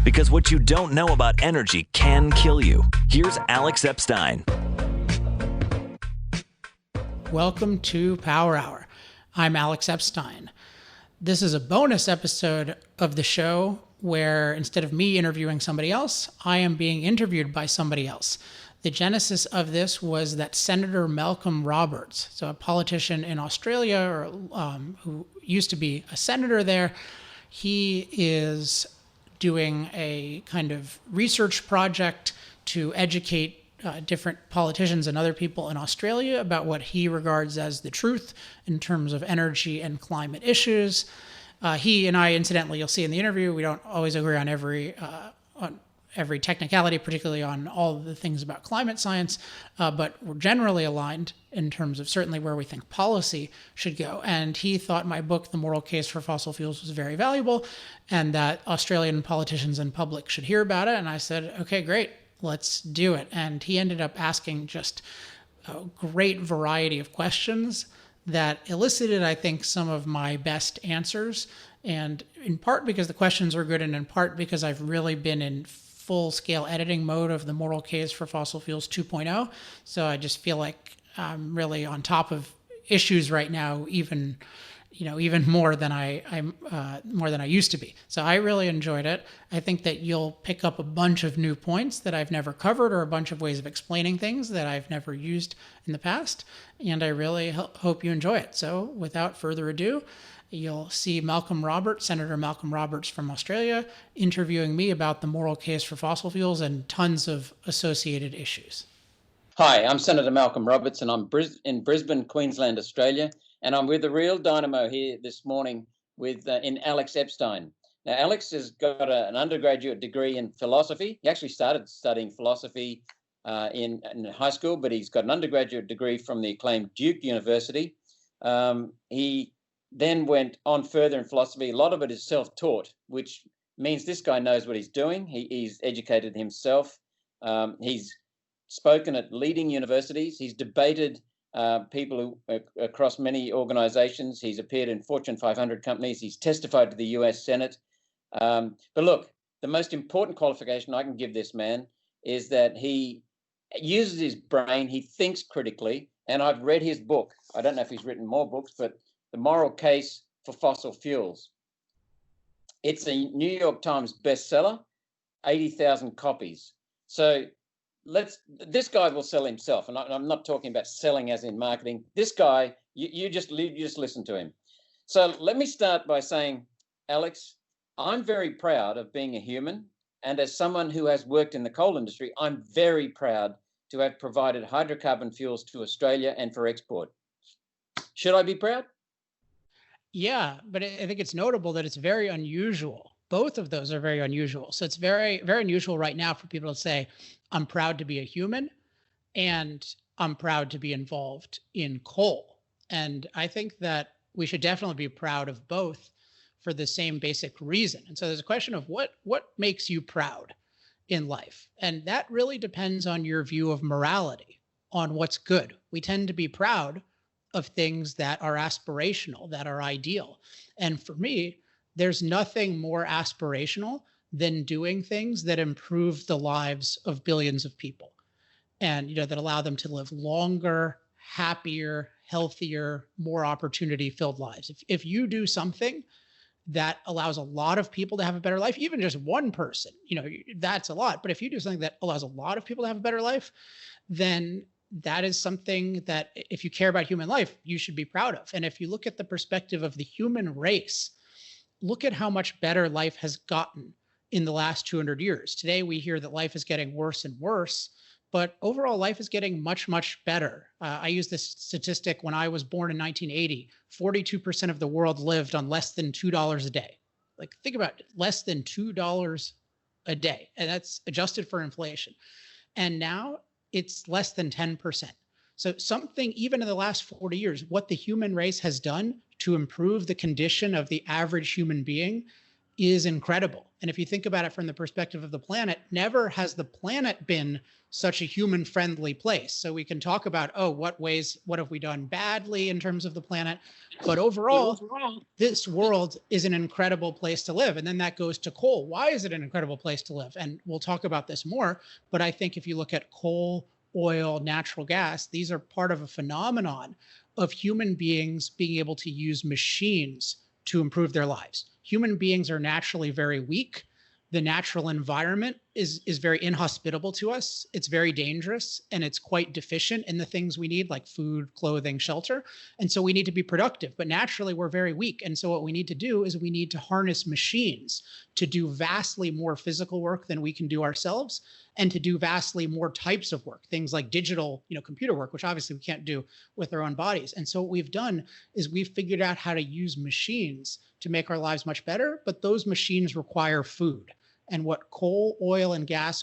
Because what you don't know about energy can kill you. Here's Alex Epstein. Welcome to Power Hour. I'm Alex Epstein. This is a bonus episode of the show where instead of me interviewing somebody else, I am being interviewed by somebody else. The genesis of this was that Senator Malcolm Roberts, so a politician in Australia who used to be a senator there, he is doing a kind of research project to educate different politicians and other people in Australia about what he regards as the truth in terms of energy and climate issues. He and I, incidentally, you'll see in the interview, we don't always agree on every technicality, particularly on all the things about climate science, but we're generally aligned in terms of certainly where we think policy should go. And he thought my book, The Moral Case for Fossil Fuels, was very valuable and that Australian politicians and public should hear about it. And I said, okay, great, let's do it. And he ended up asking just a great variety of questions that elicited, I think, some of my best answers. And in part because the questions were good, and in part because I've really been in full-scale editing mode of The Moral Case for Fossil Fuels 2.0. So I just feel like I'm really on top of issues right now, even more than I used to be. So I really enjoyed it. I think that you'll pick up a bunch of new points that I've never covered, or a bunch of ways of explaining things that I've never used in the past. And I really hope you enjoy it. So without further ado, you'll see Senator Malcolm Roberts from Australia, interviewing me about the moral case for fossil fuels and tons of associated issues. Hi, I'm Senator Malcolm Roberts, and I'm in Brisbane, Queensland, Australia. And I'm with the real dynamo here this morning in Alex Epstein. Now, Alex has got an undergraduate degree in philosophy. He actually started studying philosophy in high school, but he's got an undergraduate degree from the acclaimed Duke University. He then went on further in philosophy. A lot of it is self-taught, which means this guy knows what he's doing. He's educated himself. He's spoken at leading universities. He's debated people who across many organizations. He's appeared in Fortune 500 companies. He's testified to the US Senate. But look, the most important qualification I can give this man is that he uses his brain. He thinks critically. And I've read his book. I don't know if he's written more books, but The Moral Case for Fossil Fuels. It's a New York Times bestseller, 80,000 copies. So this guy will sell himself, and I'm not talking about selling as in marketing. This guy, you just listen to him. So let me start by saying, Alex, I'm very proud of being a human, and as someone who has worked in the coal industry, I'm very proud to have provided hydrocarbon fuels to Australia and for export. Should I be proud? Yeah, but I think it's notable that it's very unusual. Both of those are very unusual. So it's very, very unusual right now for people to say, I'm proud to be a human and I'm proud to be involved in coal. And I think that we should definitely be proud of both for the same basic reason. And so there's a question of what makes you proud in life? And that really depends on your view of morality, on what's good. We tend to be proud of things that are aspirational, that are ideal. And for me, there's nothing more aspirational than doing things that improve the lives of billions of people and, that allow them to live longer, happier, healthier, more opportunity-filled lives. If you do something that allows a lot of people to have a better life, even just one person, that's a lot. But if you do something that allows a lot of people to have a better life, then that is something that if you care about human life, you should be proud of. And if you look at the perspective of the human race, look at how much better life has gotten in the last 200 years. Today, we hear that life is getting worse and worse, but overall life is getting much, much better. I use this statistic when I was born in 1980, 42% of the world lived on less than $2 a day. Like, think about it, less than $2 a day, and that's adjusted for inflation. And now it's less than 10%. So something, even in the last 40 years, what the human race has done to improve the condition of the average human being is incredible. And if you think about it from the perspective of the planet, never has the planet been such a human friendly place. So we can talk about, oh, what have we done badly in terms of the planet? But overall, this world is an incredible place to live. And then that goes to coal. Why is it an incredible place to live? And we'll talk about this more. But I think if you look at coal, oil, natural gas, these are part of a phenomenon of human beings being able to use machines to improve their lives. Human beings are naturally very weak. The natural environment is very inhospitable to us. It's very dangerous, and it's quite deficient in the things we need, like food, clothing, shelter. And so we need to be productive, but naturally we're very weak. And so what we need to do is we need to harness machines to do vastly more physical work than we can do ourselves, and to do vastly more types of work, things like digital, computer work, which obviously we can't do with our own bodies. And so what we've done is we've figured out how to use machines to make our lives much better, but those machines require food. And what coal, oil, and gas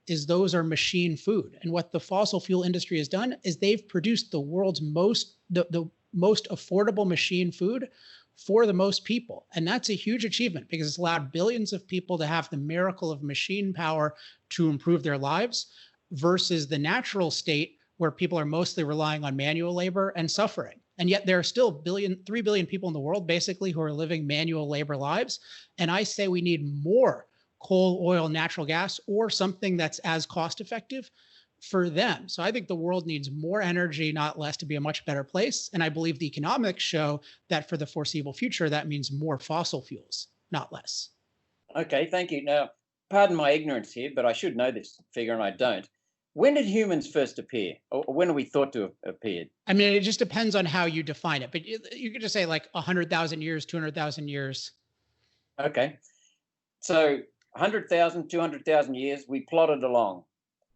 is those are machine food. And what the fossil fuel industry has done is they've produced the world's the most affordable machine food for the most people. And that's a huge achievement because it's allowed billions of people to have the miracle of machine power to improve their lives versus the natural state where people are mostly relying on manual labor and suffering. And yet there are still 3 billion people in the world basically who are living manual labor lives. And I say we need more coal, oil, natural gas, or something that's as cost effective for them. So I think the world needs more energy, not less, to be a much better place. And I believe the economics show that for the foreseeable future, that means more fossil fuels, not less. Okay, thank you. Now, pardon my ignorance here, but I should know this figure and I don't. When did humans first appear? Or when are we thought to have appeared? I mean, it just depends on how you define it, but you could just say like 100,000 years, 200,000 years. Okay. So 100,000, 200,000 years, we plodded along,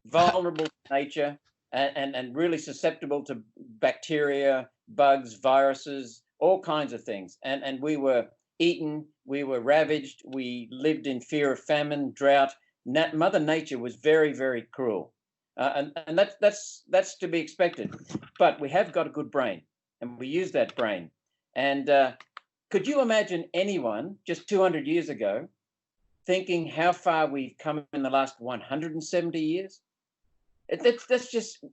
vulnerable to nature and really susceptible to bacteria, bugs, viruses, all kinds of things. And we were eaten, we were ravaged, we lived in fear of famine, drought. Mother Nature was very, very cruel. And that's to be expected. But we have got a good brain, and we use that brain. And could you imagine anyone just 200 years ago thinking how far we've come in the last 170 years? That's just,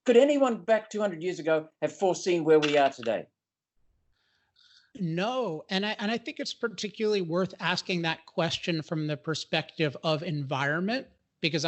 could anyone back 200 years ago have foreseen where we are today? No. And I think it's particularly worth asking that question from the perspective of environment, because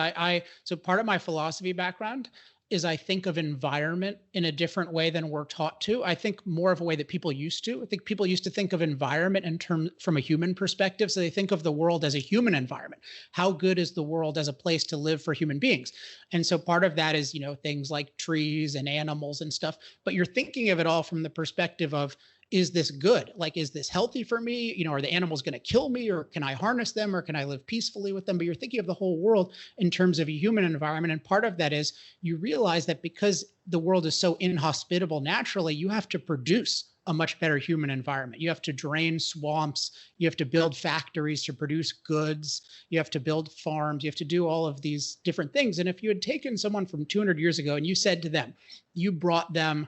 so part of my philosophy background is I think of environment in a different way than we're taught to. I think more of a way that people used to. I think people used to think of environment from a human perspective. So they think of the world as a human environment. How good is the world as a place to live for human beings? And so part of that is, things like trees and animals and stuff. But you're thinking of it all from the perspective of, is this good? Like, is this healthy for me? Are the animals going to kill me, or can I harness them, or can I live peacefully with them? But you're thinking of the whole world in terms of a human environment. And part of that is you realize that because the world is so inhospitable naturally, you have to produce a much better human environment. You have to drain swamps. You have to build factories to produce goods. You have to build farms. You have to do all of these different things. And if you had taken someone from 200 years ago and you said to them, you brought them,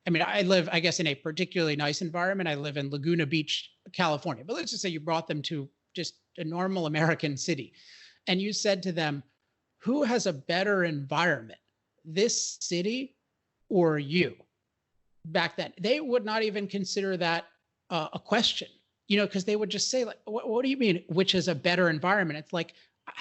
I live, I guess, in a particularly nice environment. I live in Laguna Beach, California. But let's just say you brought them to just a normal American city. And you said to them, who has a better environment, this city or you? Back then, they would not even consider that a question, because they would just say, like, what do you mean, which is a better environment? It's like,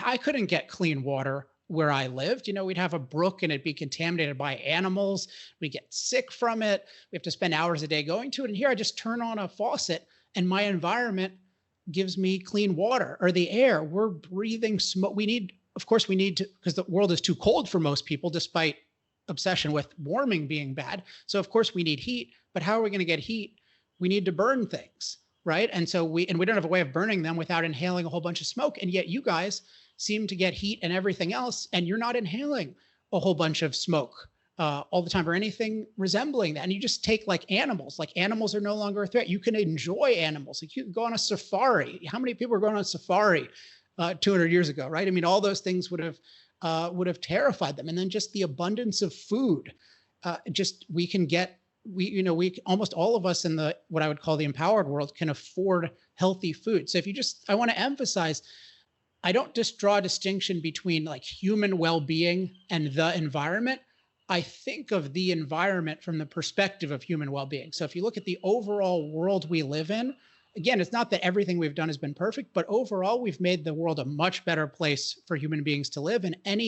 I couldn't get clean water where I lived. We'd have a brook and it'd be contaminated by animals. We get sick from it. We have to spend hours a day going to it. And here I just turn on a faucet and my environment gives me clean water, or the air. We're breathing smoke. Of course we need to, because the world is too cold for most people, despite obsession with warming being bad. So of course we need heat, but how are we going to get heat? We need to burn things, right? And so we don't have a way of burning them without inhaling a whole bunch of smoke. And yet you guys seem to get heat and everything else, and you're not inhaling a whole bunch of smoke all the time or anything resembling that. And you just take like animals are no longer a threat. You can enjoy animals. Like you can go on a safari. How many people were going on a safari 200 years ago, right? All those things would have terrified them. And then just the abundance of food, we can get we almost all of us in the what I would call the empowered world can afford healthy food. So if you just, I want to emphasize, I don't just draw a distinction between like human well-being and the environment. I think of the environment from the perspective of human well-being. So if you look at the overall world we live in, again, it's not that everything we've done has been perfect, but overall we've made the world a much better place for human beings to live. And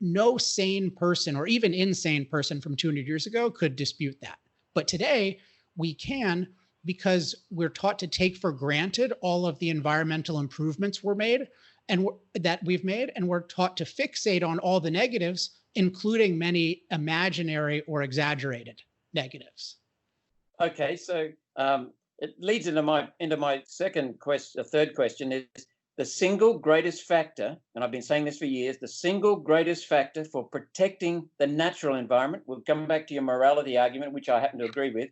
no sane person or even insane person from 200 years ago could dispute that. But today we can, because we're taught to take for granted all of the environmental improvements that we've made, and we're taught to fixate on all the negatives, including many imaginary or exaggerated negatives. Okay, so it leads into my third question is the single greatest factor, and I've been saying this for years, the single greatest factor for protecting the natural environment. We'll come back to your morality argument, which I happen to agree with,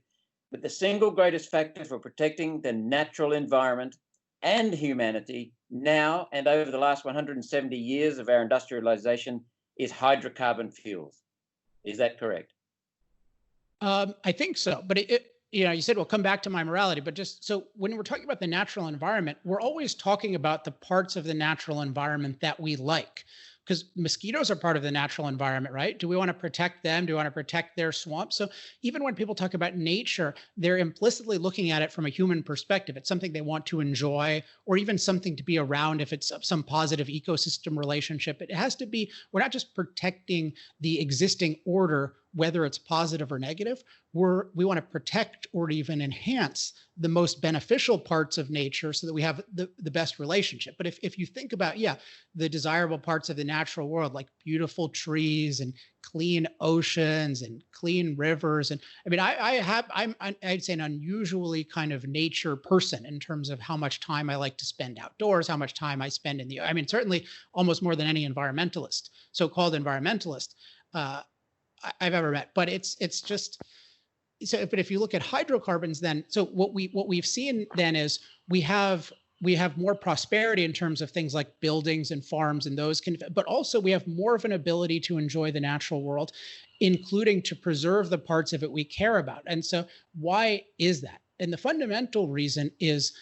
but the single greatest factor for protecting the natural environment and humanity now and over the last 170 years of our industrialization is hydrocarbon fuels. Is that correct? I think so, but you said we'll come back to my morality, but just so when we're talking about the natural environment, we're always talking about the parts of the natural environment that we like, because mosquitoes are part of the natural environment, right? Do we want to protect them? Do we want to protect their swamps? So even when people talk about nature, they're implicitly looking at it from a human perspective. It's something they want to enjoy, or even something to be around if it's some positive ecosystem relationship. It has to be, we're not just protecting the existing order, whether it's positive or negative. We want to protect or even enhance the most beneficial parts of nature so that we have the best relationship. But if you think about, the desirable parts of the natural world, like beautiful trees and clean oceans and clean rivers. And I mean, I'd say an unusually kind of nature person in terms of how much time I like to spend outdoors, how much time I spend certainly almost more than any environmentalist, so-called environmentalist, I've ever met. But it's just so. But if you look at hydrocarbons, then so what we've seen then is we have more prosperity in terms of things like buildings and farms and those but also we have more of an ability to enjoy the natural world, including to preserve the parts of it we care about. And so why is that? And the fundamental reason is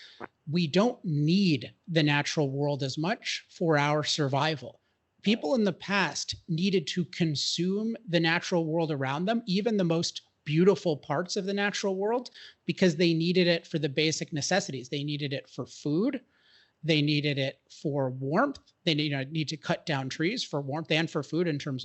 we don't need the natural world as much for our survival. People in the past needed to consume the natural world around them, even the most beautiful parts of the natural world, because they needed it for the basic necessities. They needed it for food. They needed it for warmth. They need to cut down trees for warmth and for food in terms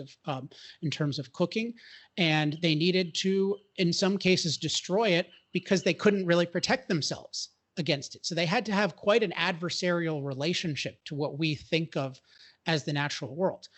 of cooking. And they needed to, in some cases, destroy it because they couldn't really protect themselves against it. So they had to have quite an adversarial relationship to what we think of as the natural world.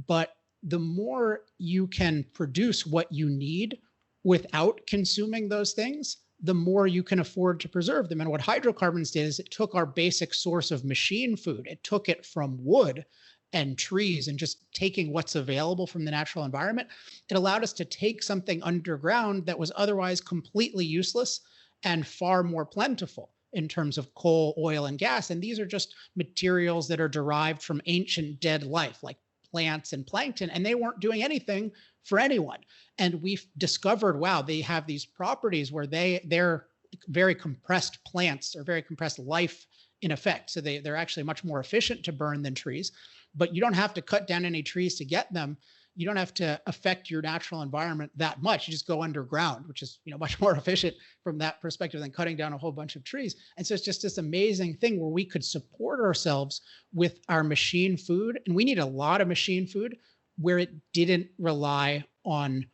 But the more you can produce what you need without consuming those things, the more you can afford to preserve them. And what hydrocarbons did is it took our basic source of machine food, it took it from wood and trees and just taking what's available from the natural environment. It allowed us to take something underground that was otherwise completely useless and far more plentiful in terms of coal, oil, and gas. And these are just materials that are derived from ancient dead life, like plants and plankton, and they weren't doing anything for anyone. And we've discovered, wow, they have these properties where they're very compressed plants or very compressed life in effect. So they're actually much more efficient to burn than trees, but you don't have to cut down any trees to get them. You don't have to affect your natural environment that much. You just go underground, which is much more efficient from that perspective than cutting down a whole bunch of trees. And so it's just this amazing thing where we could support ourselves with our machine food. And we need a lot of machine food where it didn't rely on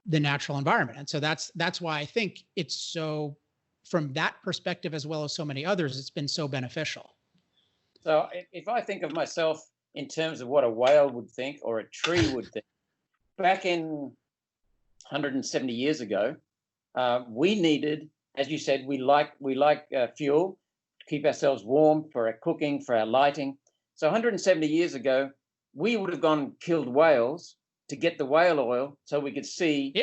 the natural environment. And so that's why I think it's so, from that perspective, as well as so many others, it's been so beneficial. So if I think of myself in terms of what a whale would think or a tree would think, back in 170 years ago, we needed, as you said, we like fuel to keep ourselves warm for our cooking, for our lighting. So 170 years ago, we would have gone and killed whales to get the whale oil so we could see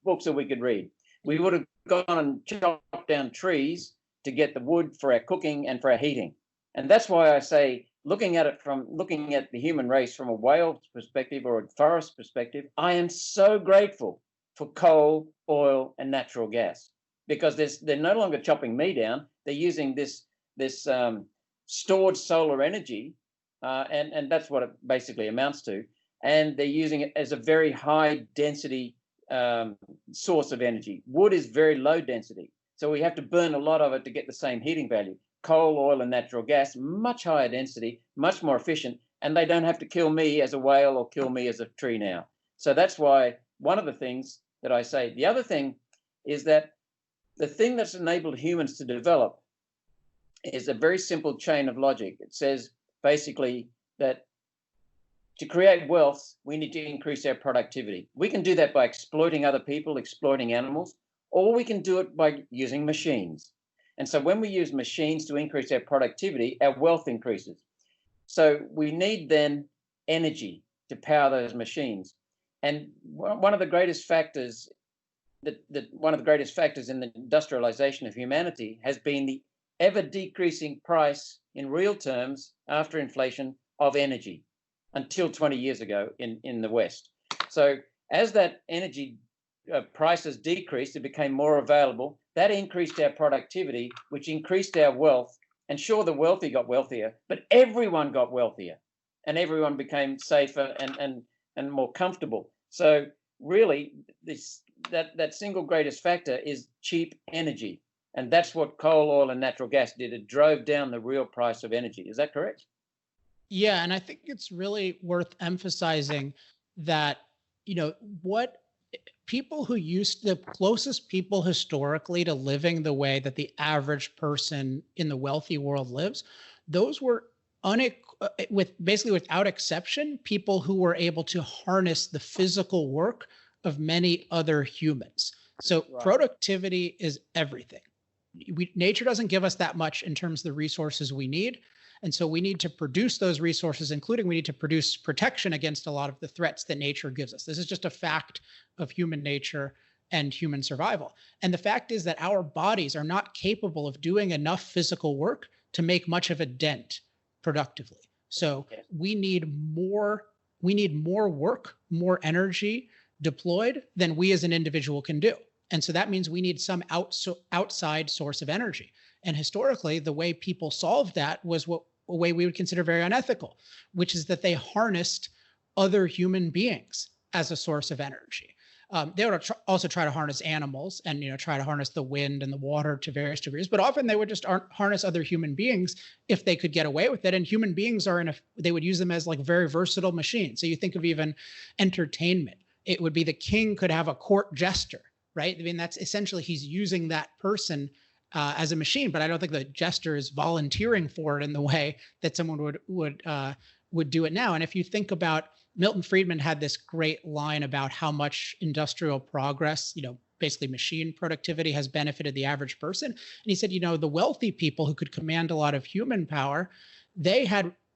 books that we could read. We would have gone and chopped down trees to get the wood for our cooking and for our heating. And that's why I say, looking at the human race from a whale perspective or a forest perspective, I am so grateful for coal, oil, and natural gas, because they're no longer chopping me down. They're using this stored solar energy, and that's what it basically amounts to. And they're using it as a very high density source of energy. Wood is very low density, so we have to burn a lot of it to get the same heating value. Coal, oil, and natural gas, much higher density, much more efficient, and they don't have to kill me as a whale or kill me as a tree now. So that's why one of the things that I say. The other thing is that the thing that's enabled humans to develop is a very simple chain of logic. It says basically that to create wealth, we need to increase our productivity. We can do that by exploiting other people, exploiting animals, or we can do it by using machines. And so when we use machines to increase our productivity, our wealth increases. So we need then energy to power those machines. And one of the greatest factors one of the greatest factors in the industrialization of humanity has been the ever decreasing price in real terms after inflation of energy until 20 years ago in the West. So as that energy prices decreased, it became more available. That increased our productivity, which increased our wealth. And sure, the wealthy got wealthier, but everyone got wealthier, and everyone became safer and more comfortable. So really, that single greatest factor is cheap energy. And that's what coal, oil, and natural gas did. It drove down the real price of energy. Is that correct? Yeah, and I think it's really worth emphasizing that, what people who used the closest people historically to living the way that the average person in the wealthy world lives, those were basically without exception, people who were able to harness the physical work of many other humans. So right. Productivity is everything. Nature doesn't give us that much in terms of the resources we need. And so we need to produce those resources, including we need to produce protection against a lot of the threats that nature gives us. This is just a fact of human nature and human survival. And the fact is that our bodies are not capable of doing enough physical work to make much of a dent productively. So we need more work, more energy deployed than we as an individual can do. And so that means we need some outside source of energy. And historically, the way people solved that was a way we would consider very unethical, which is that they harnessed other human beings as a source of energy. They would also try to harness animals and try to harness the wind and the water to various degrees, but often they would just harness other human beings if they could get away with it. And human beings they would use them as like very versatile machines. So you think of even entertainment. It would be the king could have a court jester, right? I mean, that's essentially he's using that person as a machine, but I don't think the jester is volunteering for it in the way that someone would do it now. And if you think about Milton Friedman had this great line about how much industrial progress, basically machine productivity has benefited the average person. And he said, the wealthy people who could command a lot of human power, they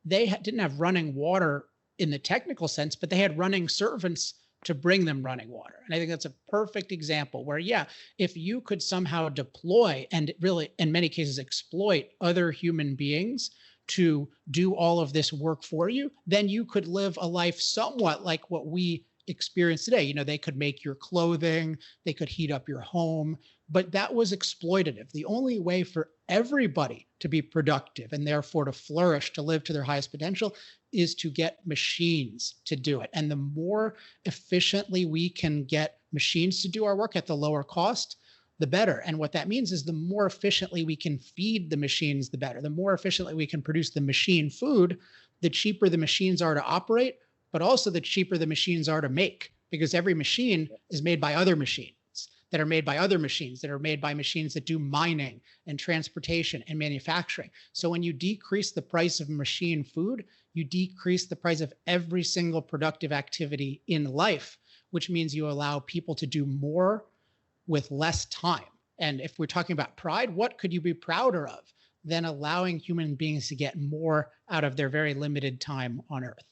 didn't have running water in the technical sense, but they had running servants to bring them running water. And I think that's a perfect example where, if you could somehow deploy and really, in many cases, exploit other human beings to do all of this work for you, then you could live a life somewhat like what we experience today. They could make your clothing, they could heat up your home, but that was exploitative. The only way for everybody to be productive and therefore to flourish, to live to their highest potential, is to get machines to do it. And the more efficiently we can get machines to do our work at the lower cost, the better. And what that means is the more efficiently we can feed the machines, the better. The more efficiently we can produce the machine food, the cheaper the machines are to operate, but also the cheaper the machines are to make, because every machine is made by other machines that are made by other machines that are made by machines that do mining and transportation and manufacturing. So when you decrease the price of machine food, you decrease the price of every single productive activity in life, which means you allow people to do more with less time. And if we're talking about pride, what could you be prouder of than allowing human beings to get more out of their very limited time on Earth?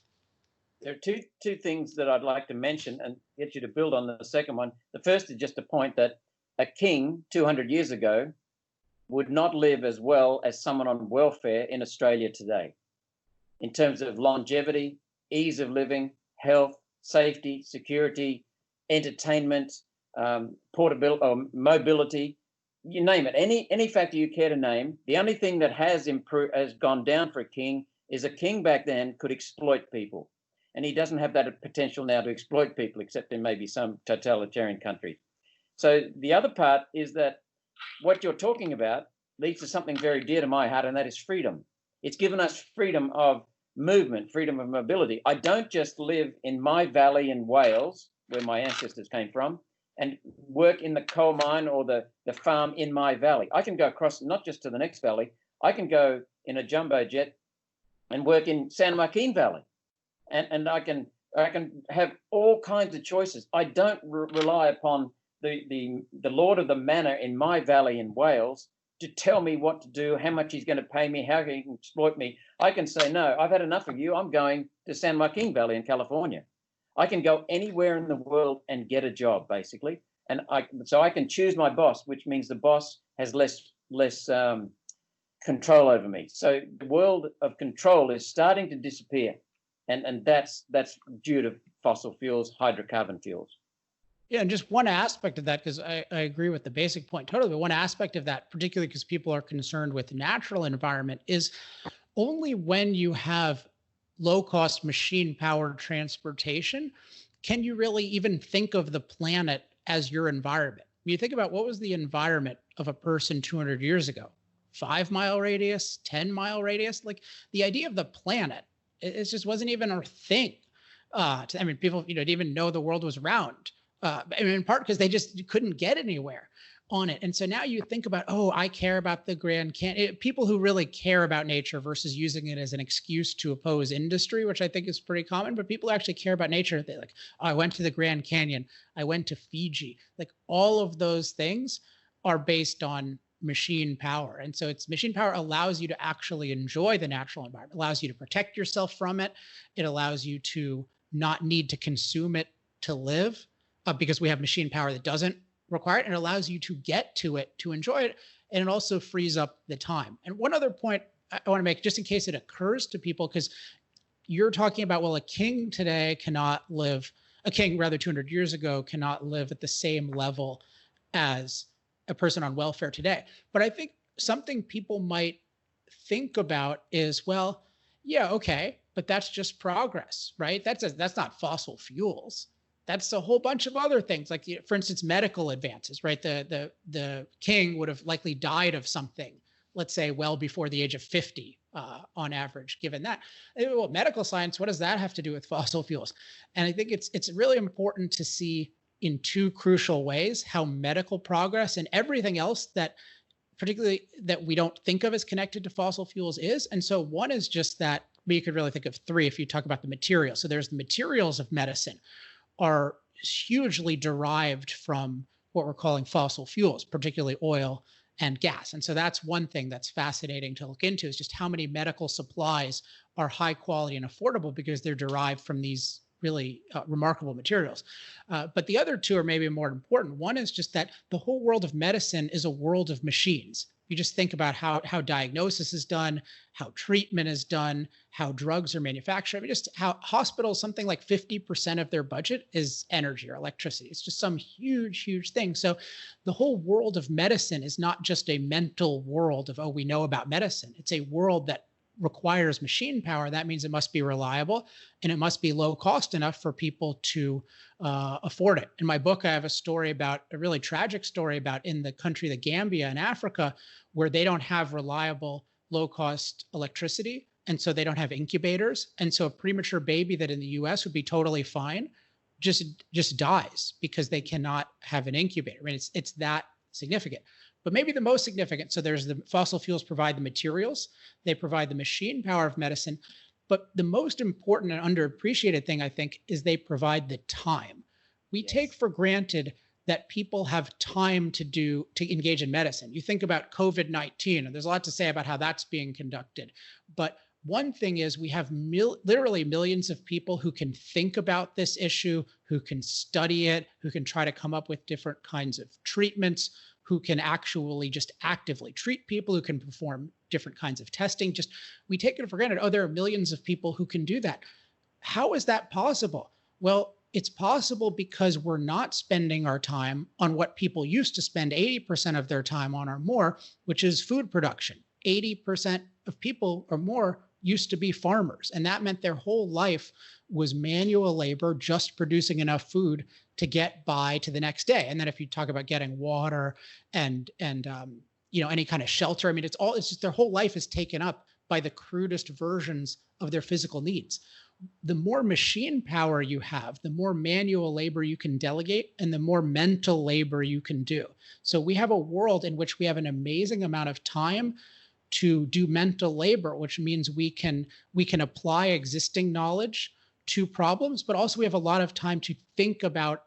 There are two things that I'd like to mention and get you to build on the second one. The first is just a point that a king 200 years ago would not live as well as someone on welfare in Australia today, in terms of longevity, ease of living, health, safety, security, entertainment, portability or mobility, you name it, any factor you care to name. The only thing that has improved, has gone down for a king, is a king back then could exploit people, and he doesn't have that potential now to exploit people, except in maybe some totalitarian countries. So the other part is that what you're talking about leads to something very dear to my heart, and that is freedom. It's given us freedom of movement, freedom of mobility. I don't just live in my valley in Wales, where my ancestors came from, and work in the coal mine or the farm in my valley. I can go across, not just to the next valley, I can go in a jumbo jet and work in San Joaquin Valley. And I can have all kinds of choices. I don't rely upon the Lord of the Manor in my valley in Wales to tell me what to do, how much he's going to pay me, how he can exploit me. I can say, no, I've had enough of you. I'm going to San Joaquin Valley in California. I can go anywhere in the world and get a job, basically. And so I can choose my boss, which means the boss has less control over me. So the world of control is starting to disappear. And that's due to fossil fuels, hydrocarbon fuels. Yeah, and just one aspect of that, because I agree with the basic point totally, but one aspect of that, particularly because people are concerned with the natural environment, is only when you have low-cost machine-powered transportation can you really even think of the planet as your environment. You think about what was the environment of a person 200 years ago? 5-mile radius, 10-mile radius? Like the idea of the planet, it just wasn't even a thing. People, didn't even know the world was round. In part because they just couldn't get anywhere on it. And so now you think about, I care about the Grand Canyon. People who really care about nature versus using it as an excuse to oppose industry, which I think is pretty common, but people who actually care about nature. They're like, I went to the Grand Canyon. I went to Fiji. Like all of those things are based on machine power. And so it's machine power allows you to actually enjoy the natural environment, allows you to protect yourself from it. It allows you to not need to consume it to live. Because we have machine power that doesn't require it, and it allows you to get to it, to enjoy it, and it also frees up the time. And one other point I want to make, just in case it occurs to people, because you're talking about, well, a king today cannot live, a king rather 200 years ago cannot live at the same level as a person on welfare today. But I think something people might think about is, well, yeah, okay, but that's just progress, right? That's not fossil fuels. That's a whole bunch of other things, like, for instance, medical advances, right? The king would have likely died of something, let's say, well before the age of 50 on average, given that. Well, medical science, what does that have to do with fossil fuels? And I think it's really important to see in two crucial ways how medical progress and everything else that particularly that we don't think of as connected to fossil fuels is. And so one is just that, but you could really think of three if you talk about the materials. So there's the materials of medicine are hugely derived from what we're calling fossil fuels, particularly oil and gas. And so that's one thing that's fascinating to look into, is just how many medical supplies are high quality and affordable because they're derived from these really remarkable materials. But the other two are maybe more important. One is just that the whole world of medicine is a world of machines. You just think about how diagnosis is done, how treatment is done, how drugs are manufactured. Just how hospitals, something like 50% of their budget is energy or electricity. It's just some huge, huge thing. So the whole world of medicine is not just a mental world of, we know about medicine. It's a world that requires machine power. That means it must be reliable and it must be low cost enough for people to afford it. In my book, I have a really tragic story about in the country, the Gambia in Africa, where they don't have reliable, low cost electricity. And so they don't have incubators. And so a premature baby that in the US would be totally fine just dies because they cannot have an incubator. It's that significant. But maybe the most significant, so there's the fossil fuels provide the materials, they provide the machine power of medicine, but the most important and underappreciated thing, I think, is they provide the time. We take for granted that people have time to engage in medicine. You think about COVID-19, and there's a lot to say about how that's being conducted. But one thing is we have literally millions of people who can think about this issue, who can study it, who can try to come up with different kinds of treatments, who can actually just actively treat people, who can perform different kinds of testing. Just we take it for granted. There are millions of people who can do that. How is that possible? Well, It's possible because we're not spending our time on what people used to spend 80% of their time on or more, which is food production. 80% of people or more used to be farmers. And that meant their whole life was manual labor, just producing enough food to get by to the next day. And then if you talk about getting water and any kind of shelter, I mean, it's just their whole life is taken up by the crudest versions of their physical needs. The more machine power you have, the more manual labor you can delegate and the more mental labor you can do. So we have a world in which we have an amazing amount of time to do mental labor, which means we can apply existing knowledge to problems, but also we have a lot of time to think about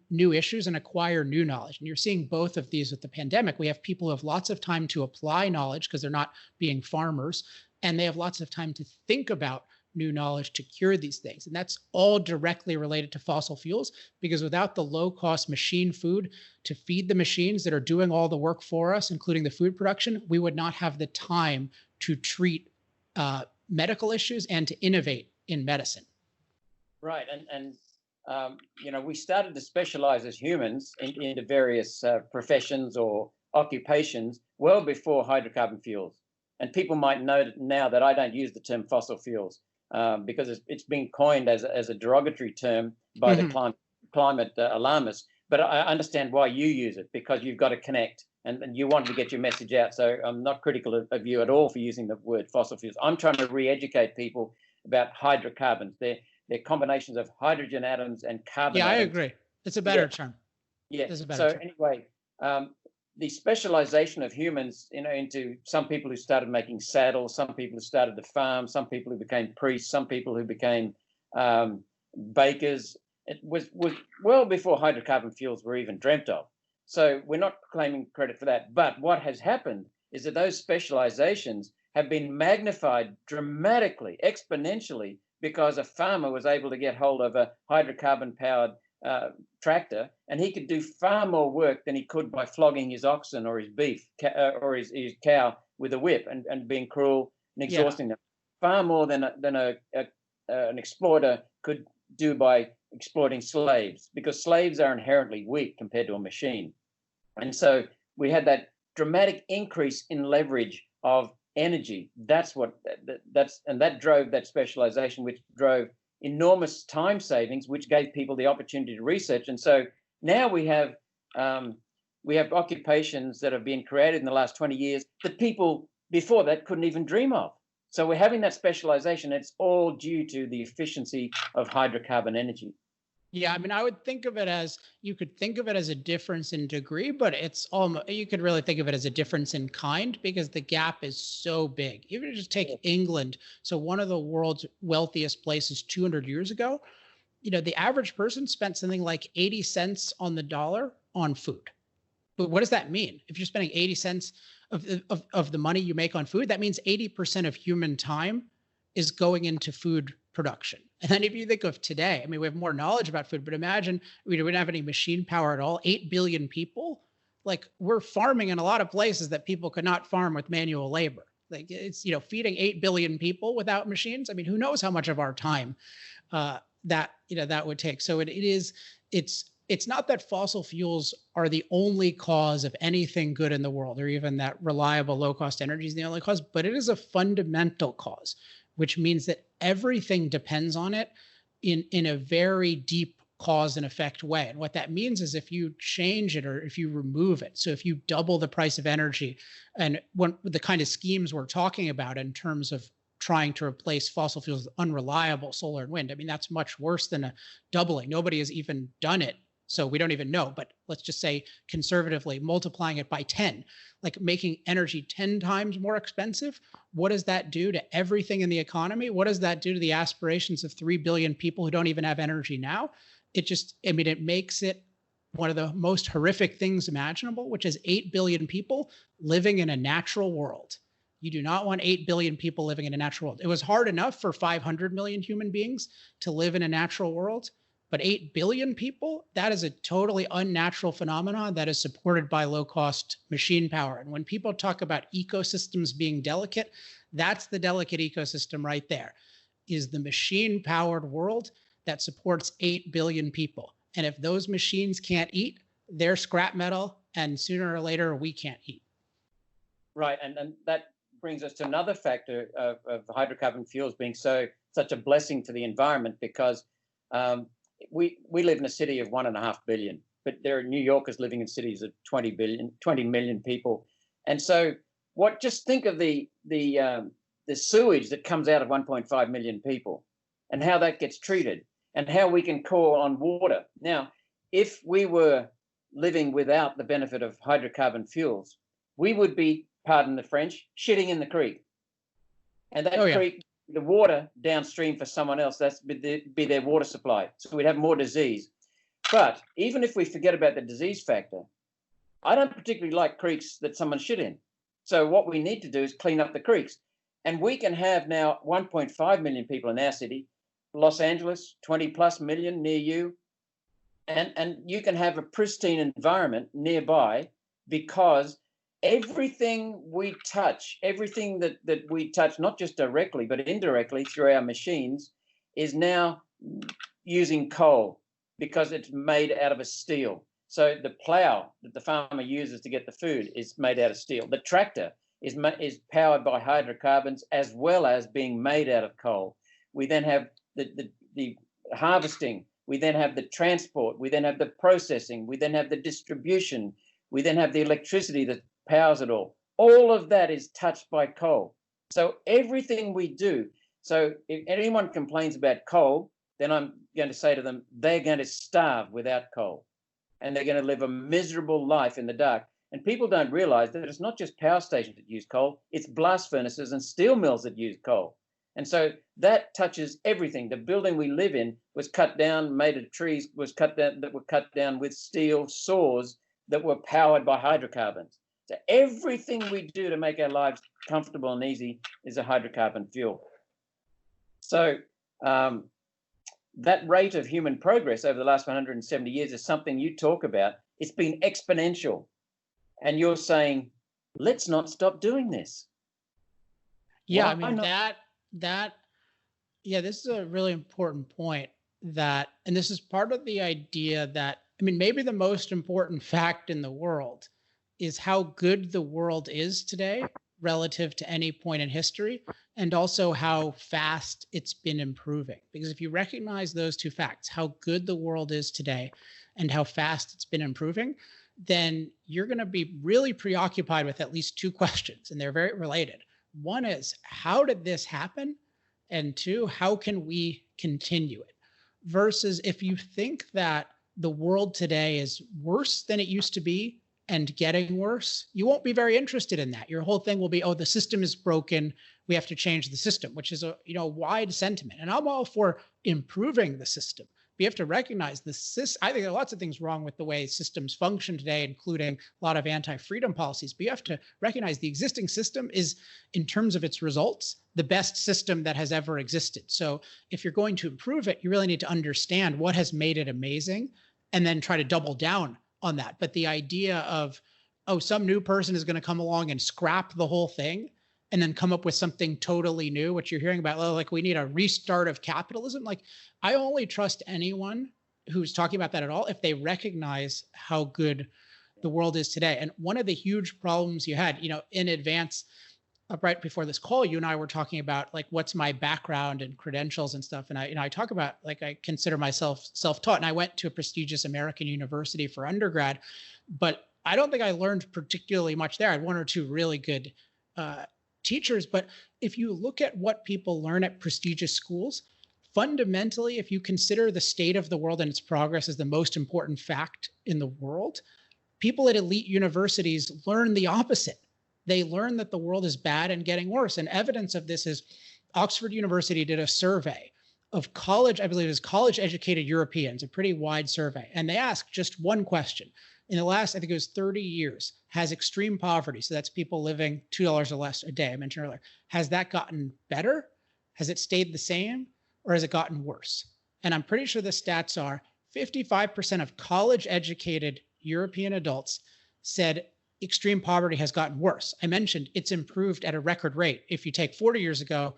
new issues and acquire new knowledge. And you're seeing both of these with the pandemic. We have people who have lots of time to apply knowledge because they're not being farmers, and they have lots of time to think about new knowledge to cure these things. And that's all directly related to fossil fuels, because without the low-cost machine food to feed the machines that are doing all the work for us, including the food production, we would not have the time to treat medical issues and to innovate in medicine. Right. And we started to specialize as humans into various professions or occupations well before hydrocarbon fuels. And people might know now that I don't use the term fossil fuels because it's been coined as a derogatory term by the climate alarmists. But I understand why you use it, because you've got to connect and you want to get your message out. So I'm not critical of you at all for using the word fossil fuels. I'm trying to re-educate people about hydrocarbons. They're combinations of hydrogen atoms and carbon atoms. I agree. It's a better term. Yeah. Anyway, the specialization of humans, into some people who started making saddles, some people who started to farm, some people who became priests, some people who became bakers. It was well before hydrocarbon fuels were even dreamt of. So we're not claiming credit for that. But what has happened is that those specializations have been magnified dramatically, exponentially, because a farmer was able to get hold of a hydrocarbon-powered tractor, and he could do far more work than he could by flogging his oxen or his beef or his cow with a whip and being cruel and exhausting them. Far more than an exploiter could do by exploiting slaves, because slaves are inherently weak compared to a machine. And so we had that dramatic increase in leverage of energy. That drove that specialization, which drove enormous time savings, which gave people the opportunity to research. And so now we have occupations that have been created in the last 20 years that people before that couldn't even dream of. So we're having that specialization. It's all due to the efficiency of hydrocarbon energy. Yeah, I mean, I would think of it as, you could think of it as a difference in degree, but it's almost, you could really think of it as a difference in kind, because the gap is so big. Even just take England. So one of the world's wealthiest places 200 years ago, the average person spent something like 80 cents on the dollar on food. But what does that mean? If you're spending 80 cents of the money you make on food, that means 80% of human time is going into food production. And then if you think of today, I mean, we have more knowledge about food, but imagine we don't have any machine power at all. 8 billion people, like, we're farming in a lot of places that people could not farm with manual labor. Like, it's, feeding 8 billion people without machines. I mean, who knows how much of our time that would take. So it's not that fossil fuels are the only cause of anything good in the world, or even that reliable low-cost energy is the only cause, but it is a fundamental cause, which means that everything depends on it in a very deep cause and effect way. And what that means is if you change it or if you remove it, so if you double the price of energy, and the kind of schemes we're talking about in terms of trying to replace fossil fuels with unreliable solar and wind, I mean, that's much worse than a doubling. Nobody has even done it, so we don't even know. But let's just say conservatively multiplying it by 10, like making energy 10 times more expensive. What does that do to everything in the economy? What does that do to the aspirations of 3 billion people who don't even have energy now? It makes it one of the most horrific things imaginable, which is 8 billion people living in a natural world. You do not want 8 billion people living in a natural world. It was hard enough for 500 million human beings to live in a natural world. But 8 billion people, that is a totally unnatural phenomenon that is supported by low-cost machine power. And when people talk about ecosystems being delicate, that's the delicate ecosystem right there, is the machine-powered world that supports 8 billion people. And if those machines can't eat, they're scrap metal, and sooner or later we can't eat. Right, and that brings us to another factor of hydrocarbon fuels being such a blessing to the environment, because we live in a city of 1.5 billion, but there are New Yorkers living in cities of 20 million people, and so just think of the sewage that comes out of 1.5 million people, and how that gets treated, and how we can call on water. Now, if we were living without the benefit of hydrocarbon fuels, we would be, pardon the French, shitting in the creek. And that creek, the water downstream for someone else, that's be their water supply. So we'd have more disease. But even if we forget about the disease factor, I don't particularly like creeks that someone shit in. So what we need to do is clean up the creeks. And we can have now 1.5 million people in our city, Los Angeles, 20 plus million near you. And you can have a pristine environment nearby, because everything we touch, everything that we touch, not just directly, but indirectly through our machines, is now using coal, because it's made out of a steel. So the plow that the farmer uses to get the food is made out of steel. The tractor is powered by hydrocarbons, as well as being made out of coal. We then have the harvesting. We then have the transport. We then have the processing. We then have the distribution. We then have the electricity that powers it all. All of that is touched by coal. So everything we do. So if anyone complains about coal, then I'm going to say to them, they're going to starve without coal, and they're going to live a miserable life in the dark. And people don't realize that it's not just power stations that use coal, it's blast furnaces and steel mills that use coal. And so that touches everything. The building we live in was cut down, made of trees, was cut down with steel saws that were powered by hydrocarbons. So everything we do to make our lives comfortable and easy is a hydrocarbon fuel. So that rate of human progress over the last 170 years is something you talk about. It's been exponential. And you're saying, let's not stop doing this. Yeah, I mean, this is a really important point, and this is part of the idea that, I mean, maybe the most important fact in the world is how good the world is today relative to any point in history, and also how fast it's been improving. Because if you recognize those two facts, how good the world is today and how fast it's been improving, then you're going to be really preoccupied with at least two questions, and they're very related. One is, how did this happen? And two, how can we continue it? Versus if you think that the world today is worse than it used to be and getting worse, you won't be very interested in that. Your whole thing will be, oh, the system is broken, we have to change the system, which is a wide sentiment. And I'm all for improving the system. But you have to recognize I think there are lots of things wrong with the way systems function today, including a lot of anti-freedom policies. But you have to recognize the existing system is, in terms of its results, the best system that has ever existed. So if you're going to improve it, you really need to understand what has made it amazing and then try to double down on that. But the idea of, oh, some new person is going to come along and scrap the whole thing and then come up with something totally new, which you're hearing about, like we need a restart of capitalism. Like, I only trust anyone who's talking about that at all if they recognize how good the world is today. And one of the huge problems you had, in advance, right before this call, you and I were talking about, like, what's my background and credentials and stuff. And I talk about, like, I consider myself self-taught, and I went to a prestigious American university for undergrad, but I don't think I learned particularly much there. I had one or two really good teachers. But if you look at what people learn at prestigious schools, fundamentally, if you consider the state of the world and its progress as the most important fact in the world, people at elite universities learn the opposite. They learn that the world is bad and getting worse. And evidence of this is Oxford University did a survey of college-educated Europeans, a pretty wide survey. And they asked just one question. In the last, I think it was 30 years, has extreme poverty, so that's people living $2 or less a day, I mentioned earlier, has that gotten better? Has it stayed the same? Or has it gotten worse? And I'm pretty sure the stats are 55% of college-educated European adults said extreme poverty has gotten worse. I mentioned it's improved at a record rate. If you take 40 years ago,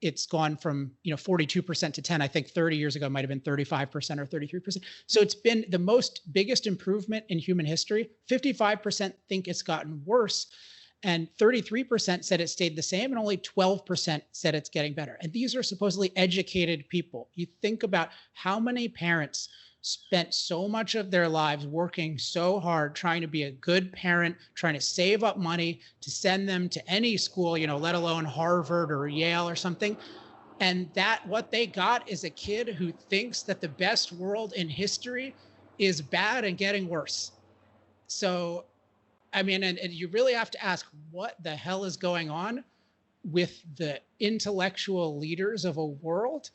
it's gone from 42% to 10. I think 30 years ago it might have been 35% or 33%. So it's been the biggest improvement in human history. 55% think it's gotten worse, and 33% said it stayed the same, and only 12% said it's getting better. And these are supposedly educated people. You think about how many parents spent so much of their lives working so hard, trying to be a good parent, trying to save up money to send them to any school, let alone Harvard or Yale or something. And that what they got is a kid who thinks that the best world in history is bad and getting worse. So, I mean, and you really have to ask what the hell is going on with the intellectual leaders of a world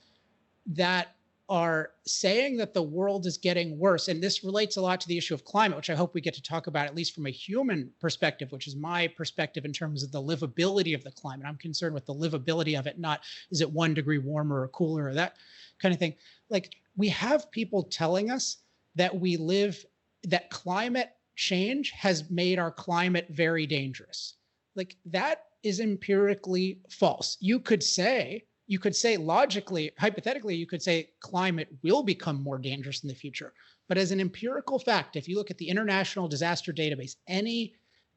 that are saying that the world is getting worse. And this relates a lot to the issue of climate, which I hope we get to talk about, at least from a human perspective, which is my perspective in terms of the livability of the climate. I'm concerned with the livability of it, not is it 1 degree warmer or cooler or that kind of thing. Like, we have people telling us that that climate change has made our climate very dangerous. Like, that is empirically false. You could say logically, hypothetically, you could say climate will become more dangerous in the future. But as an empirical fact, if you look at the International Disaster Database, any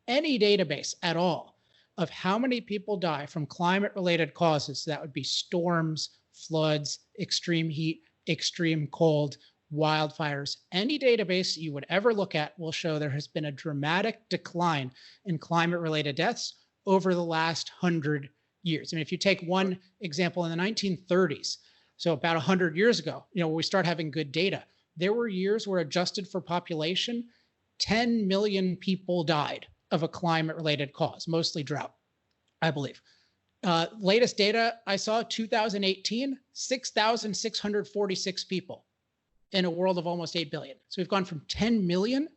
database at all of how many people die from climate-related causes, so that would be storms, floods, extreme heat, extreme cold, wildfires, any database you would ever look at will show there has been a dramatic decline in climate-related deaths over the last 100 years. I mean, if you take one example in the 1930s, so about 100 years ago, when we start having good data, there were years where, adjusted for population, 10 million people died of a climate-related cause, mostly drought, I believe. Latest data I saw, 2018, 6,646 people in a world of almost 8 billion. So we've gone from 10 million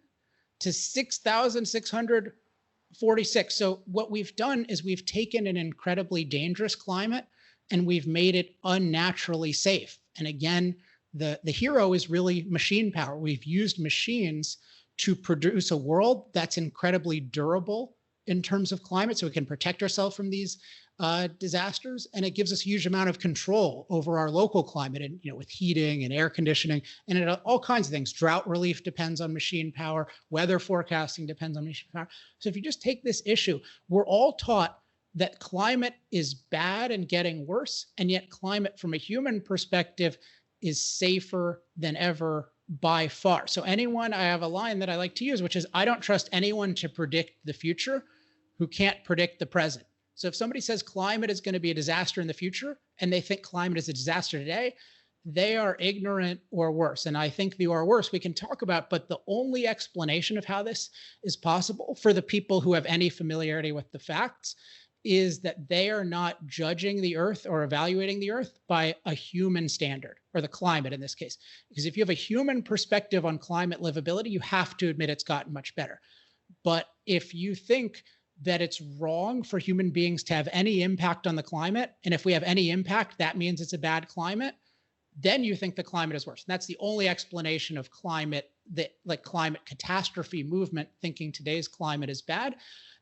to 6,646. So what we've done is we've taken an incredibly dangerous climate and we've made it unnaturally safe. And again, the hero is really machine power. We've used machines to produce a world that's incredibly durable in terms of climate, so we can protect ourselves from these disasters, and it gives us a huge amount of control over our local climate, and with heating and air conditioning and all kinds of things. Drought relief depends on machine power. Weather forecasting depends on machine power. So if you just take this issue, we're all taught that climate is bad and getting worse, and yet climate from a human perspective is safer than ever by far. So I have a line that I like to use, which is, I don't trust anyone to predict the future who can't predict the present. So if somebody says climate is going to be a disaster in the future and they think climate is a disaster today, they are ignorant or worse. And I think the or worse we can talk about, but the only explanation of how this is possible for the people who have any familiarity with the facts is that they are not judging the earth or evaluating the earth by a human standard, or the climate in this case. Because if you have a human perspective on climate livability, you have to admit it's gotten much better. But if you think that it's wrong for human beings to have any impact on the climate, and if we have any impact, that means it's a bad climate, then you think the climate is worse. And that's the only explanation of climate, climate catastrophe movement thinking today's climate is bad,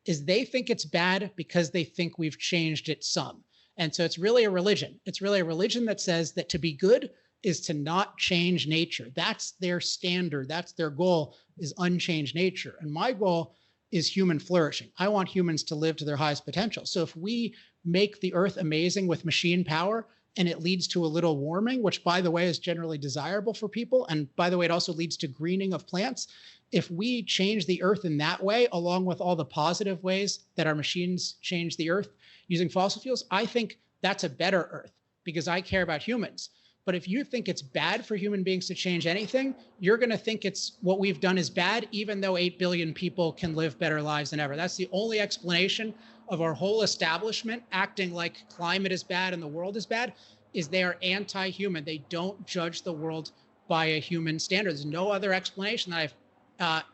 is they think it's bad because they think we've changed it some. And so it's really a religion. It's really a religion that says that to be good is to not change nature. That's their standard. That's their goal, is unchanged nature. And my goal is human flourishing. I want humans to live to their highest potential. So if we make the earth amazing with machine power and it leads to a little warming, which by the way is generally desirable for people, and by the way, it also leads to greening of plants. If we change the earth in that way, along with all the positive ways that our machines change the earth using fossil fuels, I think that's a better earth, because I care about humans. But if you think it's bad for human beings to change anything, you're going to think it's what we've done is bad, even though 8 billion people can live better lives than ever. That's the only explanation of our whole establishment acting like climate is bad and the world is bad, is they are anti-human. They don't judge the world by a human standard. There's no other explanation that I've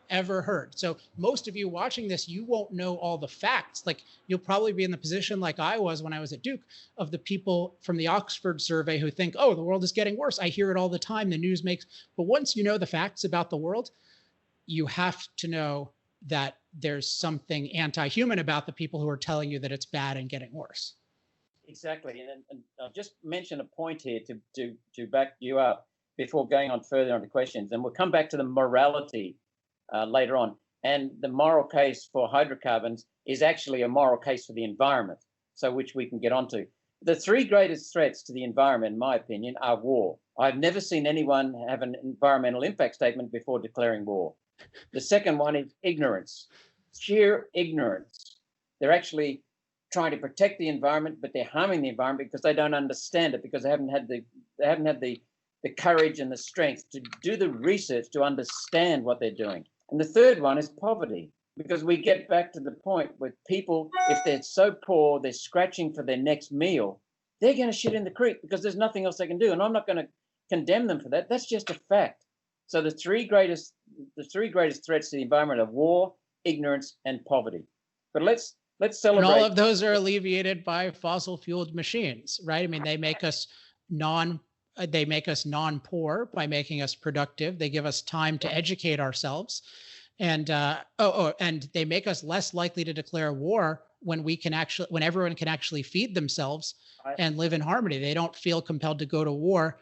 ever heard. So most of you watching this, you won't know all the facts. Like, you'll probably be in the position like I was when I was at Duke, of the people from the Oxford survey who think, oh, the world is getting worse. I hear it all the time. The news makes, but once you know the facts about the world, you have to know that there's something anti-human about the people who are telling you that it's bad and getting worse. Exactly. And I'll just mention a point here to back you up before going on further on to questions. And we'll come back to the morality later on. And the moral case for hydrocarbons is actually a moral case for the environment, so which we can get onto. The three greatest threats to the environment, in my opinion, are war. I've never seen anyone have an environmental impact statement before declaring war. The second one is ignorance, sheer ignorance. They're actually trying to protect the environment, but they're harming the environment because they don't understand it, because they haven't had the courage and the strength to do the research to understand what they're doing. And the third one is poverty, because we get back to the point where people, if they're so poor, they're scratching for their next meal, they're going to shit in the creek because there's nothing else they can do. And I'm not going to condemn them for that. That's just a fact. So the three greatest threats to the environment are war, ignorance, and poverty. But let's celebrate. And all of those are alleviated by fossil fueled machines, right? I mean, they make us non-poor by making us productive. They give us time to educate ourselves, and and they make us less likely to declare war when everyone can actually feed themselves and live in harmony. They don't feel compelled to go to war.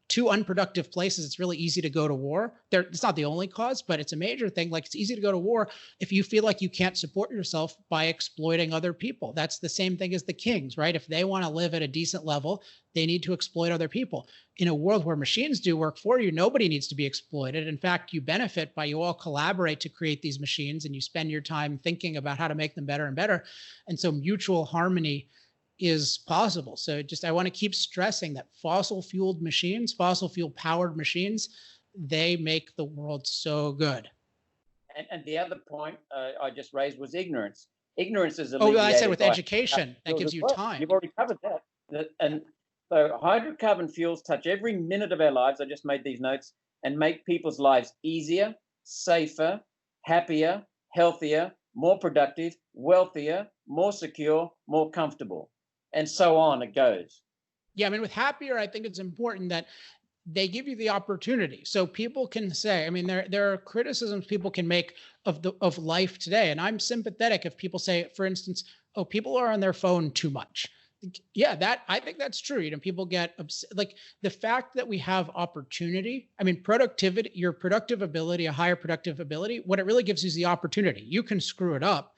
Two unproductive places, it's really easy to go to war. It's not the only cause, but it's a major thing. Like, it's easy to go to war if you feel like you can't support yourself by exploiting other people. That's the same thing as the kings, right? If they want to live at a decent level, they need to exploit other people. In a world where machines do work for you, nobody needs to be exploited. In fact, you benefit by you all collaborate to create these machines, and you spend your time thinking about how to make them better and better. And so mutual harmony is possible. So I want to keep stressing that fossil fuel powered machines, they make the world so good. And the other point I just raised was ignorance. Ignorance is I said with education, that gives you time. You've already covered that. And so hydrocarbon fuels touch every minute of our lives. I just made these notes, and make people's lives easier, safer, happier, healthier, more productive, wealthier, more secure, more comfortable. And so on it goes. Yeah, I mean, with happier, I think it's important that they give you the opportunity. So people can say, I mean, there are criticisms people can make of life today. And I'm sympathetic if people say, for instance, oh, people are on their phone too much. Yeah, I think that's true. People get upset. Like, the fact that we have opportunity, I mean, productivity, your productive ability, a higher productive ability, what it really gives you is the opportunity. You can screw it up,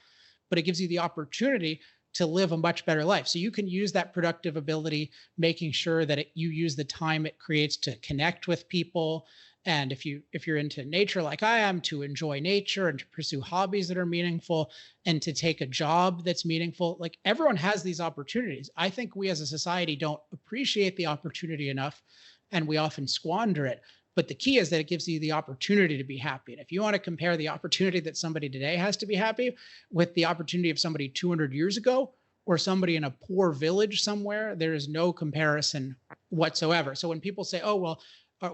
but it gives you the opportunity to live a much better life. So you can use that productive ability, making sure that you use the time it creates to connect with people. And if you're into nature like I am, to enjoy nature and to pursue hobbies that are meaningful and to take a job that's meaningful. Like, everyone has these opportunities. I think we as a society don't appreciate the opportunity enough, and we often squander it. But the key is that it gives you the opportunity to be happy. And if you want to compare the opportunity that somebody today has to be happy with the opportunity of somebody 200 years ago, or somebody in a poor village somewhere, there is no comparison whatsoever. So when people say, oh, well,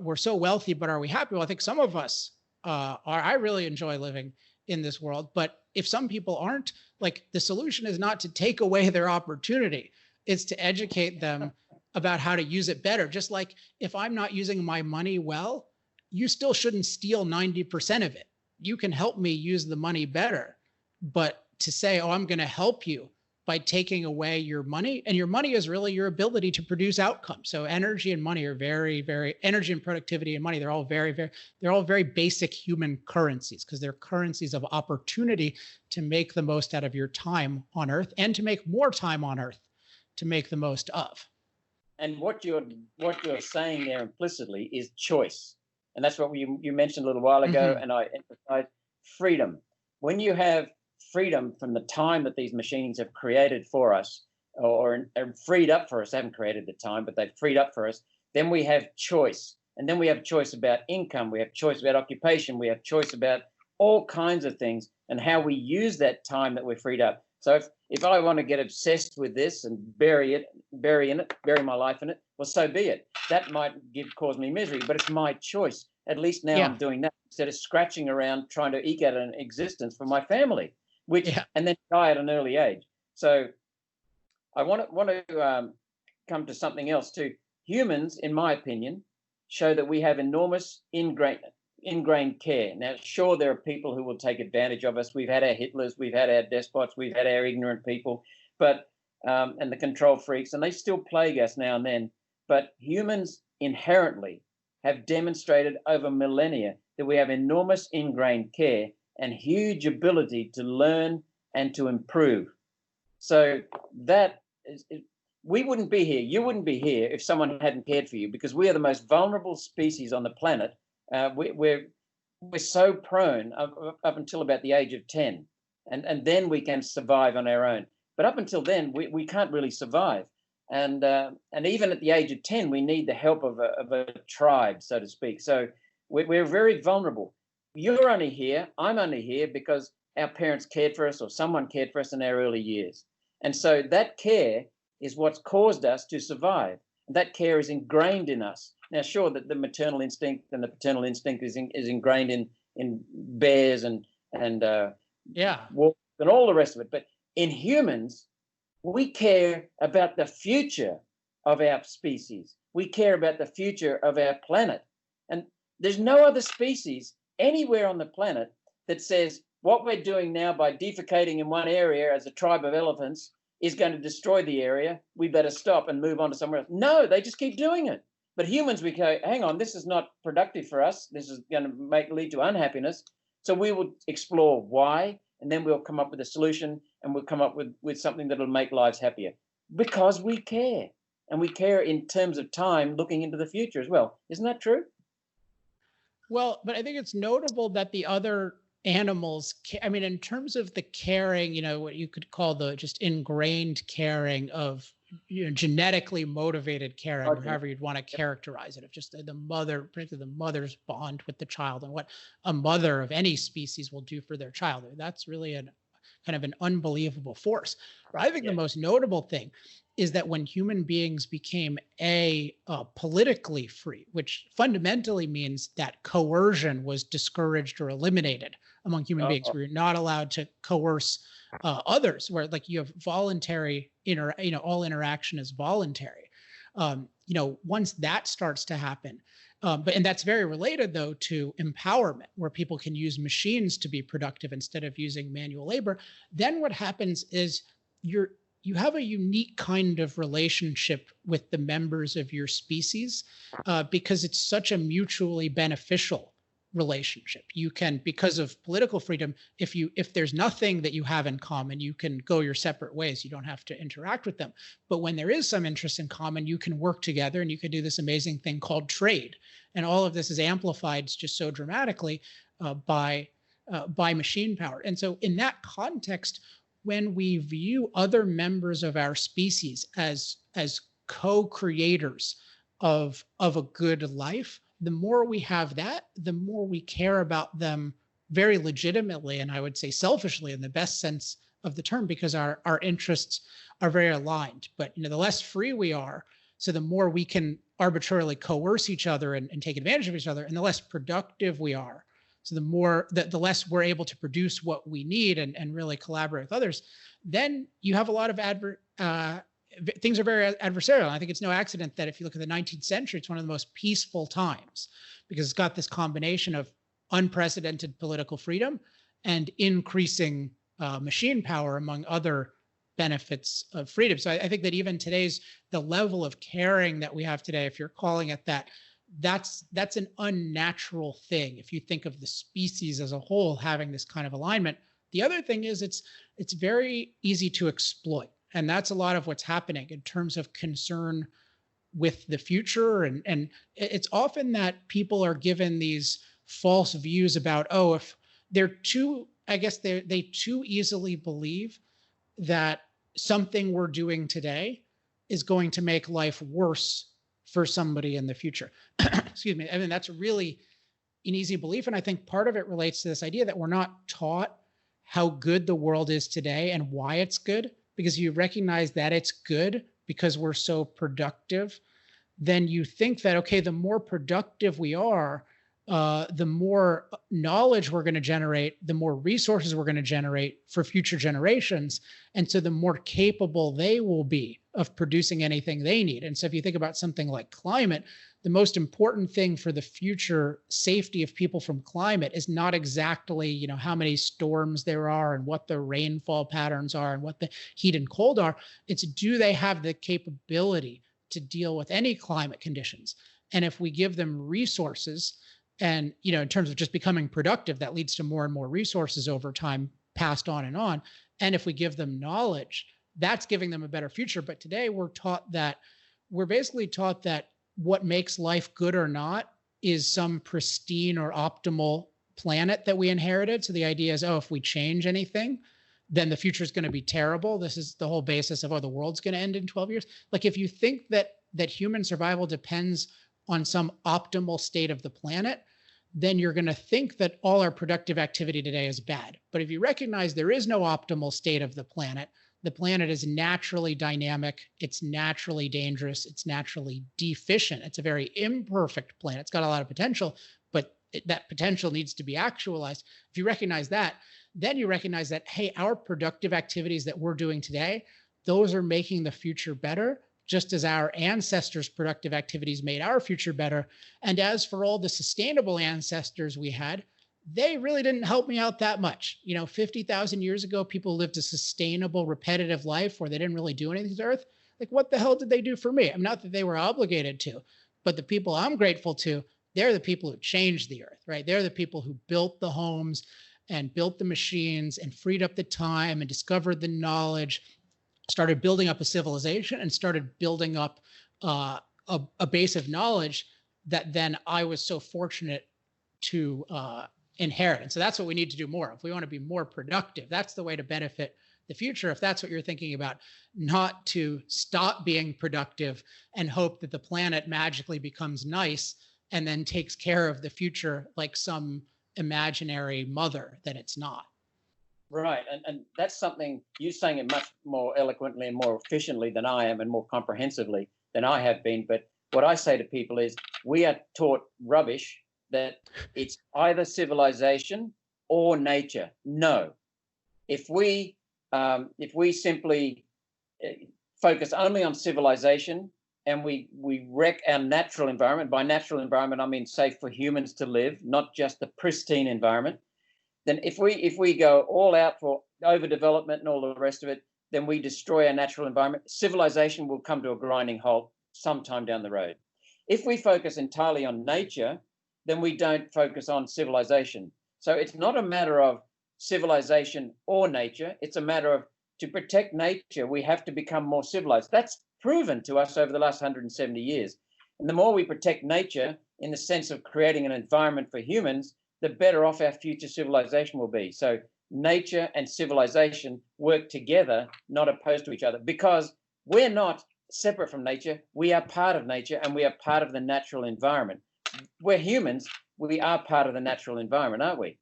we're so wealthy, but are we happy? Well, I think some of us are. I really enjoy living in this world. But if some people aren't, like, the solution is not to take away their opportunity. It's to educate them about how to use it better. Just like, if I'm not using my money well, you still shouldn't steal 90% of it. You can help me use the money better. But to say, oh, I'm going to help you by taking away your money, and your money is really your ability to produce outcomes. So energy and money are energy and productivity and money, they're all very basic human currencies, because they're currencies of opportunity to make the most out of your time on Earth, and to make more time on Earth to make the most of. And what you're saying there implicitly is choice. And that's what you mentioned a little while ago, and I emphasize freedom. When you have freedom from the time that these machines have created for us, or freed up for us, they haven't created the time, but they've freed up for us, then we have choice. And then we have choice about income, we have choice about occupation, we have choice about all kinds of things, and how we use that time that we're freed up. So if I want to get obsessed with this and bury my life in it, well, so be it. That might cause me misery, but it's my choice. At least now I'm doing that instead of scratching around trying to eke out an existence for my family, and then die at an early age. So I want to come to something else too. Humans, in my opinion, show that we have enormous ingrained care. Now, sure, there are people who will take advantage of us. We've had our Hitlers, we've had our despots, we've had our ignorant people, but and the control freaks, and they still plague us now and then. But humans inherently have demonstrated over millennia that we have enormous ingrained care and huge ability to learn and to improve. So that is, we wouldn't be here. You wouldn't be here if someone hadn't cared for you, because we are the most vulnerable species on the planet. We're so prone up until about the age of 10, and then we can survive on our own. But up until then, we can't really survive. And even at the age of 10, we need the help of a tribe, so to speak. So we're very vulnerable. You're only here, I'm only here because our parents cared for us or someone cared for us in our early years. And so that care is what's caused us to survive. That care is ingrained in us. Now, sure, that the maternal instinct and the paternal instinct is ingrained in bears and wolves and all the rest of it. But in humans, we care about the future of our species. We care about the future of our planet. And there's no other species anywhere on the planet that says what we're doing now by defecating in one area as a tribe of elephants is going to destroy the area. We better stop and move on to somewhere else. No, they just keep doing it. But humans, we go, hang on, this is not productive for us. This is going to lead to unhappiness. So we will explore why, and then we'll come up with a solution, and we'll come up with something that'll make lives happier, because we care. And we care in terms of time, looking into the future as well. Isn't that true? Well, but I think it's notable that the other animals, I mean, in terms of the caring, what you could call the just ingrained caring of, genetically motivated caring, or however you'd want to characterize it, of just the mother, particularly the mother's bond with the child and what a mother of any species will do for their child. That's really kind of an unbelievable force. But I think the most notable thing is that when human beings became politically free, which fundamentally means that coercion was discouraged or eliminated among human beings. We're not allowed to coerce others, where like you have voluntary, all interaction is voluntary. Once that starts to happen, and that's very related though to empowerment, where people can use machines to be productive instead of using manual labor. Then what happens is you have a unique kind of relationship with the members of your species, because it's such a mutually beneficial relationship. You can, because of political freedom, if there's nothing that you have in common, you can go your separate ways. You don't have to interact with them. But when there is some interest in common, you can work together and you can do this amazing thing called trade. And all of this is amplified just so dramatically by machine power. And so in that context, when we view other members of our species as co-creators of a good life, the more we have that, the more we care about them very legitimately, and I would say selfishly in the best sense of the term, because our interests are very aligned. But the less free we are, so the more we can arbitrarily coerce each other and take advantage of each other, and the less productive we are. So the less we're able to produce what we need and really collaborate with others. Then you have a lot of things are very adversarial. I think it's no accident that if you look at the 19th century, it's one of the most peaceful times, because it's got this combination of unprecedented political freedom and increasing machine power, among other benefits of freedom. So I think that even the level of caring that we have today, if you're calling it that, that's an unnatural thing. If you think of the species as a whole having this kind of alignment. The other thing is it's very easy to exploit. And that's a lot of what's happening in terms of concern with the future. And it's often that people are given these false views about, if they're they too easily believe that something we're doing today is going to make life worse for somebody in the future. Excuse me. I mean, that's really an easy belief. And I think part of it relates to this idea that we're not taught how good the world is today and why it's good. Because you recognize that it's good because we're so productive, then you think that, okay, the more productive we are, the more knowledge we're going to generate, the more resources we're going to generate for future generations. And so the more capable they will be of producing anything they need. And so if you think about something like climate, the most important thing for the future safety of people from climate is not exactly, how many storms there are and what the rainfall patterns are and what the heat and cold are. It's, do they have the capability to deal with any climate conditions? And if we give them resources and, in terms of just becoming productive, that leads to more and more resources over time passed on and on. And if we give them knowledge, that's giving them a better future. But today we're basically taught that what makes life good or not is some pristine or optimal planet that we inherited. So the idea is, if we change anything, then the future is going to be terrible. This is the whole basis of, the world's going to end in 12 years. Like, if you think that human survival depends on some optimal state of the planet, then you're going to think that all our productive activity today is bad. But if you recognize there is no optimal state of the planet is naturally dynamic, it's naturally dangerous, it's naturally deficient. It's a very imperfect planet. It's got a lot of potential, but that potential needs to be actualized. If you recognize that, then you recognize that, hey, our productive activities that we're doing today, those are making the future better, just as our ancestors' productive activities made our future better. And as for all the sustainable ancestors we had, they really didn't help me out that much. 50,000 years ago, people lived a sustainable, repetitive life where they didn't really do anything to Earth. Like, what the hell did they do for me? I mean, not that they were obligated to, but the people I'm grateful to, they're the people who changed the Earth, right? They're the people who built the homes and built the machines and freed up the time and discovered the knowledge, started building up a civilization and started building up a base of knowledge that then I was so fortunate to inherit. And so that's what we need to do more. If we want to be more productive, that's the way to benefit the future. If that's what you're thinking about, not to stop being productive and hope that the planet magically becomes nice and then takes care of the future like some imaginary mother that it's not. Right. And that's something you're saying it much more eloquently and more efficiently than I am and more comprehensively than I have been. But what I say to people is, we are taught rubbish that it's either civilization or nature. No. If we simply focus only on civilization and we wreck our natural environment, by natural environment I mean safe for humans to live, not just the pristine environment, then if we go all out for overdevelopment and all the rest of it, then we destroy our natural environment. Civilization will come to a grinding halt sometime down the road. If we focus entirely on nature, then we don't focus on civilization. So it's not a matter of civilization or nature. It's a matter of, to protect nature, we have to become more civilized. That's proven to us over the last 170 years. And the more we protect nature in the sense of creating an environment for humans, the better off our future civilization will be. So nature and civilization work together, not opposed to each other, because we're not separate from nature. We are part of nature and we are part of the natural environment. We're humans. We are part of the natural environment, aren't we?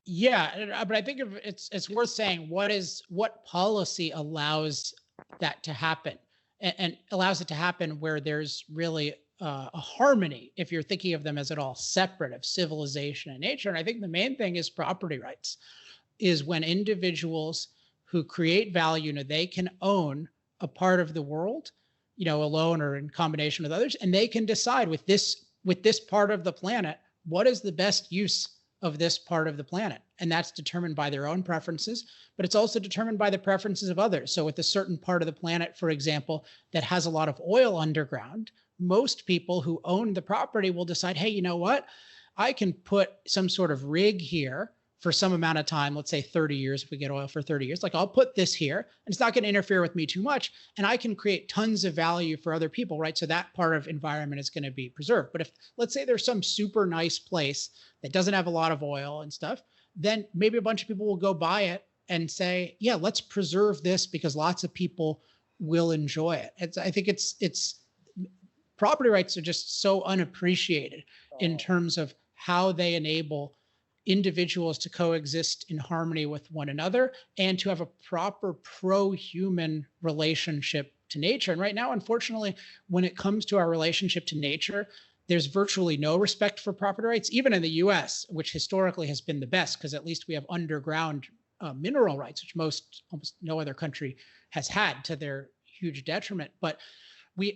Yeah, but I think it's worth saying what policy allows that to happen, and allows it to happen where there's really a harmony, if you're thinking of them as at all separate of civilization and nature. And I think the main thing is property rights, is when individuals who create value, they can own a part of the world, alone or in combination with others, and they can decide with this part of the planet, what is the best use of this part of the planet. And that's determined by their own preferences, but it's also determined by the preferences of others. So with a certain part of the planet, for example, that has a lot of oil underground, most people who own the property will decide, hey, you know what? I can put some sort of rig here for some amount of time, let's say 30 years, if we get oil for 30 years, like I'll put this here and it's not going to interfere with me too much. And I can create tons of value for other people, right? So that part of environment is going to be preserved. But if, let's say there's some super nice place that doesn't have a lot of oil and stuff, then maybe a bunch of people will go buy it and say, yeah, let's preserve this because lots of people will enjoy it. I think it's property rights are just so unappreciated in terms of how they enable individuals to coexist in harmony with one another and to have a proper pro-human relationship to nature. And right now, unfortunately, when it comes to our relationship to nature, there's virtually no respect for property rights, even in the US, which historically has been the best because at least we have underground mineral rights, which almost no other country has had, to their huge detriment. But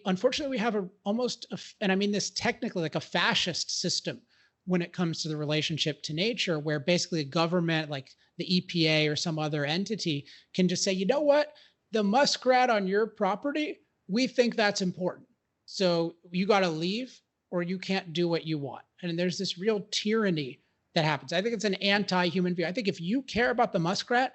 unfortunately, we have and I mean this technically, like a fascist system when it comes to the relationship to nature, where basically a government like the EPA or some other entity can just say, you know what, the muskrat on your property, we think that's important. So you got to leave or you can't do what you want. And there's this real tyranny that happens. I think it's an anti-human view. I think if you care about the muskrat,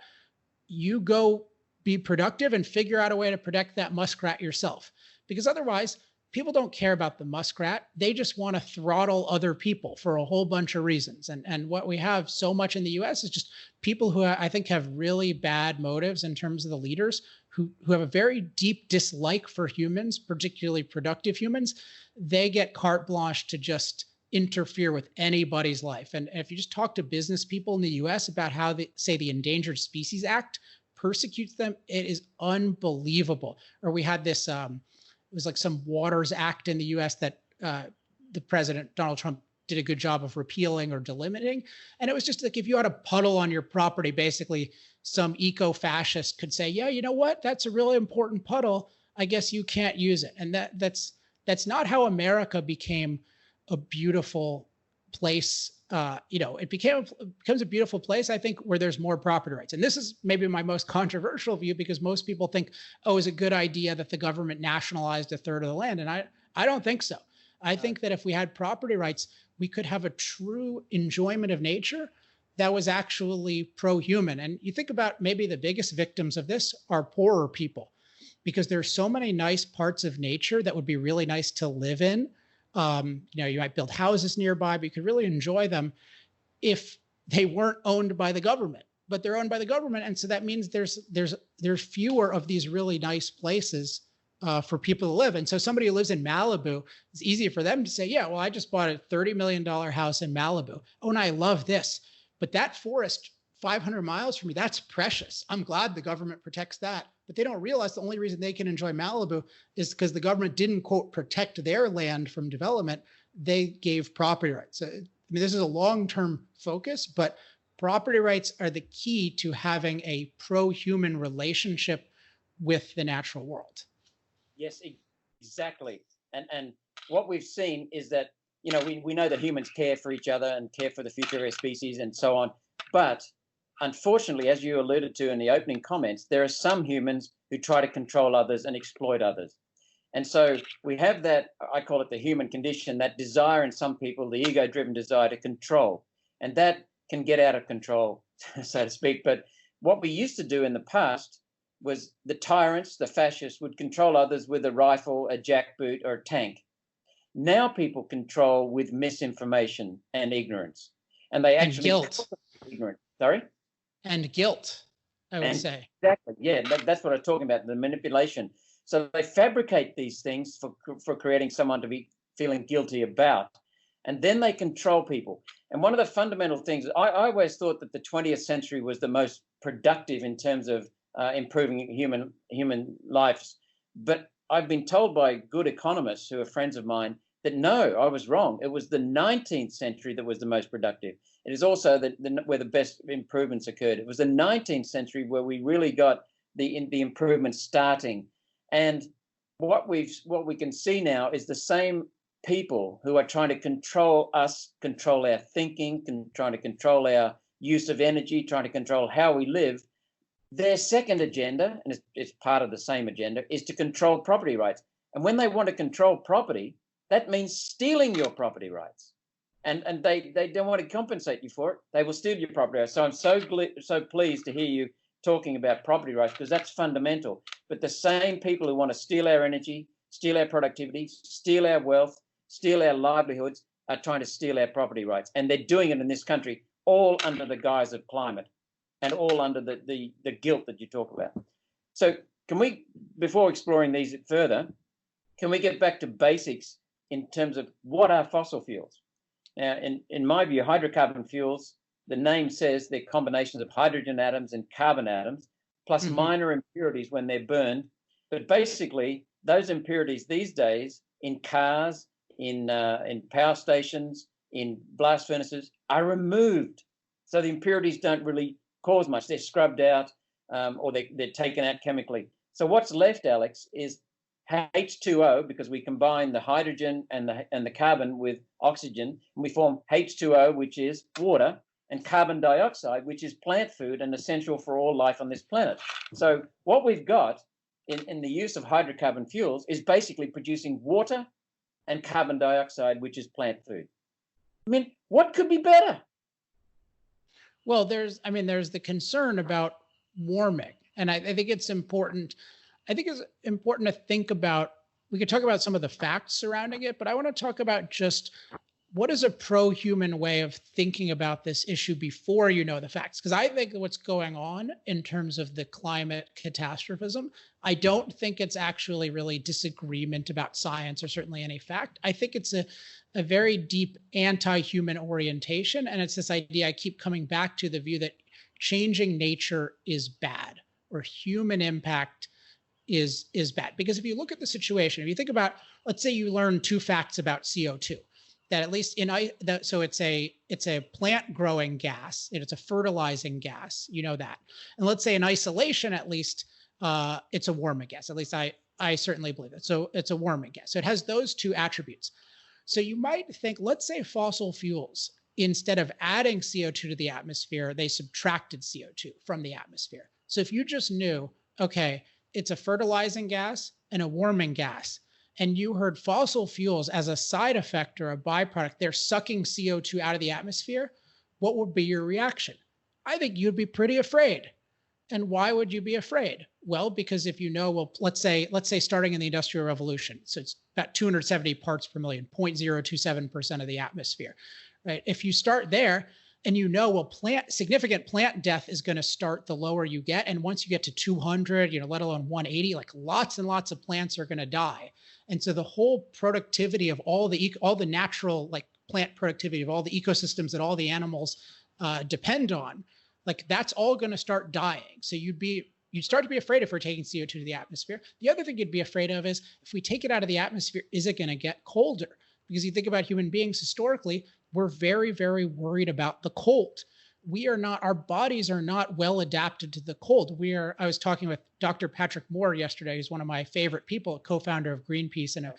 you go be productive and figure out a way to protect that muskrat yourself. Because otherwise, people don't care about the muskrat. They just want to throttle other people for a whole bunch of reasons. And what we have so much in the US is just people who I think have really bad motives in terms of the leaders who have a very deep dislike for humans, particularly productive humans. They get carte blanche to just interfere with anybody's life. And if you just talk to business people in the US about how they say the Endangered Species Act persecutes them, it is unbelievable. Or we had this, it was like some Waters Act in the US that the president, Donald Trump, did a good job of repealing or delimiting. And it was just like, if you had a puddle on your property, basically some eco-fascist could say, yeah, you know what? That's a really important puddle. I guess you can't use it. And that's not how America became a beautiful place. It becomes a beautiful place, I think, where there's more property rights. And this is maybe my most controversial view, because most people think, oh, it's a good idea that the government nationalized a third of the land. And I don't think so. I think that if we had property rights, we could have a true enjoyment of nature that was actually pro-human. And you think about maybe the biggest victims of this are poorer people, because there's so many nice parts of nature that would be really nice to live in. You might build houses nearby, but you could really enjoy them if they weren't owned by the government. But they're owned by the government, and so that means there's fewer of these really nice places for people to live. And so somebody who lives in Malibu, it's easy for them to say, yeah, well, I just bought a $30 million house in Malibu. Oh, and I love this. But that forest 500 miles from me, that's precious. I'm glad the government protects that. But they don't realize the only reason they can enjoy Malibu is because the government didn't, quote, protect their land from development. They gave property rights. So, I mean, this is a long-term focus, but property rights are the key to having a pro-human relationship with the natural world. Yes, exactly. And what we've seen is that, we know that humans care for each other and care for the future of our species and so on. But unfortunately, as you alluded to in the opening comments, there are some humans who try to control others and exploit others. And so we have that, I call it the human condition, that desire in some people, the ego-driven desire to control. And that can get out of control, so to speak. But what we used to do in the past was the tyrants, the fascists, would control others with a rifle, a jackboot, or a tank. Now people control with misinformation and ignorance. And they actually... And guilt. Ignorant. Sorry? And guilt, I would say. Exactly. Yeah, that's what I'm talking about, the manipulation. So they fabricate these things for creating someone to be feeling guilty about. And then they control people. And one of the fundamental things, I always thought that the 20th century was the most productive in terms of improving human lives. But I've been told by good economists who are friends of mine that no, I was wrong. It was the 19th century that was the most productive. It is also where the best improvements occurred. It was the 19th century where we really got the improvements starting. And what we can see now is the same people who are trying to control us, control our thinking, trying to control our use of energy, trying to control how we live. Their second agenda, and it's part of the same agenda, is to control property rights. And when they want to control property, that means stealing your property rights. And they don't want to compensate you for it. They will steal your property rights. So I'm so pleased to hear you talking about property rights, because that's fundamental. But the same people who want to steal our energy, steal our productivity, steal our wealth, steal our livelihoods are trying to steal our property rights. And they're doing it in this country, all under the guise of climate and all under the guilt that you talk about. So can we, before exploring these further, can we get back to basics in terms of what are fossil fuels? Now, in my view, hydrocarbon fuels, the name says they're combinations of hydrogen atoms and carbon atoms, plus minor impurities when they're burned. But basically, those impurities these days in cars, in power stations, in blast furnaces are removed. So the impurities don't really cause much. They're scrubbed out, or they're taken out chemically. So what's left, Alex, is H2O, because we combine the hydrogen and the carbon with oxygen, and we form H2O, which is water, and carbon dioxide, which is plant food and essential for all life on this planet. So what we've got in the use of hydrocarbon fuels is basically producing water and carbon dioxide, which is plant food. I mean, what could be better? Well, there's the concern about warming, and I think it's important. I think it's important to think about. We could talk about some of the facts surrounding it, but I want to talk about just what is a pro-human way of thinking about this issue before you know the facts. Because I think what's going on in terms of the climate catastrophism, I don't think it's actually really disagreement about science or certainly any fact. I think it's a very deep anti-human orientation. And it's this idea I keep coming back to, the view that changing nature is bad, or human impact is bad. Because if you look at the situation, if you think about, let's say you learn two facts about CO2, that at least so it's a plant growing gas, it's a fertilizing gas, you know that. And let's say in isolation, at least it's a warming gas. At least I certainly believe it. So it's a warming gas. So it has those two attributes. So you might think, let's say fossil fuels, instead of adding CO2 to the atmosphere, they subtracted CO2 from the atmosphere. So if you just knew, okay, it's a fertilizing gas and a warming gas, and you heard fossil fuels as a side effect or a byproduct, they're sucking CO2 out of the atmosphere, what would be your reaction? I think you'd be pretty afraid. And why would you be afraid? Well, because if you know, well, let's say starting in the Industrial Revolution, so it's about 270 parts per million, 0.027% of the atmosphere, right? If you start there and you know, well, significant plant death is going to start the lower you get. And once you get to 200, let alone 180, like lots and lots of plants are going to die. And so the whole productivity of all the natural, like plant productivity of all the ecosystems that all the animals depend on, like that's all going to start dying. So you'd start to be afraid if we're taking CO2 to the atmosphere. The other thing you'd be afraid of is, if we take it out of the atmosphere, is it going to get colder? Because you think about human beings historically, we're very, very worried about the cold. Our bodies are not well adapted to the cold. I was talking with Dr. Patrick Moore yesterday, who's one of my favorite people, a co-founder of Greenpeace and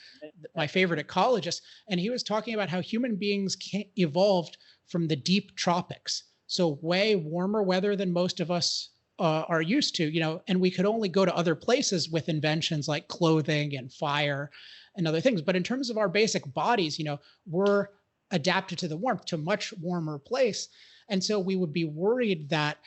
my favorite ecologist. And he was talking about how human beings evolved from the deep tropics. So way warmer weather than most of us are used to, and we could only go to other places with inventions like clothing and fire and other things. But in terms of our basic bodies, we're adapted to the warmth, to a much warmer place. And so we would be worried that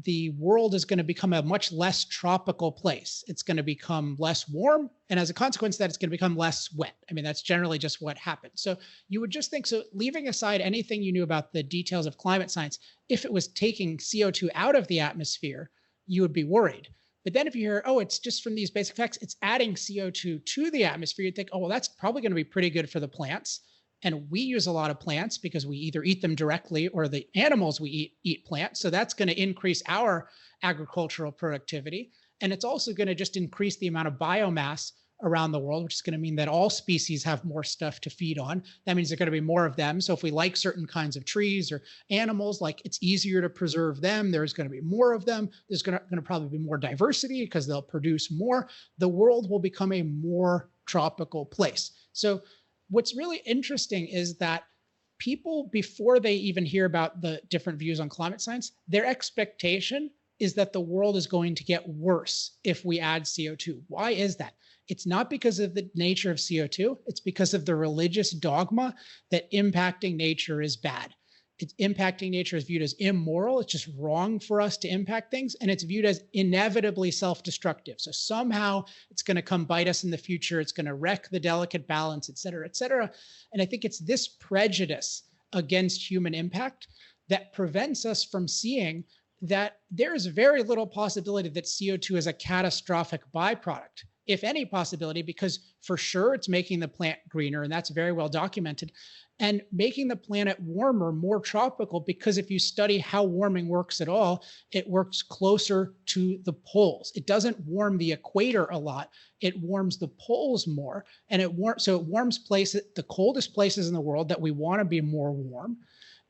the world is going to become a much less tropical place. It's going to become less warm. And as a consequence, that it's going to become less wet. I mean, that's generally just what happens. So you would just think, so leaving aside anything you knew about the details of climate science, if it was taking CO2 out of the atmosphere, you would be worried. But then if you hear, oh, it's just from these basic facts, it's adding CO2 to the atmosphere, you'd think, oh, well, that's probably going to be pretty good for the plants. And we use a lot of plants because we either eat them directly or the animals we eat plants. So that's going to increase our agricultural productivity. And it's also going to just increase the amount of biomass around the world, which is going to mean that all species have more stuff to feed on. That means there's going to be more of them. So if we like certain kinds of trees or animals, like it's easier to preserve them, there's going to be more of them. There's going to probably be more diversity because they'll produce more. The world will become a more tropical place. So what's really interesting is that people, before they even hear about the different views on climate science, their expectation is that the world is going to get worse if we add CO2. Why is that? It's not because of the nature of CO2. It's because of the religious dogma that impacting nature is bad. Impacting nature is viewed as immoral. It's just wrong for us to impact things. And it's viewed as inevitably self-destructive. So somehow it's going to come bite us in the future. It's going to wreck the delicate balance, et cetera, et cetera. And I think it's this prejudice against human impact that prevents us from seeing that there is very little possibility that CO2 is a catastrophic byproduct, if any possibility, because for sure it's making the plant greener, and that's very well documented, and making the planet warmer, more tropical, because if you study how warming works at all, it works closer to the poles. It doesn't warm the equator a lot. It warms the poles more, and it warms places, the coldest places in the world that we want to be more warm,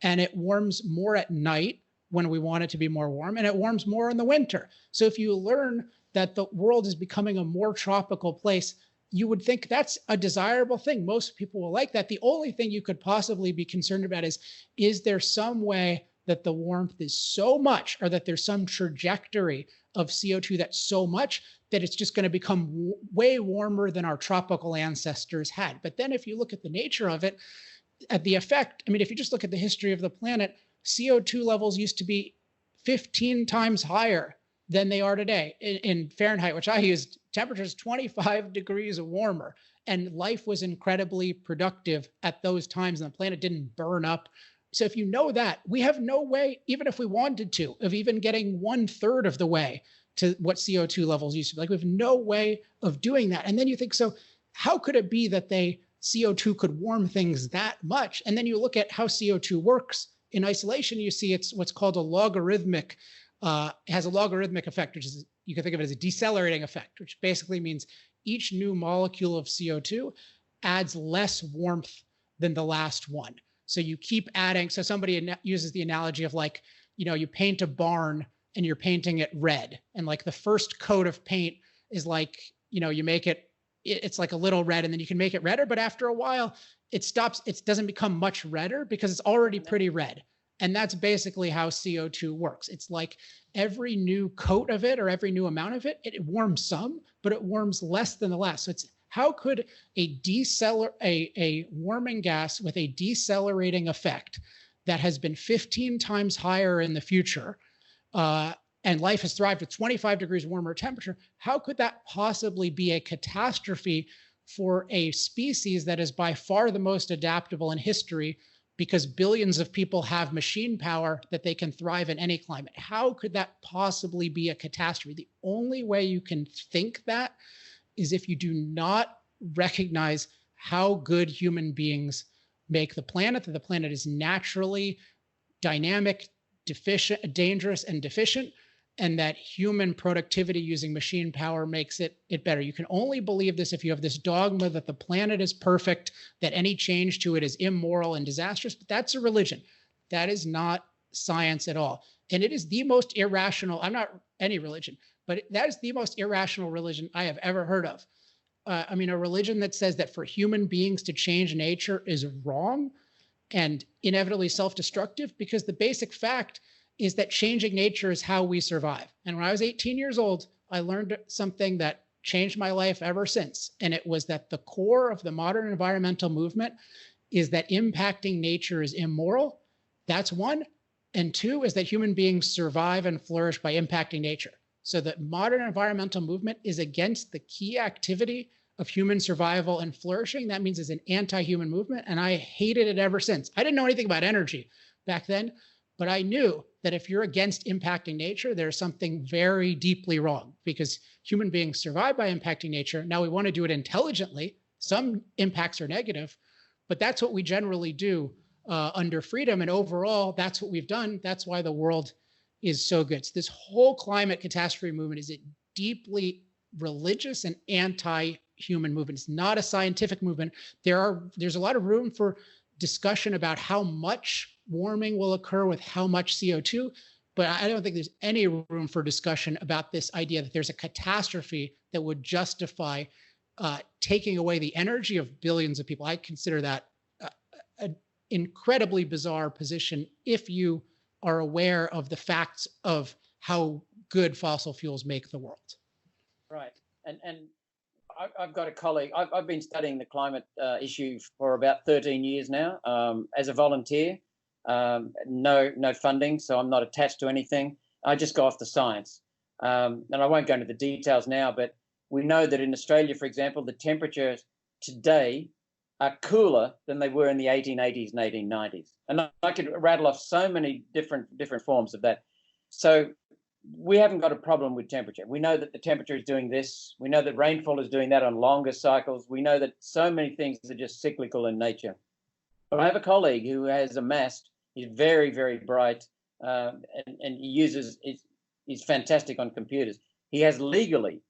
and it warms more at night when we want it to be more warm, and it warms more in the winter. So if you learn that the world is becoming a more tropical place, you would think that's a desirable thing. Most people will like that. The only thing you could possibly be concerned about is there some way that the warmth is so much, or that there's some trajectory of CO2 that's so much that it's just going to become way warmer than our tropical ancestors had. But then if you look at the nature of it, at the effect, I mean, if you just look at the history of the planet, CO2 levels used to be 15 times higher than they are today. In Fahrenheit, which I used, temperatures 25 degrees warmer, and life was incredibly productive at those times, and the planet didn't burn up. So if you know that, we have no way, even if we wanted to, of even getting 1/3 of the way to what CO2 levels used to be. Like, we have no way of doing that. And then you think, so how could it be that CO2 could warm things that much? And then you look at how CO2 works in isolation, you see it's what's called a logarithmic, has a logarithmic effect, which is, you can think of it as a decelerating effect, which basically means each new molecule of CO2 adds less warmth than the last one. So you keep adding. So somebody uses the analogy of, like, you paint a barn and you're painting it red. And like the first coat of paint is like, you make it's like a little red, and then you can make it redder. But after a while, it doesn't become much redder because it's already pretty red. And that's basically how CO2 works. It's like every new coat of it, or every new amount of it, it warms some, but it warms less than the last. So it's, how could a warming gas with a decelerating effect that has been 15 times higher in the future, and life has thrived with 25 degrees warmer temperature, how could that possibly be a catastrophe for a species that is by far the most adaptable in history, because billions of people have machine power that they can thrive in any climate? How could that possibly be a catastrophe? The only way you can think that is if you do not recognize how good human beings make the planet, that the planet is naturally dynamic, dangerous, and deficient, and that human productivity using machine power makes it better. You can only believe this if you have this dogma that the planet is perfect, that any change to it is immoral and disastrous. But that's a religion. That is not science at all. And it is the most irrational, I'm not any religion, but that is the most irrational religion I have ever heard of. I mean, a religion that says that for human beings to change nature is wrong and inevitably self-destructive, because the basic fact is that changing nature is how we survive. And when I was 18 years old, I learned something that changed my life ever since. And it was that the core of the modern environmental movement is that impacting nature is immoral. That's one. And two is that human beings survive and flourish by impacting nature. So the modern environmental movement is against the key activity of human survival and flourishing. That means it's an anti-human movement. And I hated it ever since. I didn't know anything about energy back then, but I knew that if you're against impacting nature, there's something very deeply wrong, because human beings survive by impacting nature. Now we want to do it intelligently. Some impacts are negative, but that's what we generally do under freedom. And overall, that's what we've done. That's why the world is so good. So this whole climate catastrophe movement is a deeply religious and anti-human movement. It's not a scientific movement. There's a lot of room for discussion about how much warming will occur with how much CO2, but I don't think there's any room for discussion about this idea that there's a catastrophe that would justify taking away the energy of billions of people. I consider that an incredibly bizarre position if you are aware of the facts of how good fossil fuels make the world. Right. And I've got a colleague. I've been studying the climate issue for about 13 years now as a volunteer. No funding, so I'm not attached to anything. I just go off the science. And I won't go into the details now, but we know that in Australia, for example, the temperatures today are cooler than they were in the 1880s and 1890s. And I could rattle off so many different forms of that. So we haven't got a problem with temperature. We know that the temperature is doing this. We know that rainfall is doing that on longer cycles. We know that so many things are just cyclical in nature. But I have a colleague who has amassed, he's very, very bright, and he's fantastic on computers. He has legally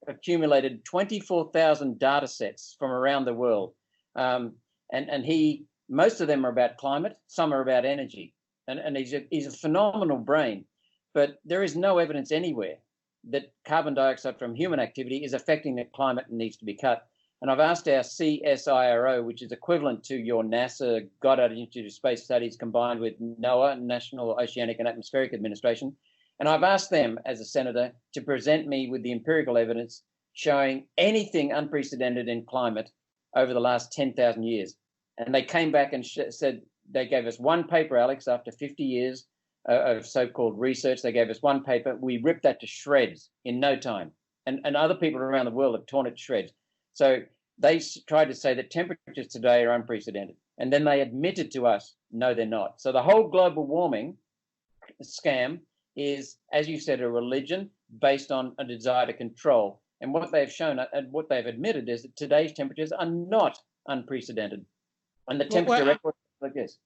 accumulated 24,000 data sets from around the world. And most of them are about climate, some are about energy. and he's a phenomenal brain, but there is no evidence anywhere that carbon dioxide from human activity is affecting the climate and needs to be cut. And I've asked our CSIRO, which is equivalent to your NASA Goddard Institute of Space Studies combined with NOAA, National Oceanic and Atmospheric Administration, and I've asked them as a senator to present me with the empirical evidence showing anything unprecedented in climate over the last 10,000 years. And they came back and said they gave us one paper, Alex, after 50 years of so-called research. They gave us one paper. We ripped that to shreds in no time. And other people around the world have torn it to shreds. So they tried to say that temperatures today are unprecedented. And then they admitted to us, no, they're not. So the whole global warming scam is, as you said, a religion based on a desire to control. And what they've shown and what they've admitted is that today's temperatures are not unprecedented. And the temperature record is like this.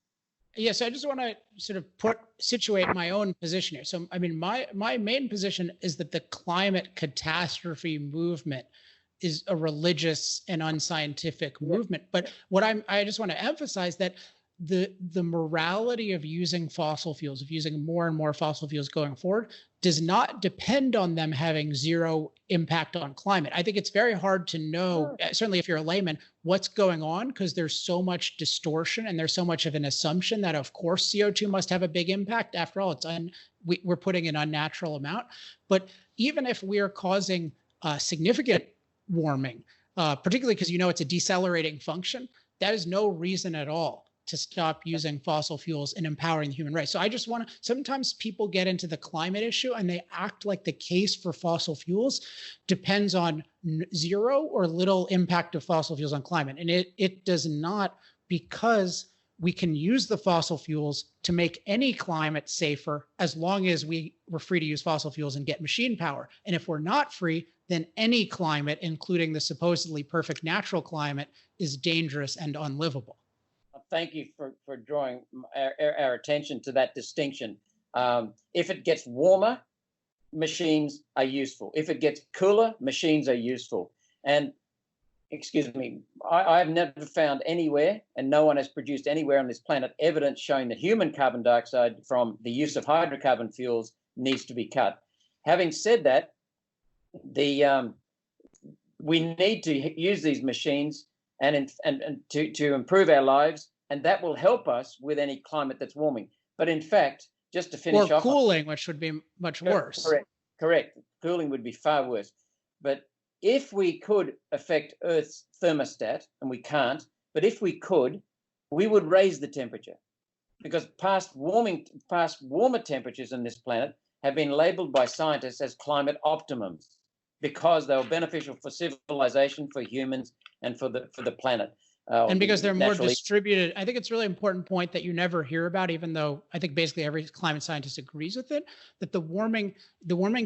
Yes, I just want to sort of situate my own position here. So, I mean, my main position is that the climate catastrophe movement is a religious and unscientific movement. But what I just want to emphasize that the morality of using fossil fuels, of using more and more fossil fuels going forward, does not depend on them having zero impact on climate. I think it's very hard to know, certainly if you're a layman, what's going on, because there's so much distortion and there's so much of an assumption that, of course, CO2 must have a big impact. After all, we're putting an unnatural amount. But even if we're causing significant warming, particularly because it's a decelerating function, that is no reason at all to stop using fossil fuels and empowering the human race. So I just want to, sometimes people get into the climate issue and they act like the case for fossil fuels depends on zero or little impact of fossil fuels on climate. And it does not, because we can use the fossil fuels to make any climate safer as long as we're free to use fossil fuels and get machine power. And if we're not free, then any climate, including the supposedly perfect natural climate, is dangerous and unlivable. Thank you for drawing our attention to that distinction. If it gets warmer, machines are useful. If it gets cooler, machines are useful. And excuse me, I have never found anywhere, and no one has produced anywhere on this planet, evidence showing that human carbon dioxide from the use of hydrocarbon fuels needs to be cut. Having said that, we need to use these machines and to improve our lives, and that will help us with any climate that's warming. But in fact, just to finish off, or cooling, which would be much worse. Correct. Cooling would be far worse. But if we could affect Earth's thermostat, and we can't, but if we could, we would raise the temperature, because past warmer temperatures on this planet have been labeled by scientists as climate optimums, because they were beneficial for civilization, for humans, and for the planet. And because they're more distributed. I think it's a really important point that you never hear about, even though I think basically every climate scientist agrees with it, that the warming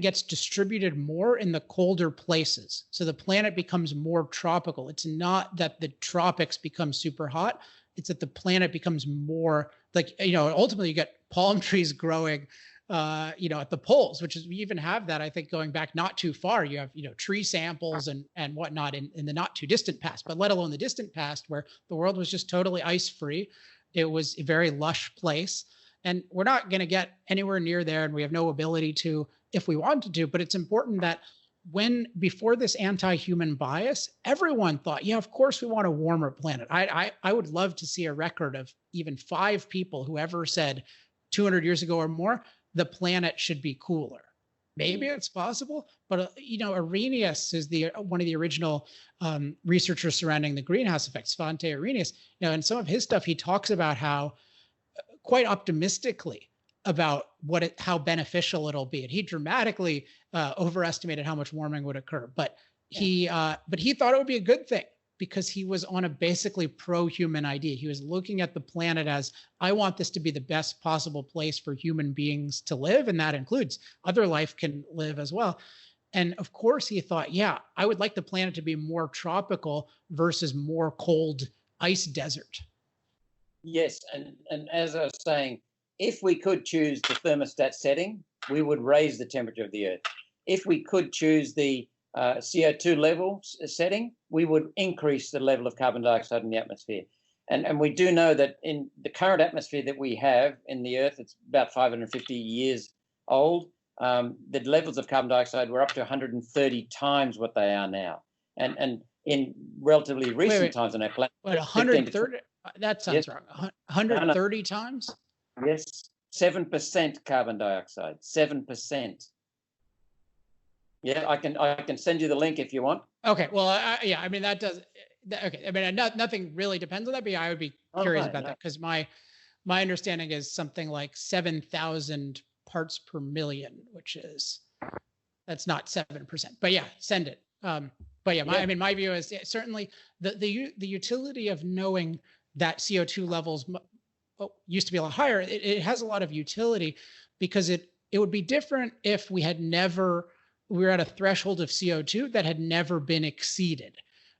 gets distributed more in the colder places. So the planet becomes more tropical. It's not that the tropics become super hot. It's that the planet becomes more like, ultimately you get palm trees growing at the poles, which is, we even have that, I think, going back not too far. You have, tree samples and whatnot in the not too distant past, but let alone the distant past, where the world was just totally ice free. It was a very lush place. And we're not going to get anywhere near there. And we have no ability to, if we wanted to, but it's important that before this anti-human bias, everyone thought, yeah, of course we want a warmer planet. I would love to see a record of even 5 people who ever said 200 years ago or more, the planet should be cooler. Maybe it's possible, but Arrhenius is one of the original researchers surrounding the greenhouse effect, Svante Arrhenius. In some of his stuff, he talks about how, quite optimistically, about how beneficial it'll be. And he dramatically overestimated how much warming would occur, but he thought it would be a good thing, because he was on a basically pro-human idea. He was looking at the planet as, I want this to be the best possible place for human beings to live. And that includes other life can live as well. And of course he thought, yeah, I would like the planet to be more tropical versus more cold ice desert. Yes. And as I was saying, if we could choose the thermostat setting, we would raise the temperature of the Earth. If we could choose the CO2 level setting, we would increase the level of carbon dioxide in the atmosphere. And we do know that in the current atmosphere that we have in the Earth, it's about 550 years old. The levels of carbon dioxide were up to 130 times what they are now. And in relatively recent times on our planet, what, 130? That sounds wrong. 130 times? Yes, 7% carbon dioxide, 7%. Yeah, I can send you the link if you want. Okay, well, yeah, I mean, that does, okay, I mean, nothing really depends on that, but yeah, I would be curious about that, because my understanding is something like 7,000 parts per million, which is, that's not 7%, but yeah, send it. But yeah, I mean, my view is certainly the utility of knowing that CO2 levels used to be a lot higher. It has a lot of utility, because it would be different if we were at a threshold of CO2 that had never been exceeded,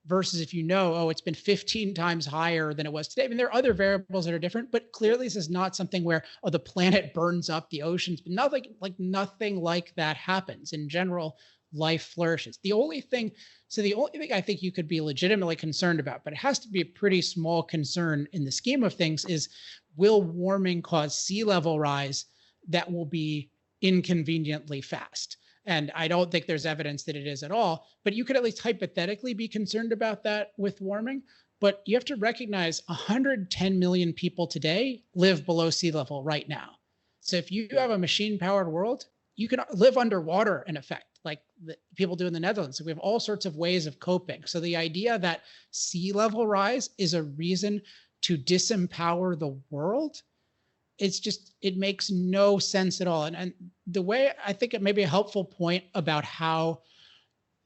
versus if it's been 15 times higher than it was today. I mean, there are other variables that are different, but clearly this is not something where the planet burns up, the oceans, but nothing like that happens. In general, life flourishes. The only thing I think you could be legitimately concerned about, but it has to be a pretty small concern in the scheme of things, is will warming cause sea level rise that will be inconveniently fast? And I don't think there's evidence that it is at all, but you could at least hypothetically be concerned about that with warming. But you have to recognize 110 million people today live below sea level right now. So if you have a machine powered world, you can live underwater in effect, like the people do in the Netherlands. So we have all sorts of ways of coping. So the idea that sea level rise is a reason to disempower the world, it makes no sense at all. And the way I think it may be a helpful point about how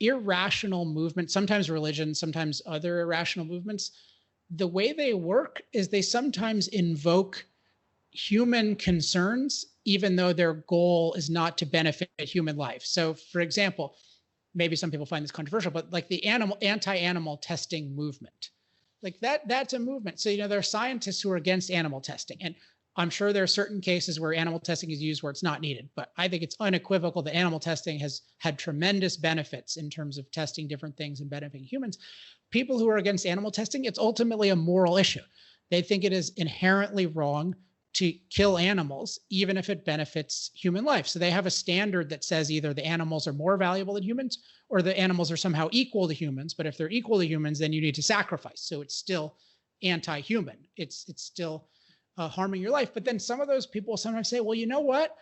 irrational movements, sometimes religion, sometimes other irrational movements, the way they work is they sometimes invoke human concerns, even though their goal is not to benefit human life. So for example, maybe some people find this controversial, but like the anti-animal testing movement, like that's a movement. So, there are scientists who are against animal testing, and I'm sure there are certain cases where animal testing is used where it's not needed, but I think it's unequivocal that animal testing has had tremendous benefits in terms of testing different things and benefiting humans. People who are against animal testing, it's ultimately a moral issue. They think it is inherently wrong to kill animals, even if it benefits human life. So they have a standard that says either the animals are more valuable than humans or the animals are somehow equal to humans. But if they're equal to humans, then you need to sacrifice. So it's still anti-human. It's still harming your life. But then some of those people sometimes say, well, you know what?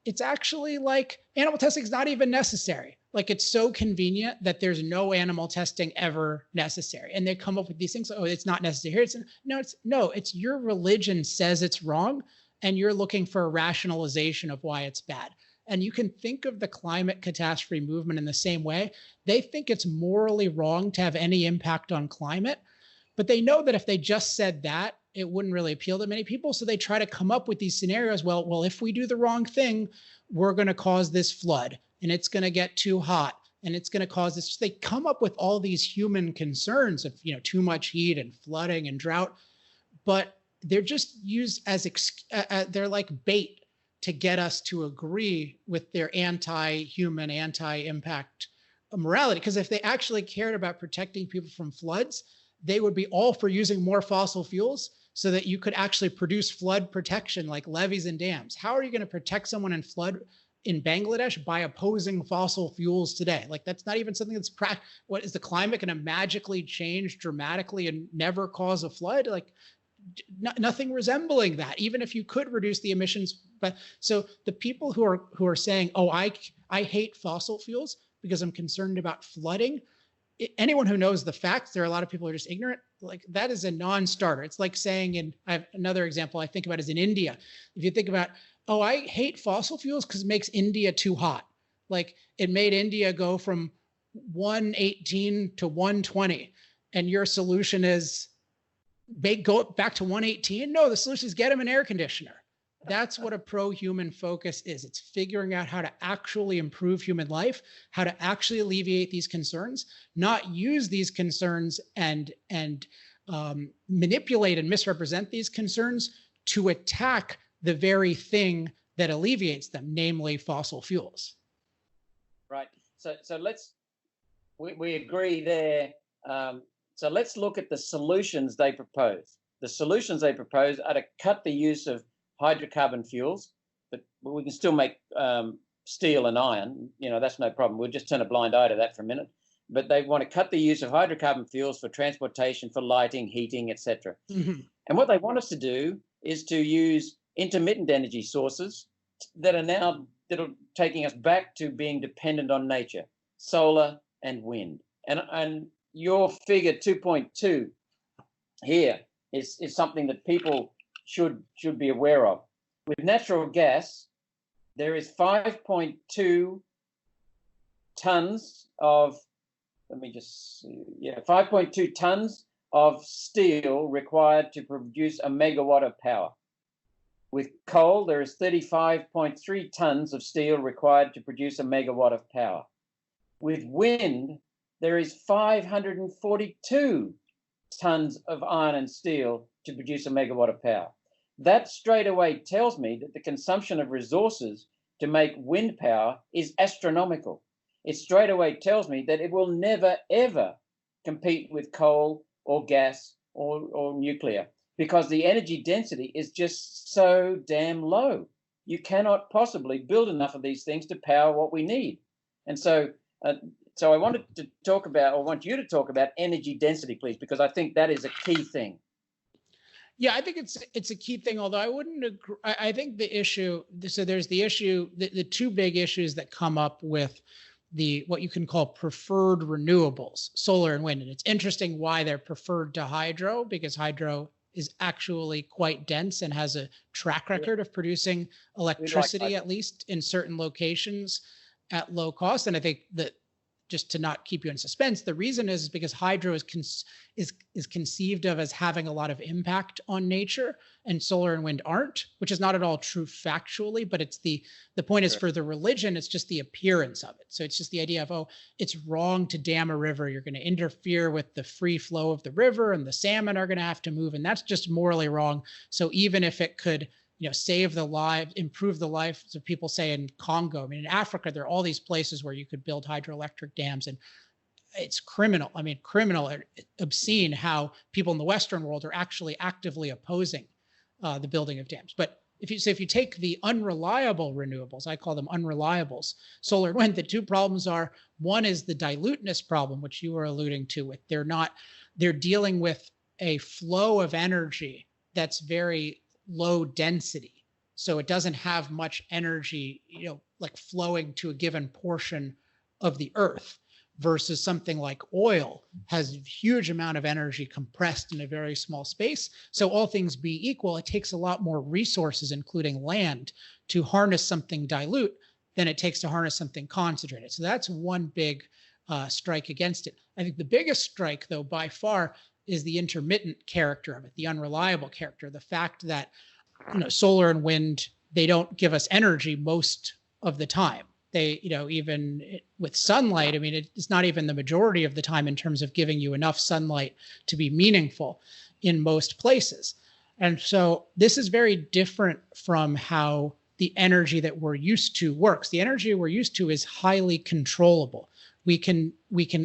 It's actually like animal testing is not even necessary. Like it's so convenient that there's no animal testing ever necessary. And they come up with these things. Oh, it's not necessary. It's your religion says it's wrong. And you're looking for a rationalization of why it's bad. And you can think of the climate catastrophe movement in the same way. They think it's morally wrong to have any impact on climate, but they know that if they just said that, it wouldn't really appeal to many people. So they try to come up with these scenarios. Well, if we do the wrong thing, we're going to cause this flood and it's going to get too hot and it's going to cause this. They come up with all these human concerns of, too much heat and flooding and drought, but they're just used as, they're like bait to get us to agree with their anti-human, anti-impact morality. Because if they actually cared about protecting people from floods, they would be all for using more fossil fuels so that you could actually produce flood protection like levees and dams. How are you going to protect someone in flood in Bangladesh by opposing fossil fuels today? Like that's not even something that's what is the climate going to magically change dramatically and never cause a flood? Like nothing resembling that, even if you could reduce the emissions. But so the people who are saying, oh, I hate fossil fuels because I'm concerned about flooding. Anyone who knows the facts, there are a lot of people who are just ignorant. Like that is a non-starter. It's like saying, I have another example I think about is in India. If you think about, oh, I hate fossil fuels because it makes India too hot. Like it made India go from 118 to 120. And your solution is go back to 118? No, the solution is get them an air conditioner. That's what a pro-human focus is. It's figuring out how to actually improve human life, how to actually alleviate these concerns, not use these concerns and manipulate and misrepresent these concerns to attack the very thing that alleviates them, namely fossil fuels. Right. So we agree there. So let's look at the solutions they propose. the solutions they propose are to cut the use of hydrocarbon fuels, but we can still make steel and iron. That's no problem. We'll just turn a blind eye to that for a minute. But they want to cut the use of hydrocarbon fuels for transportation, for lighting, heating, etc. Mm-hmm. And what they want us to do is to use intermittent energy sources that are taking us back to being dependent on nature, solar and wind. And your figure 2.2 here is something that people should be aware of. With natural gas, there is 5.2 tons of 5.2 tons of steel required to produce a megawatt of power. With coal, there is 35.3 tons of steel required to produce a megawatt of power. With wind, there is 542 tons of iron and steel to produce a megawatt of power. That straight away tells me that the consumption of resources to make wind power is astronomical. It straight away tells me that it will never, ever compete with coal or gas or nuclear, because the energy density is just so damn low. You cannot possibly build enough of these things to power what we need. And so I want you to talk about energy density, please, because I think that is a key thing. Yeah, I think it's a key thing, although I wouldn't agree. I think the issue, so there's the issue, the two big issues that come up with what you can call preferred renewables, solar and wind. And it's interesting why they're preferred to hydro, because hydro is actually quite dense and has a track record of producing electricity, at least in certain locations, at low cost. And I think that, just to not keep you in suspense, the reason is because hydro is conceived of as having a lot of impact on nature, and solar and wind aren't, which is not at all true factually, but it's the point is, for the religion, it's just the appearance of it. So it's just the idea of, it's wrong to dam a river. You're going to interfere with the free flow of the river, and the salmon are going to have to move, and that's just morally wrong. So even if it could save the lives, improve the lives of people, say in Congo. I mean, in Africa, there are all these places where you could build hydroelectric dams, and it's criminal. I mean, obscene how people in the Western world are actually actively opposing the building of dams. But if you take the unreliable renewables, I call them unreliables, solar and wind, the two problems are, one is the diluteness problem, which you were alluding to, with they're dealing with a flow of energy that's very low density. So it doesn't have much energy, like flowing to a given portion of the earth, versus something like oil has a huge amount of energy compressed in a very small space. So all things being equal, it takes a lot more resources, including land, to harness something dilute than it takes to harness something concentrated. So that's one big strike against it. I think the biggest strike, though, by far, is the intermittent character of it, the unreliable character, the fact that solar and wind, they don't give us energy most of the time. They, even with sunlight, I mean, it's not even the majority of the time in terms of giving you enough sunlight to be meaningful in most places. And so this is very different from how the energy that we're used to works. The energy we're used to is highly controllable. We can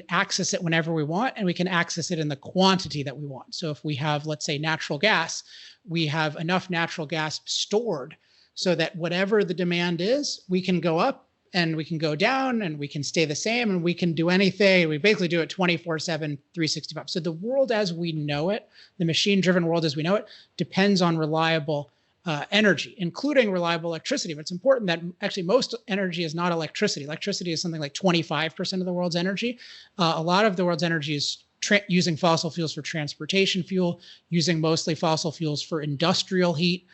access it whenever we want, and we can access it in the quantity that we want. So if we have, let's say, natural gas, we have enough natural gas stored so that whatever the demand is, we can go up and we can go down and we can stay the same, and we can do anything. We basically do it 24/7, 365. So the world as we know it, the machine-driven world as we know it, depends on reliable energy, including reliable electricity. But it's important that actually most energy is not electricity. Electricity is something like 25% of the world's energy. A lot of the world's energy is using fossil fuels for transportation fuel, using mostly fossil fuels for industrial heat,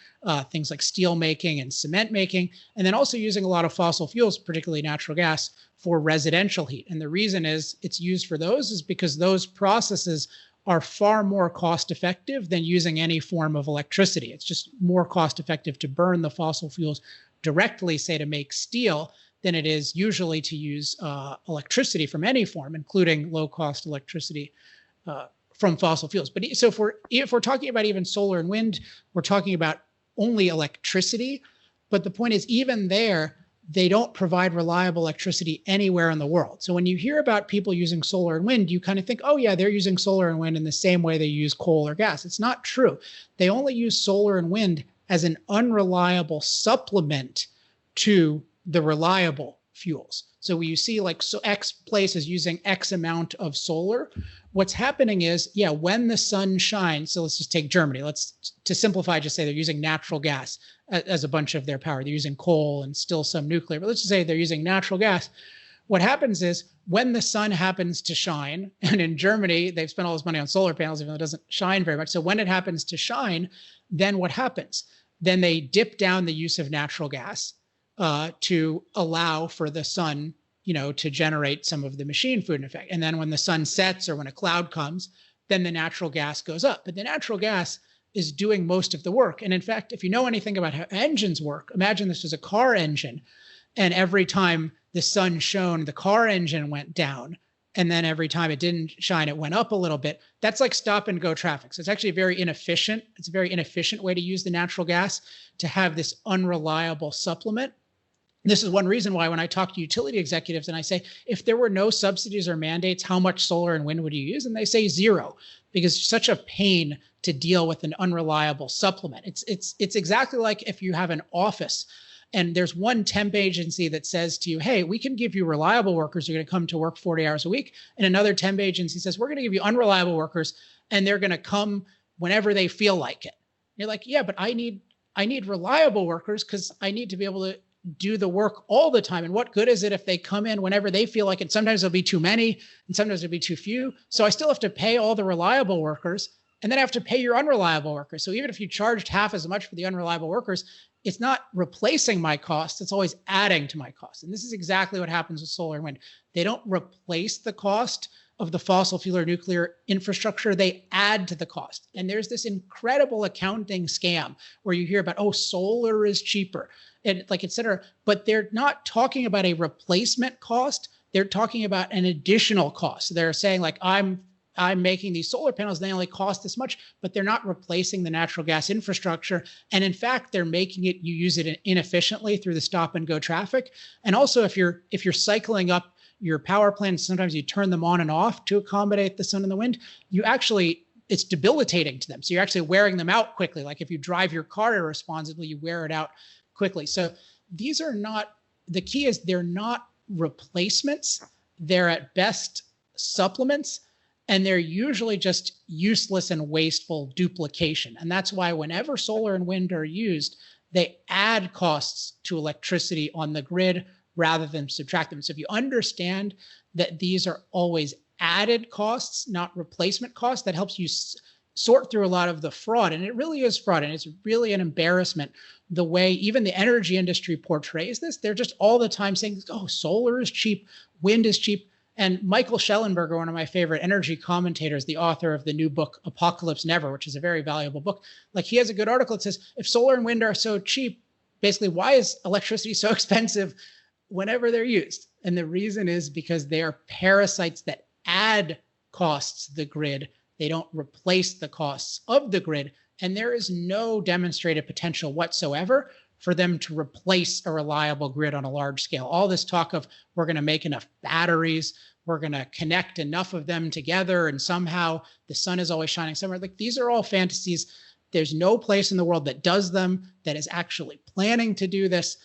things like steel making and cement making, and then also using a lot of fossil fuels, particularly natural gas, for residential heat. And the reason is it's used for those is because those processes are far more cost effective than using any form of electricity. It's just more cost effective to burn the fossil fuels directly, say, to make steel, than it is usually to use electricity from any form, including low cost electricity from fossil fuels. But so if we're talking about even solar and wind, we're talking about only electricity. But the point is, even there, they don't provide reliable electricity anywhere in the world. So when you hear about people using solar and wind, you kind of think, oh yeah, they're using solar and wind in the same way they use coal or gas. It's not true. They only use solar and wind as an unreliable supplement to the reliable fuels. So when you see like X place is using X amount of solar, what's happening is, yeah, when the sun shines, so let's just take Germany. To simplify, just say they're using natural gas as a bunch of their power. They're using coal and still some nuclear, but let's just say they're using natural gas. What happens is when the sun happens to shine, and in Germany, they've spent all this money on solar panels, even though it doesn't shine very much. So when it happens to shine, then what happens? Then they dip down the use of natural gas to allow for the sun, to generate some of the machine food effect. And then when the sun sets or when a cloud comes, then the natural gas goes up. But the natural gas is doing most of the work. And in fact, if you know anything about how engines work, imagine this was a car engine. And every time the sun shone, the car engine went down. And then every time it didn't shine, it went up a little bit. That's like stop and go traffic. So it's actually very inefficient. It's a very inefficient way to use the natural gas, to have this unreliable supplement. This is one reason why when I talk to utility executives and I say, if there were no subsidies or mandates, how much solar and wind would you use? And they say zero, because it's such a pain to deal with an unreliable supplement. It's exactly like if you have an office and there's one temp agency that says to you, hey, we can give you reliable workers who are going to come to work 40 hours a week. And another temp agency says, we're going to give you unreliable workers and they're going to come whenever they feel like it. You're like, yeah, but I need reliable workers because I need to be able to do the work all the time. And what good is it if they come in whenever they feel like it? Sometimes there'll be too many and sometimes there'll be too few. So I still have to pay all the reliable workers and then I have to pay your unreliable workers. So even if you charged half as much for the unreliable workers, it's not replacing my costs. It's always adding to my costs. And this is exactly what happens with solar and wind. They don't replace the cost of the fossil fuel or nuclear infrastructure. They add to the cost. And there's this incredible accounting scam where you hear about, oh, solar is cheaper and like, et cetera. But they're not talking about a replacement cost. They're talking about an additional cost. They're saying like, I'm making these solar panels, they only cost this much, but they're not replacing the natural gas infrastructure. And in fact, they're making it, you use it inefficiently through the stop and go traffic. And also if you're cycling up your power plants, sometimes you turn them on and off to accommodate the sun and the wind, it's debilitating to them. So you're actually wearing them out quickly. Like if you drive your car irresponsibly, you wear it out quickly. So these are not, the key is they're not replacements. They're at best supplements. And they're usually just useless and wasteful duplication. And that's why whenever solar and wind are used, they add costs to electricity on the grid rather than subtract them. So if you understand that these are always added costs, not replacement costs, that helps you sort through a lot of the fraud. And it really is fraud. And it's really an embarrassment the way even the energy industry portrays this. They're just all the time saying, oh, solar is cheap, wind is cheap. And Michael Schellenberger, one of my favorite energy commentators, the author of the new book, Apocalypse Never, which is a very valuable book, like he has a good article that says, if solar and wind are so cheap, basically, why is electricity so expensive whenever they're used? And the reason is because they are parasites that add costs to the grid. They don't replace the costs of the grid. And there is no demonstrated potential whatsoever for them to replace a reliable grid on a large scale. All this talk of we're going to make enough batteries, we're going to connect enough of them together, and somehow the sun is always shining somewhere. Like these are all fantasies. There's no place in the world that does them, that is actually planning to do this.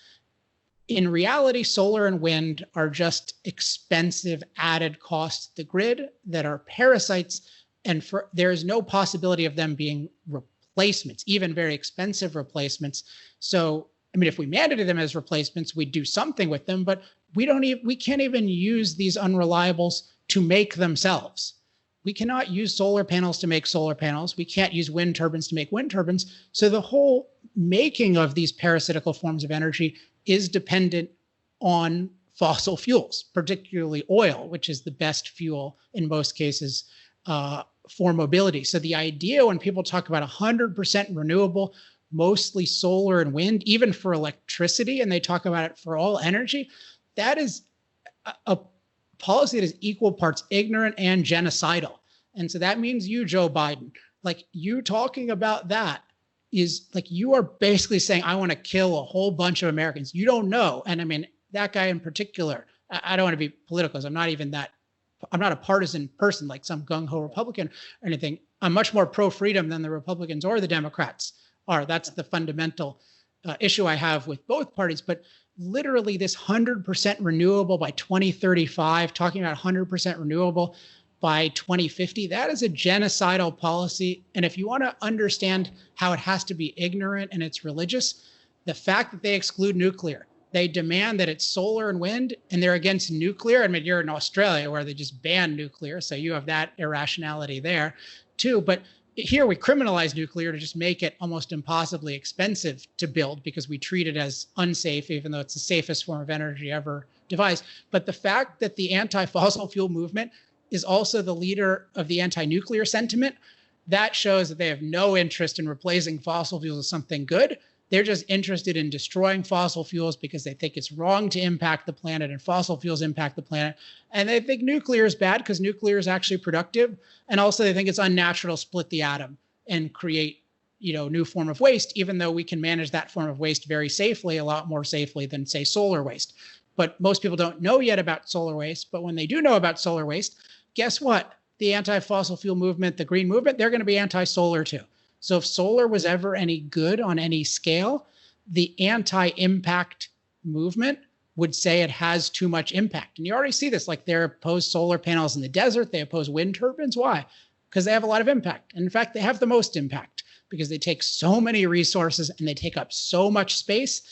In reality, solar and wind are just expensive added costs to the grid that are parasites, and there is no possibility of them being replacements, even very expensive replacements. So, I mean, if we mandated them as replacements, we'd do something with them, but we can't even use these unreliables to make themselves. We cannot use solar panels to make solar panels. We can't use wind turbines to make wind turbines. So the whole making of these parasitical forms of energy is dependent on fossil fuels, particularly oil, which is the best fuel in most cases for mobility. So the idea when people talk about 100% renewable, mostly solar and wind, even for electricity, and they talk about it for all energy, that is a policy that is equal parts ignorant and genocidal. And so that means you, Joe Biden, like you talking about that is like, you are basically saying, I want to kill a whole bunch of Americans. You don't know. And I mean, that guy in particular, I don't want to be political because I'm not a partisan person like some gung-ho Republican or anything. I'm much more pro-freedom than the Republicans or the Democrats are. That's the fundamental issue I have with both parties. But literally this 100% renewable by 2035, talking about 100% renewable by 2050, that is a genocidal policy. And if you want to understand how it has to be ignorant and it's religious, the fact that they exclude nuclear, they demand that it's solar and wind, and they're against nuclear. I mean, you're in Australia where they just ban nuclear, so you have that irrationality there too. But here we criminalize nuclear to just make it almost impossibly expensive to build because we treat it as unsafe, even though it's the safest form of energy ever devised. But the fact that the anti-fossil fuel movement is also the leader of the anti-nuclear sentiment, that shows that they have no interest in replacing fossil fuels with something good. They're just interested in destroying fossil fuels because they think it's wrong to impact the planet and fossil fuels impact the planet. And they think nuclear is bad because nuclear is actually productive. And also they think it's unnatural to split the atom and create, new form of waste, even though we can manage that form of waste very safely, a lot more safely than, say, solar waste. But most people don't know yet about solar waste. But when they do know about solar waste, guess what? The anti-fossil fuel movement, the green movement, they're going to be anti-solar too. So if solar was ever any good on any scale, the anti-impact movement would say it has too much impact. And you already see this, like they oppose solar panels in the desert, they oppose wind turbines. Why? Because they have a lot of impact. And in fact, they have the most impact because they take so many resources and they take up so much space.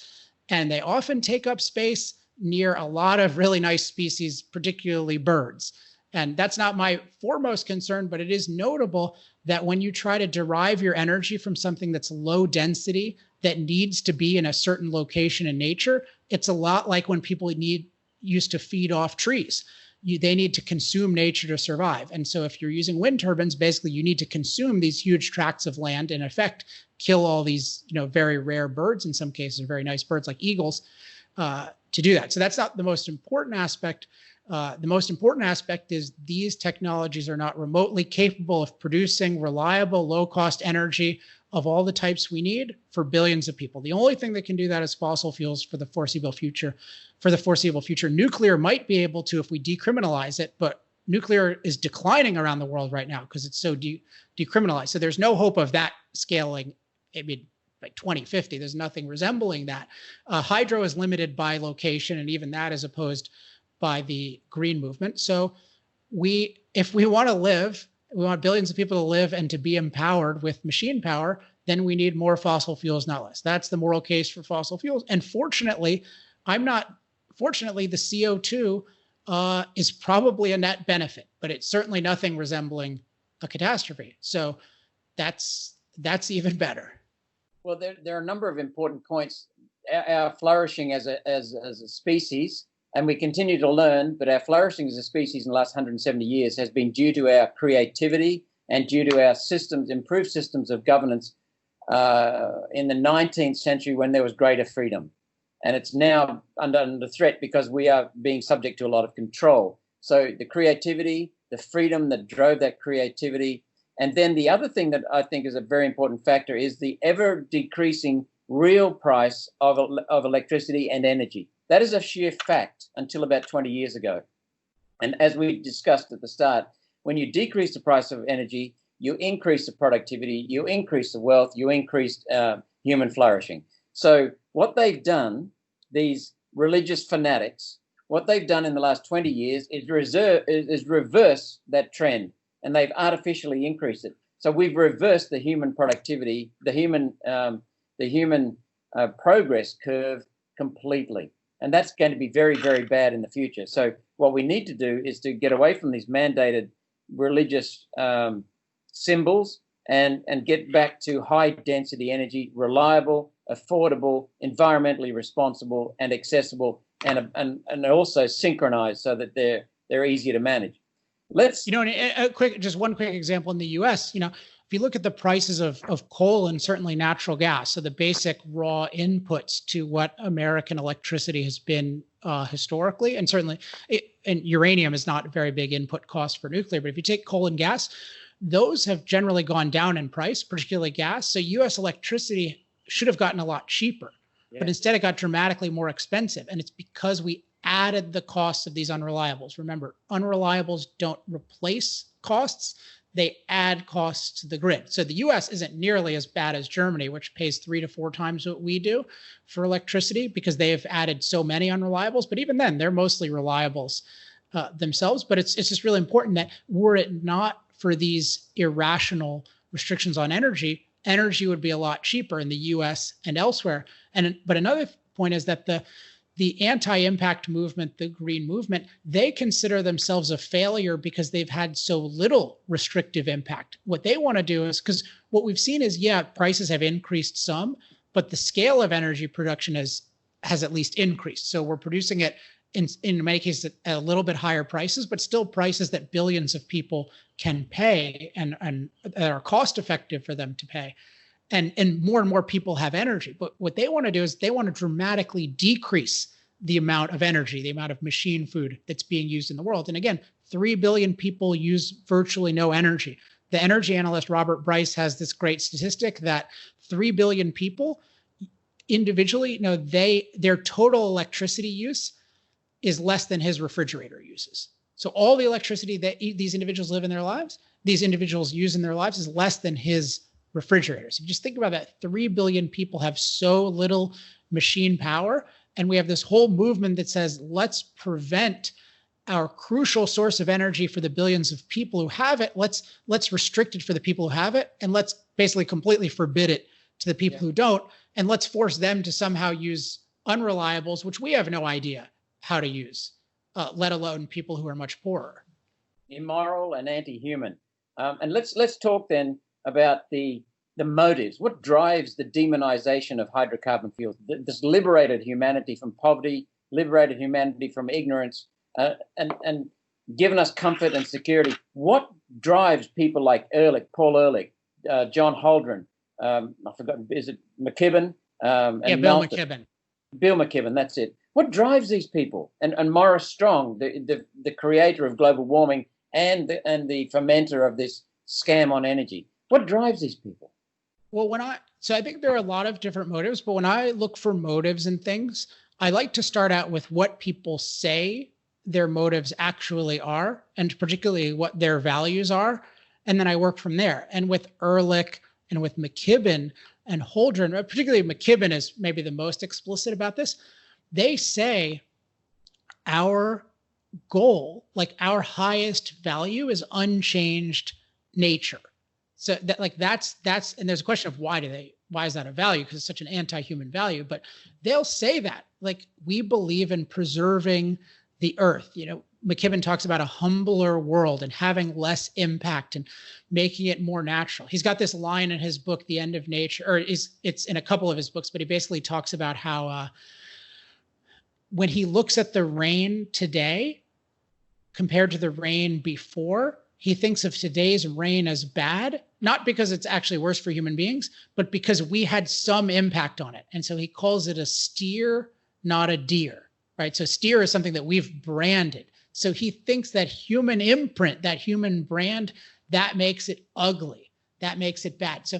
And they often take up space near a lot of really nice species, particularly birds. And that's not my foremost concern, but it is notable that when you try to derive your energy from something that's low density, that needs to be in a certain location in nature, it's a lot like when people used to feed off trees. They need to consume nature to survive. And so if you're using wind turbines, basically you need to consume these huge tracts of land, in effect, kill all these, very rare birds, in some cases, very nice birds like eagles, to do that. So that's not the most important aspect. The most important aspect is these technologies are not remotely capable of producing reliable, low-cost energy of all the types we need for billions of people. The only thing that can do that is fossil fuels for the foreseeable future. Nuclear might be able to if we decriminalize it, but nuclear is declining around the world right now because it's so decriminalized. So there's no hope of that scaling. I mean, by 2050, there's nothing resembling that. Hydro is limited by location, and even that is opposed by the green movement. So if we want to live, we want billions of people to live and to be empowered with machine power, then we need more fossil fuels, not less. That's the moral case for fossil fuels. And fortunately, the CO2 is probably a net benefit, but it's certainly nothing resembling a catastrophe. So that's even better. Well, there are a number of important points. Our flourishing as a species, and we continue to learn, but our flourishing as a species in the last 170 years has been due to our creativity and due to our improved systems of governance in the 19th century when there was greater freedom. And it's now under threat because we are being subject to a lot of control. So the creativity, the freedom that drove that creativity. And then the other thing that I think is a very important factor is the ever decreasing real price of electricity and energy. That is a sheer fact until about 20 years ago. And as we discussed at the start, when you decrease the price of energy, you increase the productivity, you increase the wealth, you increase human flourishing. So what they've done, these religious fanatics, what they've done in the last 20 years is reverse that trend, and they've artificially increased it. So we've reversed the human productivity, the human progress curve completely. And that's going to be very, very bad in the future. So what we need to do is to get away from these mandated religious symbols and get back to high density energy, reliable, affordable, environmentally responsible, and accessible, and also synchronized so that they're easier to manage. Just one quick example in the U.S. If you look at the prices of coal and certainly natural gas, so the basic raw inputs to what American electricity has been historically, and certainly, and uranium is not a very big input cost for nuclear, but if you take coal and gas, those have generally gone down in price, particularly gas. So US electricity should have gotten a lot cheaper, but instead it got dramatically more expensive. And it's because we added the costs of these unreliables. Remember, unreliables don't replace costs. They add costs to the grid. So the US isn't nearly as bad as Germany, which pays 3 to 4 times what we do for electricity because they have added so many unreliables. But even then, they're mostly reliables themselves. But it's just really important that were it not for these irrational restrictions on energy, energy would be a lot cheaper in the US and elsewhere. But another point is that the anti-impact movement, the green movement, they consider themselves a failure because they've had so little restrictive impact. What they want to do is, because what we've seen is, prices have increased some, but the scale of energy production has at least increased. So we're producing it in many cases at a little bit higher prices, but still prices that billions of people can pay and that are cost effective for them to pay. And more people have energy. But what they want to do is they want to dramatically decrease the amount of energy, the amount of machine food that's being used in the world. And again, 3 billion people use virtually no energy. The energy analyst Robert Bryce has this great statistic that 3 billion people individually, their total electricity use is less than his refrigerator uses. So all the electricity that these individuals use in their lives is less than his refrigerators. You just think about that. 3 billion people have so little machine power. And we have this whole movement that says, let's prevent our crucial source of energy for the billions of people who have it. Let's restrict it for the people who have it. And let's basically completely forbid it to the people who don't. And let's force them to somehow use unreliables, which we have no idea how to use, let alone people who are much poorer. Immoral and anti-human. And let's talk then about the motives. What drives the demonization of hydrocarbon fuels? This liberated humanity from poverty, liberated humanity from ignorance, and given us comfort and security. What drives people like Ehrlich, Paul Ehrlich, John Holdren, I forgot, is it McKibben? And Bill McKibben. Bill McKibben, that's it. What drives these people? And Morris Strong, the creator of global warming and the fomenter of this scam on energy. What drives these people? Well, I think there are a lot of different motives, but when I look for motives and things, I like to start out with what people say their motives actually are, and particularly what their values are. And then I work from there. And with Ehrlich and with McKibben and Holdren, particularly McKibben is maybe the most explicit about this. They say our goal, like our highest value, is unchanged nature. So that's and there's a question of why is that a value? Because it's such an anti-human value, but they'll say that, like, we believe in preserving the earth. McKibben talks about a humbler world and having less impact and making it more natural. He's got this line in his book, The End of Nature, or it's in a couple of his books, but he basically talks about how when he looks at the rain today compared to the rain before, he thinks of today's rain as bad, not because it's actually worse for human beings, but because we had some impact on it. And so he calls it a steer, not a deer, right? So steer is something that we've branded. So he thinks that human imprint, that human brand, that makes it ugly. That makes it bad. So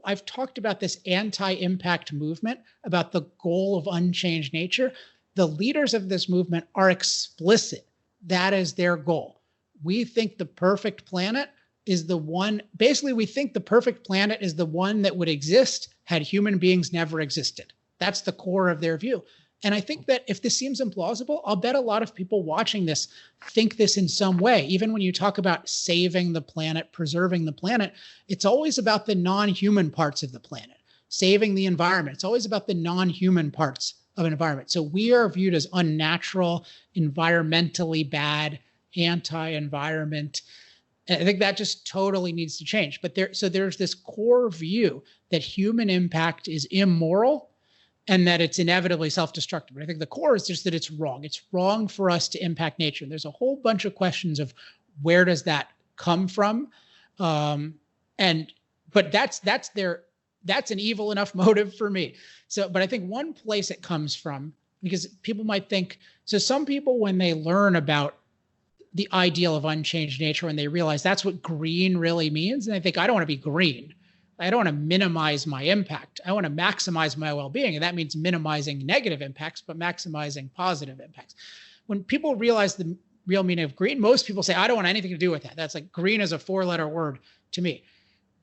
I've talked about this anti-impact movement, about the goal of unchanged nature. The leaders of this movement are explicit. That is their goal. We think the perfect planet is the one, basically we think the perfect planet is the one that would exist had human beings never existed. That's the core of their view. And I think that if this seems implausible, I'll bet a lot of people watching this think this in some way. Even when you talk about saving the planet, preserving the planet, it's always about the non-human parts of the planet. Saving the environment, it's always about the non-human parts of an environment. So we are viewed as unnatural, environmentally bad, anti-environment. And I think that just totally needs to change. But there's this core view that human impact is immoral and that it's inevitably self-destructive. But I think the core is just that it's wrong. It's wrong for us to impact nature. And there's a whole bunch of questions of where does that come from? But that's an evil enough motive for me. But I think one place it comes from, because people might think, so some people, when they learn about the ideal of unchanged nature when they realize that's what green really means. And they think, I don't want to be green. I don't want to minimize my impact. I want to maximize my well-being. And that means minimizing negative impacts, but maximizing positive impacts. When people realize the real meaning of green, most people say, I don't want anything to do with that. That's like green is a 4-letter word to me.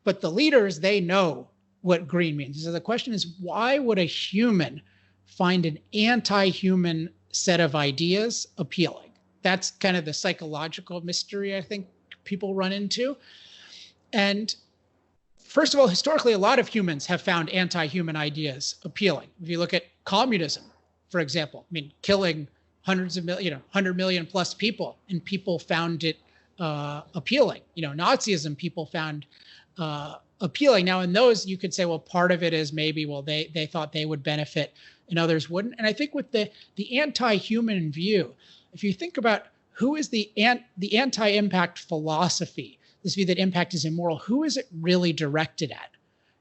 But the leaders, they know what green means. So the question is, why would a human find an anti-human set of ideas appealing? That's kind of the psychological mystery I think people run into. And first of all, historically, a lot of humans have found anti-human ideas appealing. If you look at communism, for example, I mean, killing hundreds of million, 100 million plus people, and people found it appealing. Nazism, people found appealing. Now, in those, you could say, well, part of it is maybe, well, they thought they would benefit and others wouldn't. And I think with the anti-human view, if you think about who is the anti-impact philosophy, this view that impact is immoral, who is it really directed at?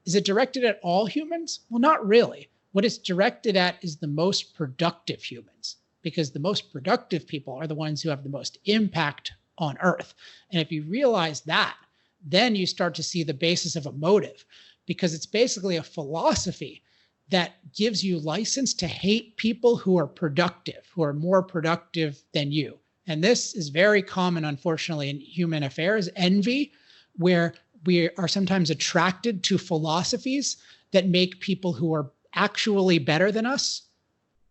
Is it directed at all humans? Well, not really. What it's directed at is the most productive humans, because the most productive people are the ones who have the most impact on Earth. And if you realize that, then you start to see the basis of a motive, because it's basically a philosophy that gives you license to hate people who are productive, who are more productive than you. And this is very common, unfortunately, in human affairs, envy, where we are sometimes attracted to philosophies that make people who are actually better than us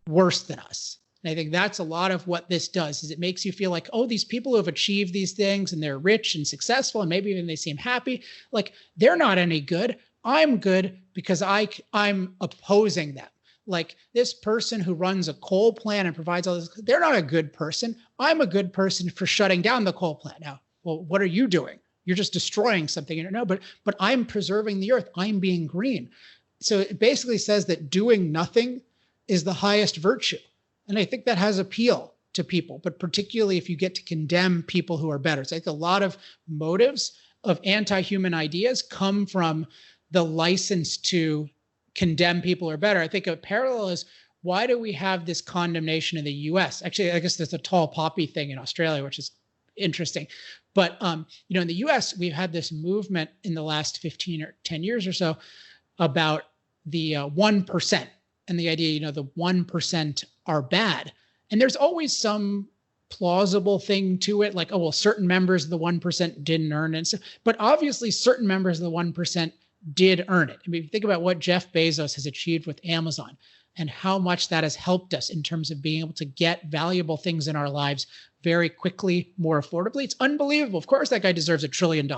worse than us. And I think that's a lot of what this does, is it makes you feel like, oh, these people who have achieved these things and they're rich and successful, and maybe even they seem happy, like they're not any good. I'm good because I'm opposing them. Like this person who runs a coal plant and provides all this, they're not a good person. I'm a good person for shutting down the coal plant. Now, well, what are you doing? You're just destroying something. No, but I'm preserving the earth. I'm being green. So it basically says that doing nothing is the highest virtue. And I think that has appeal to people, but particularly if you get to condemn people who are better. So I think a lot of motives of anti-human ideas come from the license to condemn people who are better. I think a parallel is, why do we have this condemnation in the US? Actually, I guess there's a tall poppy thing in Australia, which is interesting. But in the US, we've had this movement in the last 15 or 10 years or so about the 1%. And the idea, the 1% are bad. And there's always some plausible thing to it, like, oh, well, certain members of the 1% didn't earn it. But obviously, certain members of the 1% did earn it. I mean, if you think about what Jeff Bezos has achieved with Amazon and how much that has helped us in terms of being able to get valuable things in our lives very quickly, more affordably, it's unbelievable. Of course, that guy deserves $1 trillion.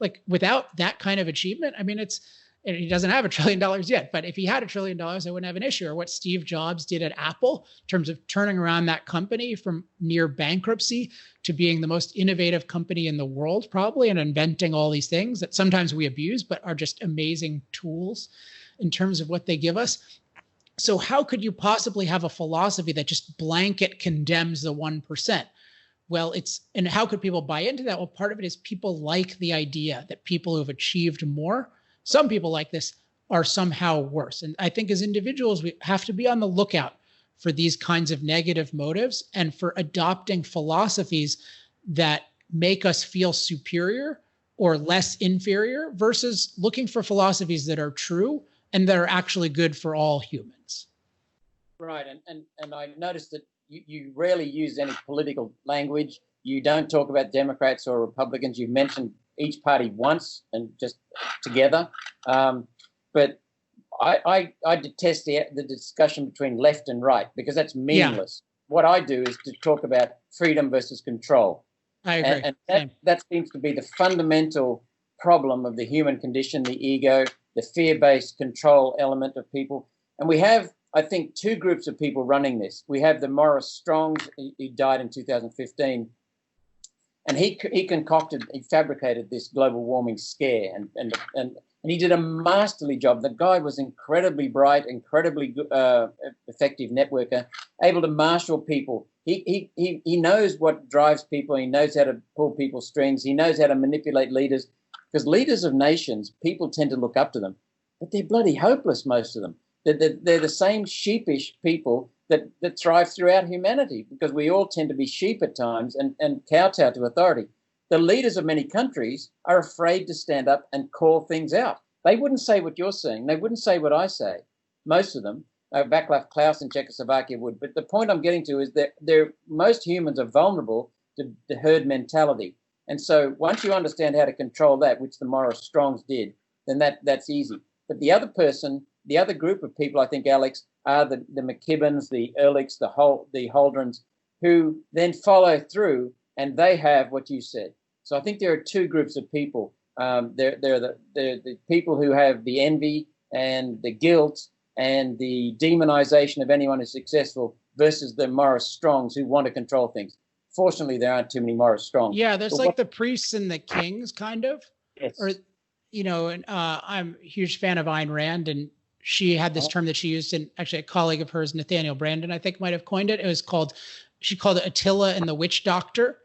Like without that kind of achievement, I mean, and he doesn't have $1 trillion yet, but if he had $1 trillion, I wouldn't have an issue. Or what Steve Jobs did at Apple in terms of turning around that company from near bankruptcy to being the most innovative company in the world, probably, and inventing all these things that sometimes we abuse, but are just amazing tools in terms of what they give us. So how could you possibly have a philosophy that just blanket condemns the 1%? Well, and how could people buy into that? Well, part of it is people like the idea that people who have achieved more, some people like this, are somehow worse. And I think as individuals, we have to be on the lookout for these kinds of negative motives and for adopting philosophies that make us feel superior or less inferior versus looking for philosophies that are true and that are actually good for all humans. Right. And I noticed that you rarely use any political language. You don't talk about Democrats or Republicans. You mentioned each party once and just together. But I detest the discussion between left and right because that's meaningless. Yeah. What I do is to talk about freedom versus control. I agree. And that seems to be the fundamental problem of the human condition, the ego, the fear-based control element of people. And we have, I think, two groups of people running this. We have the Morris Strongs, he died in 2015, and he fabricated this global warming scare, and he did a masterly job. The guy was incredibly bright, incredibly effective networker, able to marshal people. He knows what drives people. He knows how to pull people's strings. He knows how to manipulate leaders, because leaders of nations, people tend to look up to them, but they're bloody hopeless, most of them. They're the same sheepish people that thrives throughout humanity, because we all tend to be sheep at times and kowtow to authority. The leaders of many countries are afraid to stand up and call things out. They wouldn't say what you're saying. They wouldn't say what I say. Most of them. Václav Klaus in Czechoslovakia would. But the point I'm getting to is that most humans are vulnerable to the herd mentality. And so once you understand how to control that, which the Morris Strongs did, then that's easy. But the other group of people, I think, Alex, are the McKibbins, the Ehrlichs, the Holdrens, who then follow through, and they have what you said. So I think there are two groups of people. They're the people who have the envy and the guilt and the demonization of anyone who's successful, versus the Morris Strongs who want to control things. Fortunately, there aren't too many Morris Strongs. Yeah, there's the priests and the kings, kind of. Yes. Or, and I'm a huge fan of Ayn Rand, and she had this term that she used, and actually a colleague of hers, Nathaniel Brandon, I think might have coined it. She called it Attila and the Witch Doctor.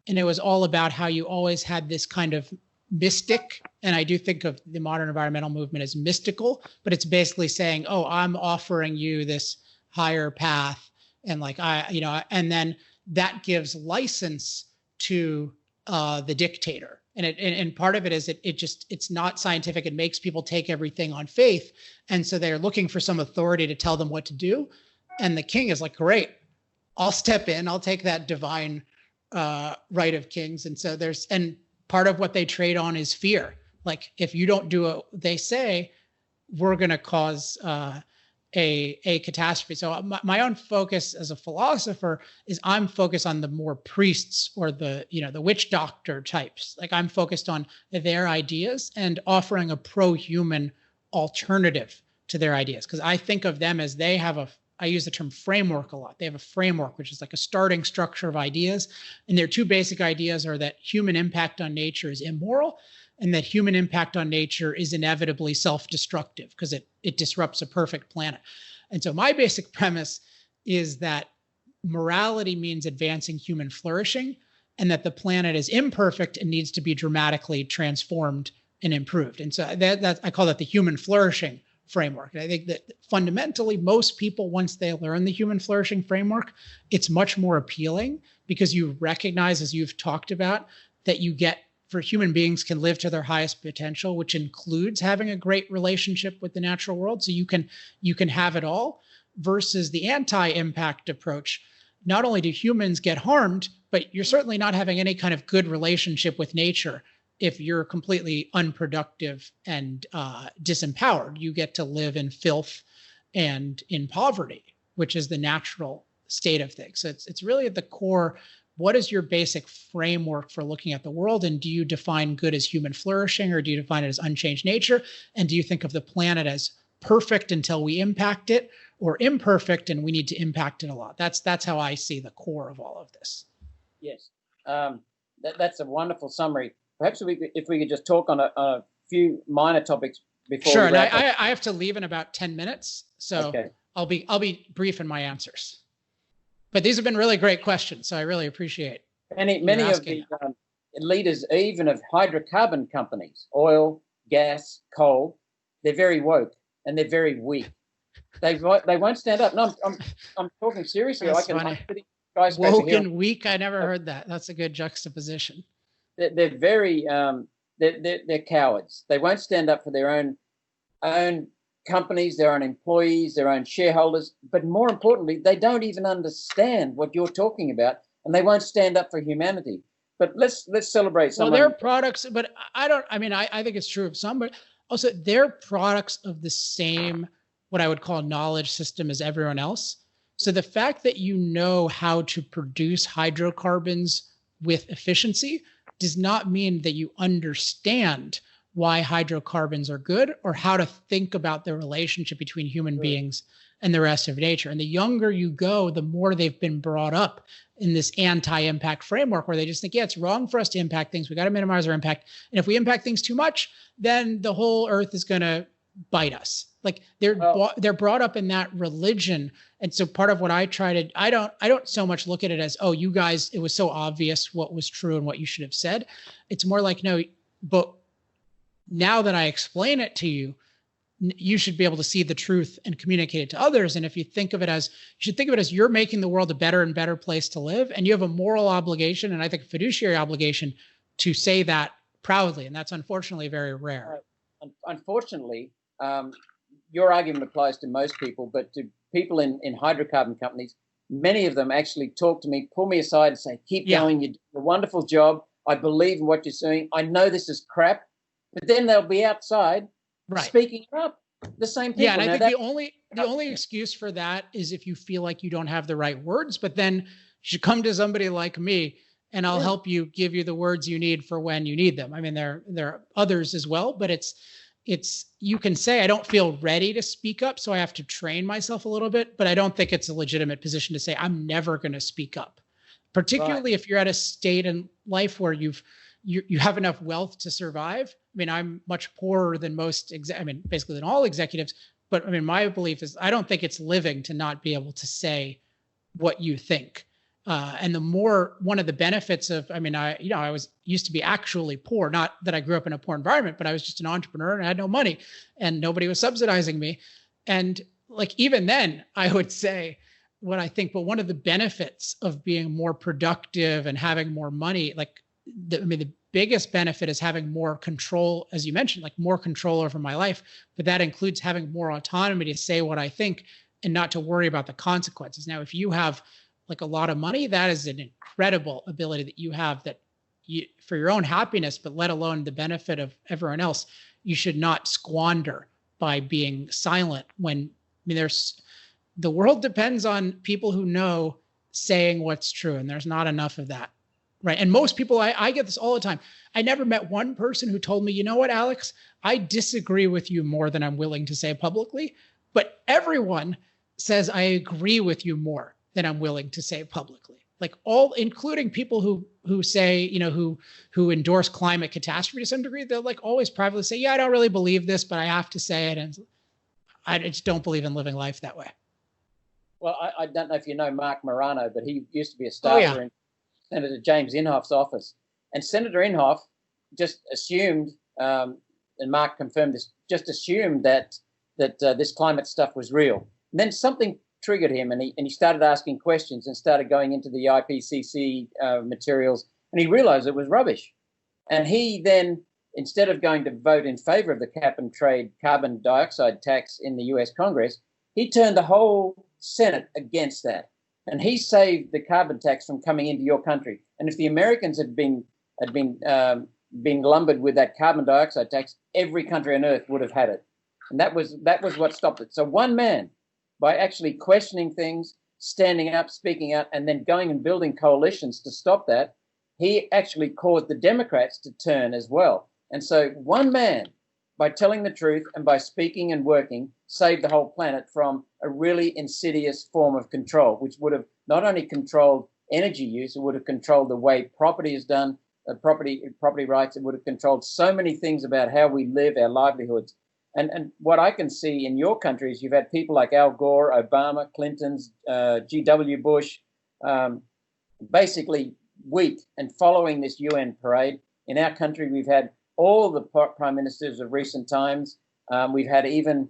And it was all about how you always had this kind of mystic. And I do think of the modern environmental movement as mystical, but it's basically saying, oh, I'm offering you this higher path. And and then that gives license to the dictator. And part of it is it's not scientific. It makes people take everything on faith. And so they're looking for some authority to tell them what to do. And the king is like, great, I'll step in. I'll take that divine right of kings. And so and part of what they trade on is fear. Like, if you don't do what they say, we're going to cause a catastrophe. So my own focus as a philosopher is I'm focused on the more priests or the witch doctor types. Like, I'm focused on their ideas and offering a pro-human alternative to their ideas. Because I think of them as I use the term framework a lot. They have a framework, which is like a starting structure of ideas. And their two basic ideas are that human impact on nature is immoral, and that human impact on nature is inevitably self-destructive because it disrupts a perfect planet. And so my basic premise is that morality means advancing human flourishing, and that the planet is imperfect and needs to be dramatically transformed and improved. And so I call that the human flourishing framework. And I think that fundamentally, most people, once they learn the human flourishing framework, it's much more appealing, because you recognize, as you've talked about, that for human beings can live to their highest potential, which includes having a great relationship with the natural world. So you can have it all, versus the anti-impact approach. Not only do humans get harmed, but you're certainly not having any kind of good relationship with nature if you're completely unproductive and disempowered. You get to live in filth and in poverty, which is the natural state of things. So it's really at the core. What is your basic framework for looking at the world? And do you define good as human flourishing, or do you define it as unchanged nature? And do you think of the planet as perfect until we impact it, or imperfect and we need to impact it a lot? That's how I see the core of all of this. Yes, that's a wonderful summary. Perhaps if we could just talk on a few minor topics before. Sure, and I have to leave in about 10 minutes, so okay. I'll be brief in my answers. But these have been really great questions, so I really appreciate many of the leaders, even of hydrocarbon companies, oil, gas, coal. They're very woke and they're very weak. They won't stand up. No, I'm talking seriously. That's funny. Woke and weak. I never heard that. That's a good juxtaposition. They're very they're cowards. They won't stand up for their own companies, their own employees, their own shareholders. But more importantly, they don't even understand what you're talking about, and they won't stand up for humanity. But let's celebrate some. Well, they're products, but I think it's true of some, but also they're products of the same, what I would call, knowledge system as everyone else. So the fact that you know how to produce hydrocarbons with efficiency does not mean that you understand why hydrocarbons are good, or how to think about the relationship between human beings and the rest of nature. And the younger you go, the more they've been brought up in this anti-impact framework, where they just think, yeah, it's wrong for us to impact things. We got to minimize our impact. And if we impact things too much, then the whole earth is going to bite us. Like, they're brought up in that religion. And so part of what I don't so much look at it as, oh, you guys, it was so obvious what was true and what you should have said. It's more like, no, but now that I explain it to you, you should be able to see the truth and communicate it to others. And if you think of it as, you should think of it as you're making the world a better and better place to live. And you have a moral obligation, and I think a fiduciary obligation, to say that proudly. And that's unfortunately very rare. Unfortunately, your argument applies to most people, but to people in hydrocarbon companies, many of them actually talk to me, pull me aside and say, keep going, you do a wonderful job. I believe in what you're doing. I know this is crap, but then they'll be outside speaking up. The same people. Yeah, and I think the only excuse for that is if you feel like you don't have the right words, but then you should come to somebody like me and I'll help you, give you the words you need for when you need them. I mean, there are others as well, but it's you can say, I don't feel ready to speak up, so I have to train myself a little bit, but I don't think it's a legitimate position to say, I'm never going to speak up, particularly if you're at a state in life where you have enough wealth to survive. I mean, I'm much poorer than most, basically than all executives, but I mean, my belief is I don't think it's living to not be able to say what you think. And one of the benefits of, I used to be actually poor, not that I grew up in a poor environment, but I was just an entrepreneur and I had no money and nobody was subsidizing me. And like, even then I would say what I think, but one of the benefits of being more productive and having more money, the biggest benefit is having more control, as you mentioned, like more control over my life, but that includes having more autonomy to say what I think and not to worry about the consequences. Now, if you have like a lot of money, that is an incredible ability that you have that you, for your own happiness, but let alone the benefit of everyone else, you should not squander by being silent when, the world depends on people who know saying what's true, and there's not enough of that. Right. And most people, I get this all the time. I never met one person who told me, you know what, Alex, I disagree with you more than I'm willing to say publicly, but everyone says I agree with you more than I'm willing to say publicly. Like including people who say, who endorse climate catastrophe to some degree, they'll like always privately say, yeah, I don't really believe this, but I have to say it. And I just don't believe in living life that way. Well, I don't know if you know Mark Morano, but he used to be a staffer in Senator James Inhofe's office. And Senator Inhofe just assumed, and Mark confirmed this, just assumed that this climate stuff was real. And then something triggered him, and he started asking questions and started going into the IPCC materials, and he realized it was rubbish. And he then, instead of going to vote in favor of the cap and trade carbon dioxide tax in the US Congress, he turned the whole Senate against that. And he saved the carbon tax from coming into your country. And if the Americans had been lumbered with that carbon dioxide tax, every country on earth would have had it. And that was what stopped it. So one man, by actually questioning things, standing up, speaking out, and then going and building coalitions to stop that, he actually caused the Democrats to turn as well. And so one man, by telling the truth and by speaking and working, saved the whole planet from a really insidious form of control, which would have not only controlled energy use, it would have controlled the way property is done, property rights, it would have controlled so many things about how we live, our livelihoods. And what I can see in your country is you've had people like Al Gore, Obama, Clinton's, G.W. Bush, basically weak and following this UN parade. In our country, we've had all the prime ministers of recent times. We've had even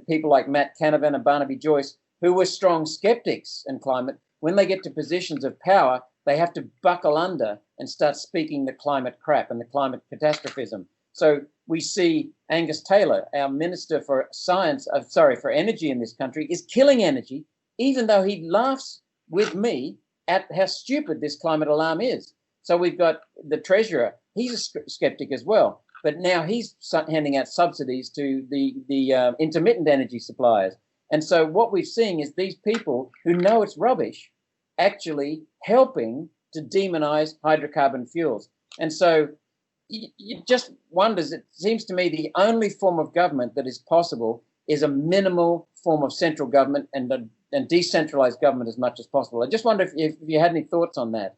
people like Matt Canavan and Barnaby Joyce, who were strong skeptics in climate. When they get to positions of power, they have to buckle under and start speaking the climate crap and the climate catastrophism. So we see Angus Taylor, our Minister for for Energy in this country, is killing energy, even though he laughs with me at how stupid this climate alarm is. So we've got the Treasurer, he's a skeptic as well, but now he's handing out subsidies to the intermittent energy suppliers. And so what we're seeing is these people who know it's rubbish actually helping to demonize hydrocarbon fuels. And so it just wonders, it seems to me the only form of government that is possible is a minimal form of central government and decentralized government as much as possible. I just wonder if you had any thoughts on that,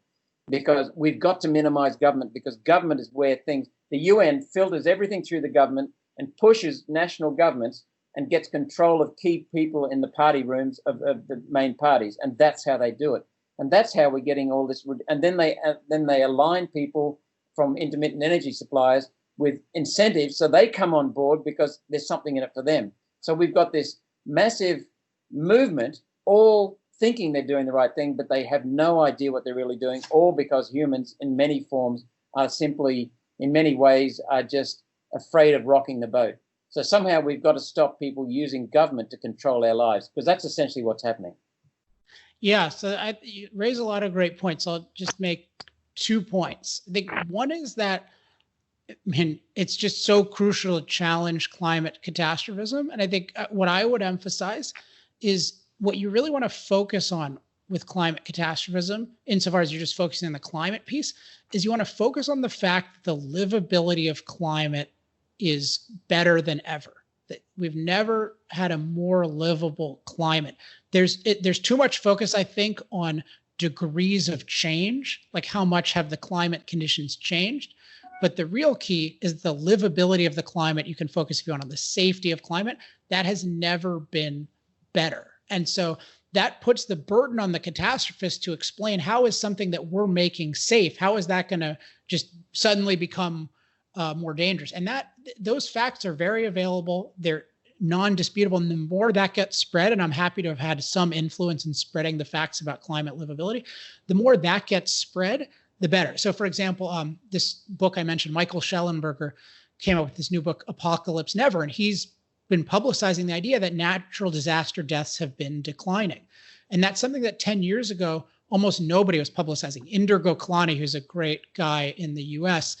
because we've got to minimize government, because government is where the UN filters everything through the government and pushes national governments and gets control of key people in the party rooms of the main parties. And that's how they do it. And that's how we're getting all this. And then they align people from intermittent energy suppliers with incentives, so they come on board because there's something in it for them. So we've got this massive movement, all thinking they're doing the right thing, but they have no idea what they're really doing, all because humans in many forms are simply, in many ways, are just afraid of rocking the boat. So somehow we've got to stop people using government to control our lives, because that's essentially what's happening. Yeah, so you raise a lot of great points. I'll just make 2 points. I think one is that, I mean, it's just so crucial to challenge climate catastrophism. And I think what I would emphasize is what you really want to focus on with climate catastrophism, insofar as you're just focusing on the climate piece, is you want to focus on the fact that the livability of climate is better than ever. That we've never had a more livable climate. There's too much focus, I think, on degrees of change, like how much have the climate conditions changed. But the real key is the livability of the climate. You can focus, if you want, on the safety of climate. That has never been better. And so that puts the burden on the catastrophist to explain how is something that we're making safe, how is that going to just suddenly become more dangerous? And those facts are very available. They're non-disputable. And the more that gets spread, and I'm happy to have had some influence in spreading the facts about climate livability, the more that gets spread, the better. So for example, this book I mentioned, Michael Schellenberger came up with this new book, Apocalypse Never, and he's been publicizing the idea that natural disaster deaths have been declining. And that's something that 10 years ago, almost nobody was publicizing. Inder Goklani, who's a great guy in the US,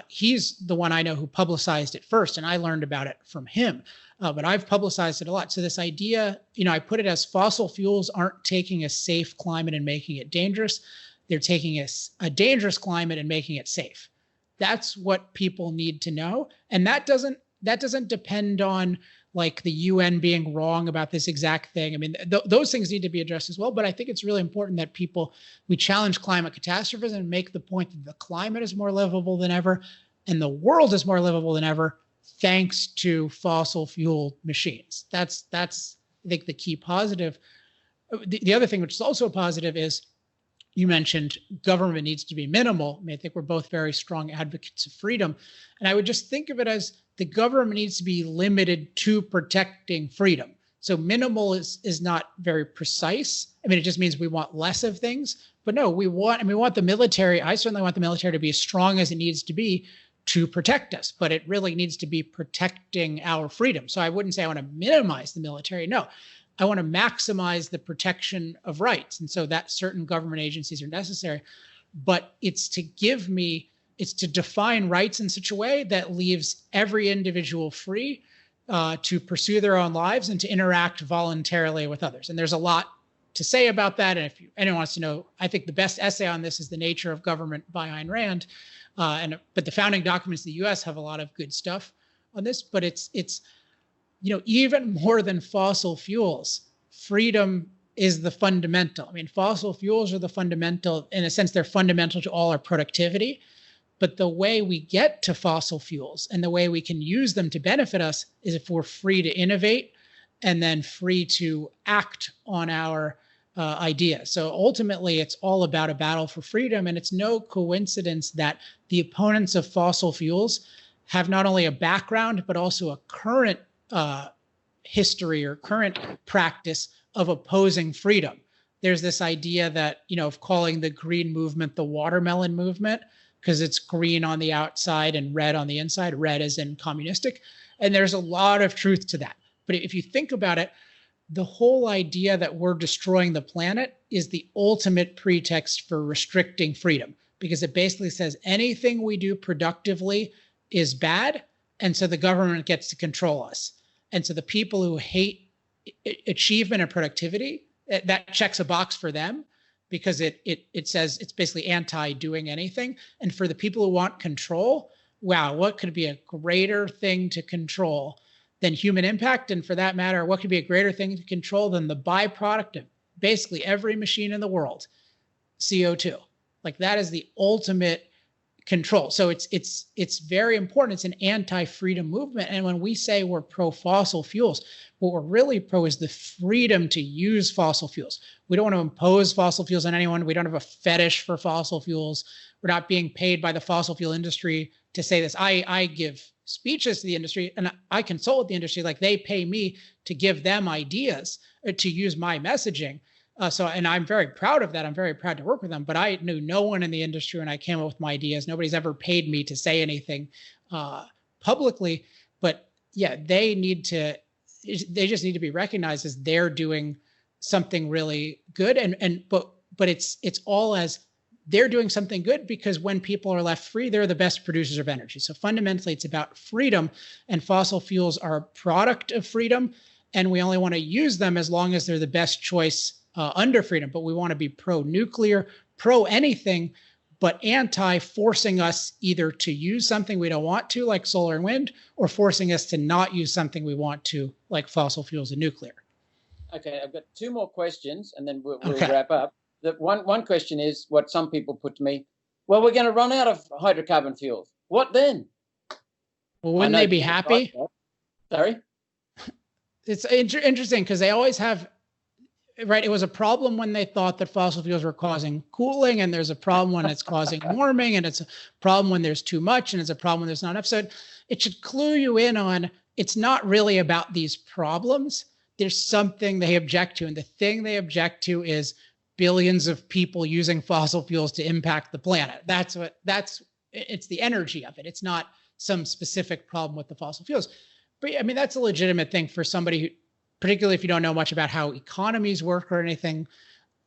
he's the one I know who publicized it first, and I learned about it from him. But I've publicized it a lot. So this idea, I put it as fossil fuels aren't taking a safe climate and making it dangerous. They're taking a dangerous climate and making it safe. That's what people need to know. And that doesn't depend on like the UN being wrong about this exact thing. I mean, those things need to be addressed as well. But I think it's really important that we challenge climate catastrophism and make the point that the climate is more livable than ever and the world is more livable than ever, thanks to fossil fuel machines. That's I think the key positive. The other thing, which is also a positive, is you mentioned government needs to be minimal. I mean, I think we're both very strong advocates of freedom. And I would just think of it as the government needs to be limited to protecting freedom. So minimal is not very precise. I mean, it just means we want less of things. But no, we want the military. I certainly want the military to be as strong as it needs to be to protect us, but it really needs to be protecting our freedom. So I wouldn't say I want to minimize the military. No, I want to maximize the protection of rights. And so that certain government agencies are necessary, but it's to define rights in such a way that leaves every individual free to pursue their own lives and to interact voluntarily with others. And there's a lot to say about that. And if anyone wants to know, I think the best essay on this is The Nature of Government by Ayn Rand. But the founding documents of the US have a lot of good stuff on this, but it's even more than fossil fuels, freedom is the fundamental. I mean, fossil fuels are the fundamental, in a sense, they're fundamental to all our productivity. But the way we get to fossil fuels and the way we can use them to benefit us is if we're free to innovate and then free to act on our idea. So ultimately, it's all about a battle for freedom. And it's no coincidence that the opponents of fossil fuels have not only a background, but also a current history or current practice of opposing freedom. There's this idea that, of calling the green movement the watermelon movement, because it's green on the outside and red on the inside, red as in communistic. And there's a lot of truth to that. But if you think about it, the whole idea that we're destroying the planet is the ultimate pretext for restricting freedom, because it basically says anything we do productively is bad. And so the government gets to control us. And so the people who hate achievement and productivity, that checks a box for them, because it says it's basically anti-doing anything. And for the people who want control, wow, what could be a greater thing to control than human impact? And for that matter, what could be a greater thing to control than the byproduct of basically every machine in the world, CO2? Like, that is the ultimate control. So it's very important. It's an anti-freedom movement. And when we say we're pro-fossil fuels, what we're really pro is the freedom to use fossil fuels. We don't want to impose fossil fuels on anyone. We don't have a fetish for fossil fuels. We're not being paid by the fossil fuel industry to say this. I give speeches to the industry and I consult with the industry. Like they pay me to give them ideas to use my messaging. And I'm very proud of that. I'm very proud to work with them, but I knew no one in the industry when I came up with my ideas. Nobody's ever paid me to say anything publicly, but yeah, they just need to be recognized as they're doing something really good. But it's all as they're doing something good, because when people are left free, they're the best producers of energy. So fundamentally, it's about freedom, and fossil fuels are a product of freedom. And we only want to use them as long as they're the best choice under freedom. But we want to be pro-nuclear, pro-anything, but anti-forcing us either to use something we don't want to, like solar and wind, or forcing us to not use something we want to, like fossil fuels and nuclear. Okay, I've got two more questions, and then we'll wrap up. The one question is what some people put to me: well, we're going to run out of hydrocarbon fuels. What then? Well, wouldn't they be happy? Sorry? It's interesting because they always have, right? It was a problem when they thought that fossil fuels were causing cooling, and there's a problem when it's causing warming, and it's a problem when there's too much, and it's a problem when there's not enough. So it should clue you in on it's not really about these problems. There's something they object to, and the thing they object to is billions of people using fossil fuels to impact the planet. It's the energy of it. It's not some specific problem with the fossil fuels. But I mean, that's a legitimate thing for somebody who, particularly if you don't know much about how economies work or anything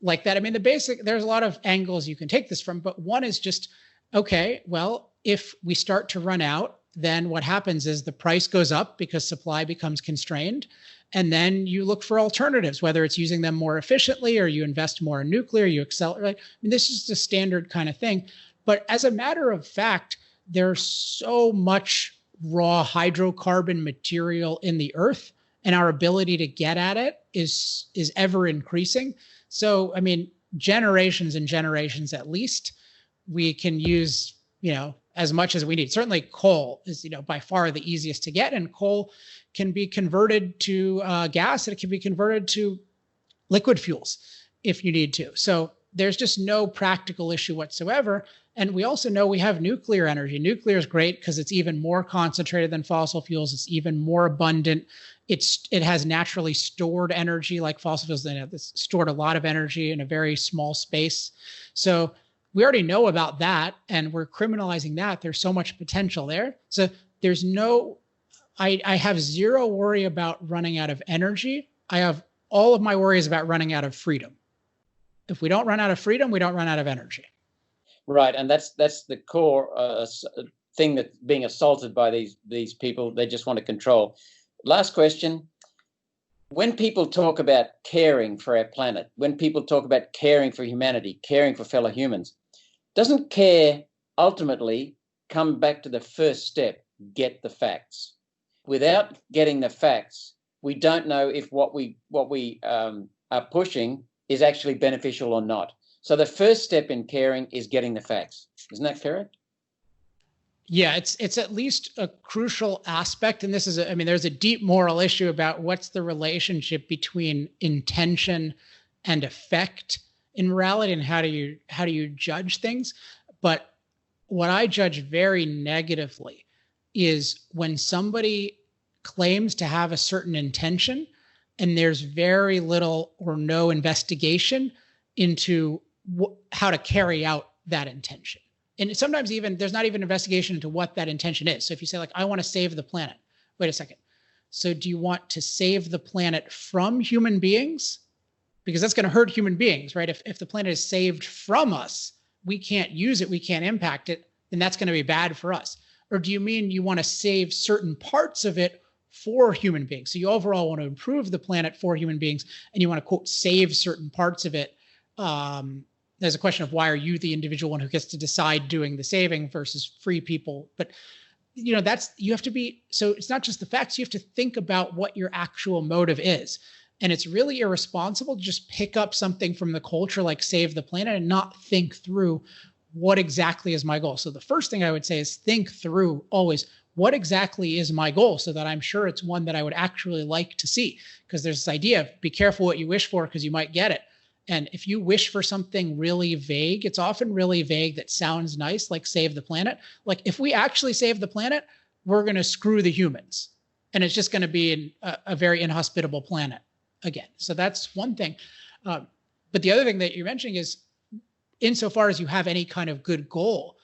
like that. I mean, there's a lot of angles you can take this from, but one is just, okay, well, if we start to run out, then what happens is the price goes up because supply becomes constrained. And then you look for alternatives, whether it's using them more efficiently or you invest more in nuclear, you accelerate. I mean, this is the standard kind of thing. But as a matter of fact, there's so much raw hydrocarbon material in the earth, and our ability to get at it is ever increasing. So, I mean, generations and generations at least, we can use, as much as we need. Certainly coal is, by far the easiest to get, and coal can be converted to gas, and it can be converted to liquid fuels if you need to. So there's just no practical issue whatsoever. And we also know we have nuclear energy. Nuclear is great because it's even more concentrated than fossil fuels. It's even more abundant. It has naturally stored energy like fossil fuels. It's stored a lot of energy in a very small space. So we already know about that, and we're criminalizing that. There's so much potential there. So there's I have zero worry about running out of energy. I have all of my worries about running out of freedom. If we don't run out of freedom, we don't run out of energy. Right, and that's the core thing that's being assaulted by these people. They just want to control. Last question. When people talk about caring for our planet, when people talk about caring for humanity, caring for fellow humans, doesn't care ultimately come back to the first step, get the facts? Without getting the facts, we don't know if what we are pushing is actually beneficial or not. So the first step in caring is getting the facts. Isn't that correct? Yeah, it's at least a crucial aspect. And this is, there's a deep moral issue about what's the relationship between intention and effect in morality, and how do you judge things. But what I judge very negatively is when somebody claims to have a certain intention and there's very little or no investigation into how to carry out that intention. And sometimes even there's not even investigation into what that intention is. So if you say, like, I want to save the planet, wait a second. So do you want to save the planet from human beings? Because that's going to hurt human beings, right? If the planet is saved from us, we can't use it, we can't impact it, then that's going to be bad for us. Or do you mean you want to save certain parts of it for human beings? So you overall want to improve the planet for human beings, and you want to, quote, save certain parts of it. There's a question of why are you the individual one who gets to decide doing the saving versus free people? But, you have to be, so it's not just the facts, you have to think about what your actual motive is. And it's really irresponsible to just pick up something from the culture like save the planet and not think through what exactly is my goal. So the first thing I would say is think through always, what exactly is my goal, so that I'm sure it's one that I would actually like to see. Because there's this idea of be careful what you wish for because you might get it. And if you wish for something really vague, it's often really vague that sounds nice, like save the planet. Like if we actually save the planet, we're going to screw the humans. And it's just going to be a very inhospitable planet again. So that's one thing. But the other thing that you're mentioning is, insofar as you have any kind of good goal,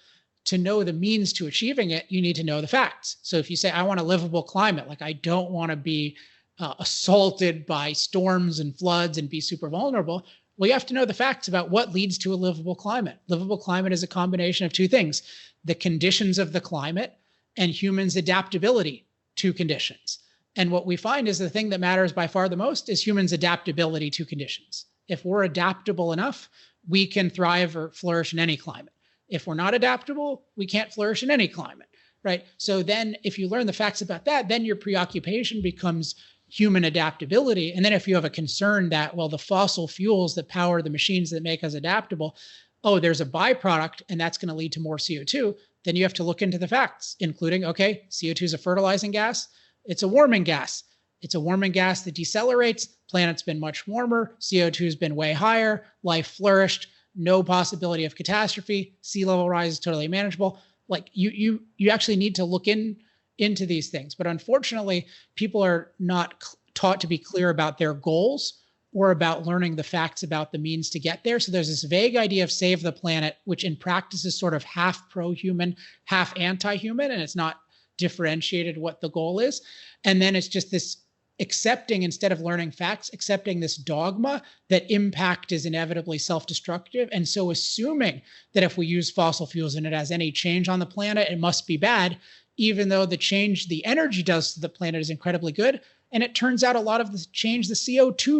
to know the means to achieving it, you need to know the facts. So if you say, I want a livable climate, like I don't want to be assaulted by storms and floods and be super vulnerable, well, you have to know the facts about what leads to a livable climate. Livable climate is a combination of two things: the conditions of the climate and humans' adaptability to conditions. And what we find is the thing that matters by far the most is humans' adaptability to conditions. If we're adaptable enough, we can thrive or flourish in any climate. If we're not adaptable, we can't flourish in any climate, right? So then if you learn the facts about that, then your preoccupation becomes human adaptability. And then if you have a concern that, well, the fossil fuels that power the machines that make us adaptable, oh, there's a byproduct and that's going to lead to more CO2, then you have to look into the facts, including, okay, CO2 is a fertilizing gas. It's a warming gas. It's a warming gas that decelerates. Planet's been much warmer. CO2 has been way higher. Life flourished. No possibility of catastrophe. Sea level rise is totally manageable. Like you actually need to look into these things. But unfortunately, people are not taught to be clear about their goals or about learning the facts about the means to get there. So there's this vague idea of save the planet, which in practice is sort of half pro-human, half anti-human, and it's not differentiated what the goal is. And then it's just this accepting, instead of learning facts, accepting this dogma that impact is inevitably self-destructive. And so assuming that if we use fossil fuels and it has any change on the planet, it must be bad, even though the change the energy does to the planet is incredibly good. And it turns out a lot of the change the CO2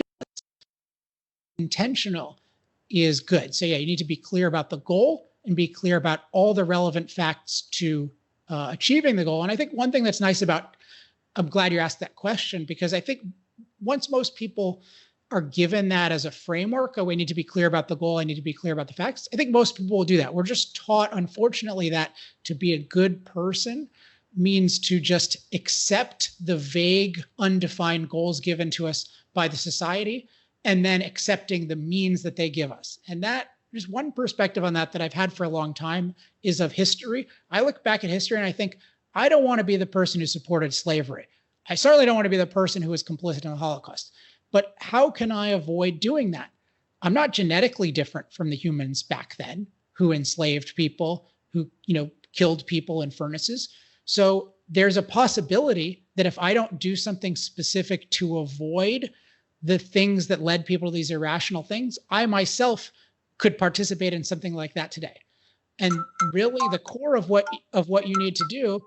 intentional is good. So yeah, you need to be clear about the goal and be clear about all the relevant facts to achieving the goal. And I think one thing that's nice about, I'm glad you asked that question, because I think once most people are given that as a framework, oh, we need to be clear about the goal, I need to be clear about the facts, I think most people will do that. We're just taught, unfortunately, that to be a good person means to just accept the vague, undefined goals given to us by the society, and then accepting the means that they give us. And that, there's one perspective on that I've had for a long time, is of history. I look back at history and I think, I don't want to be the person who supported slavery. I certainly don't want to be the person who was complicit in the Holocaust. But how can I avoid doing that? I'm not genetically different from the humans back then who enslaved people, who, killed people in furnaces. So there's a possibility that if I don't do something specific to avoid the things that led people to these irrational things, I myself could participate in something like that today. And really the core of what you need to do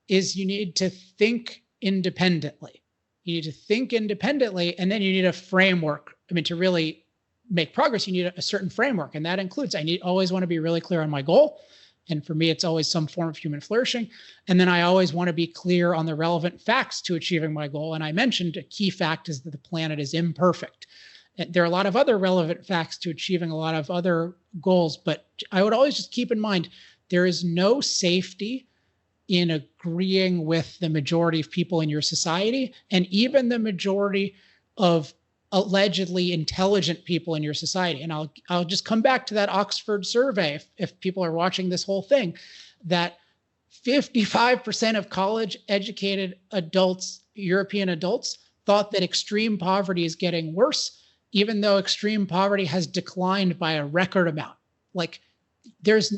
is you need to think independently. You need to think independently, and then you need a framework. I mean, to really make progress, you need a certain framework. And that includes, always want to be really clear on my goal. And for me, it's always some form of human flourishing. And then I always want to be clear on the relevant facts to achieving my goal. And I mentioned a key fact is that the planet is imperfect. And there are a lot of other relevant facts to achieving a lot of other goals, but I would always just keep in mind, there is no safety in agreeing with the majority of people in your society, and even the majority of allegedly intelligent people in your society. And I'll just come back to that Oxford survey, if people are watching this whole thing, that 55% of college-educated adults, European adults, thought that extreme poverty is getting worse, even though extreme poverty has declined by a record amount. Like, that's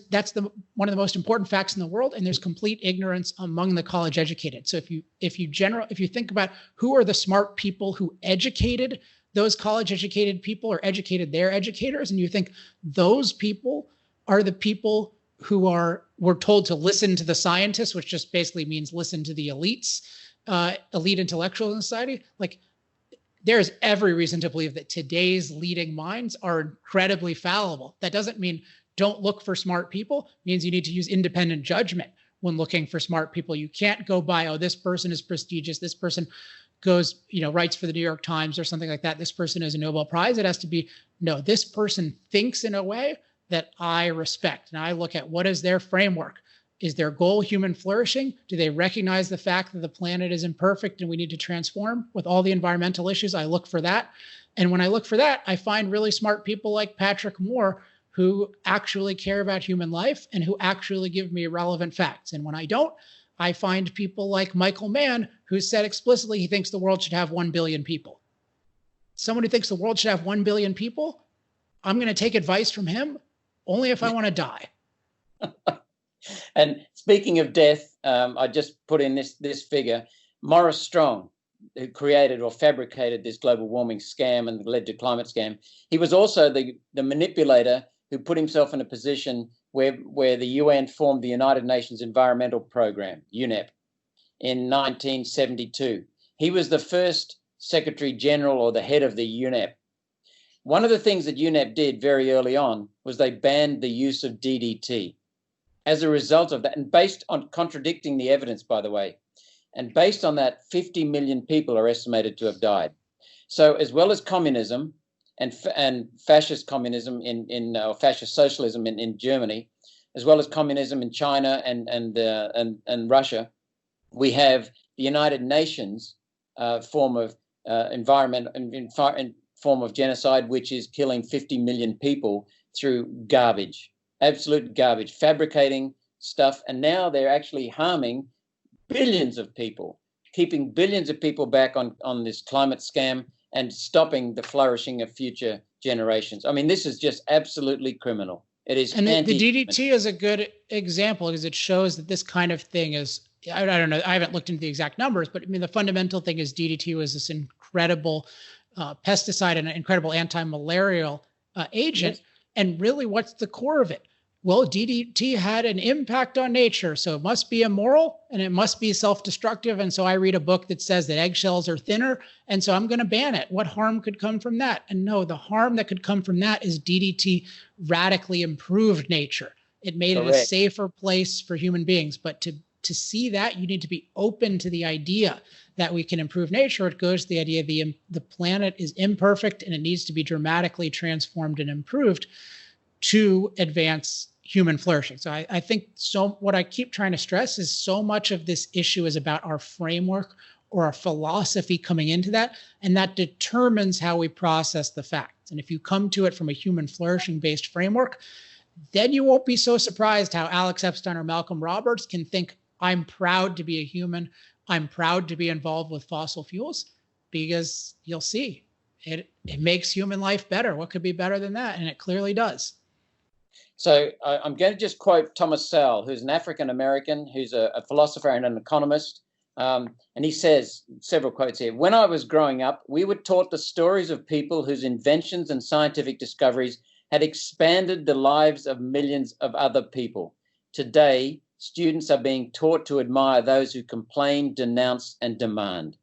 one of the most important facts in the world, and there's complete ignorance among the college educated. So if you think about who are the smart people who educated those college educated people or educated their educators, and you think those people are the people who were told to listen to the scientists, which just basically means listen to the elites, elite intellectuals in society, like, there's every reason to believe that today's leading minds are incredibly fallible. That doesn't mean don't look for smart people. It means you need to use independent judgment when looking for smart people. You can't go by, oh, this person is prestigious, this person goes, writes for the New York Times or something like that, this person is a Nobel Prize. It has to be, no, this person thinks in a way that I respect. And I look at what is their framework. Is their goal human flourishing? Do they recognize the fact that the planet is imperfect and we need to transform with all the environmental issues? I look for that. And when I look for that, I find really smart people like Patrick Moore who actually care about human life and who actually give me relevant facts. And when I don't, I find people like Michael Mann, who said explicitly he thinks the world should have 1 billion people. Someone who thinks the world should have 1 billion people, I'm going to take advice from him only if I want to die. And speaking of death, I just put in this figure. Maurice Strong, who created or fabricated this global warming scam and led to climate scam, he was also the manipulator who put himself in a position where the UN formed the United Nations Environmental Programme, UNEP, in 1972. He was the first Secretary General or the head of the UNEP. One of the things that UNEP did very early on was they banned the use of DDT. As a result of that, and based on contradicting the evidence, by the way, and based on that, 50 million people are estimated to have died. So as well as communism and fascist communism or fascist socialism in Germany, as well as communism in China and Russia, we have the United Nations form of form of genocide, which is killing 50 million people through garbage, absolute garbage, fabricating stuff, and now they're actually harming billions of people, keeping billions of people back on this climate scam and stopping the flourishing of future generations. I mean, this is just absolutely criminal. It is. And the DDT is a good example because it shows that this kind of thing is, I don't know, I haven't looked into the exact numbers, but I mean, the fundamental thing is DDT was this incredible pesticide and an incredible anti-malarial agent. Yes. And really, what's the core of it? Well, DDT had an impact on nature, so it must be immoral and it must be self-destructive. And so I read a book that says that eggshells are thinner, and so I'm going to ban it. What harm could come from that? And no, the harm that could come from that is DDT radically improved nature. It made Correct. It a safer place for human beings. But to see that, you need to be open to the idea that we can improve nature. It goes to the idea the planet is imperfect and it needs to be dramatically transformed and improved to advance human flourishing. So I think what I keep trying to stress is so much of this issue is about our framework or our philosophy coming into that, and that determines how we process the facts. And if you come to it from a human flourishing based framework, then you won't be so surprised how Alex Epstein or Malcolm Roberts can think, I'm proud to be a human, I'm proud to be involved with fossil fuels, because you'll see it makes human life better. What could be better than that? And it clearly does. So I'm going to just quote Thomas Sowell, who's an African-American, who's a philosopher and an economist. And he says, several quotes here, "When I was growing up, we were taught the stories of people whose inventions and scientific discoveries had expanded the lives of millions of other people. Today, students are being taught to admire those who complain, denounce, and demand."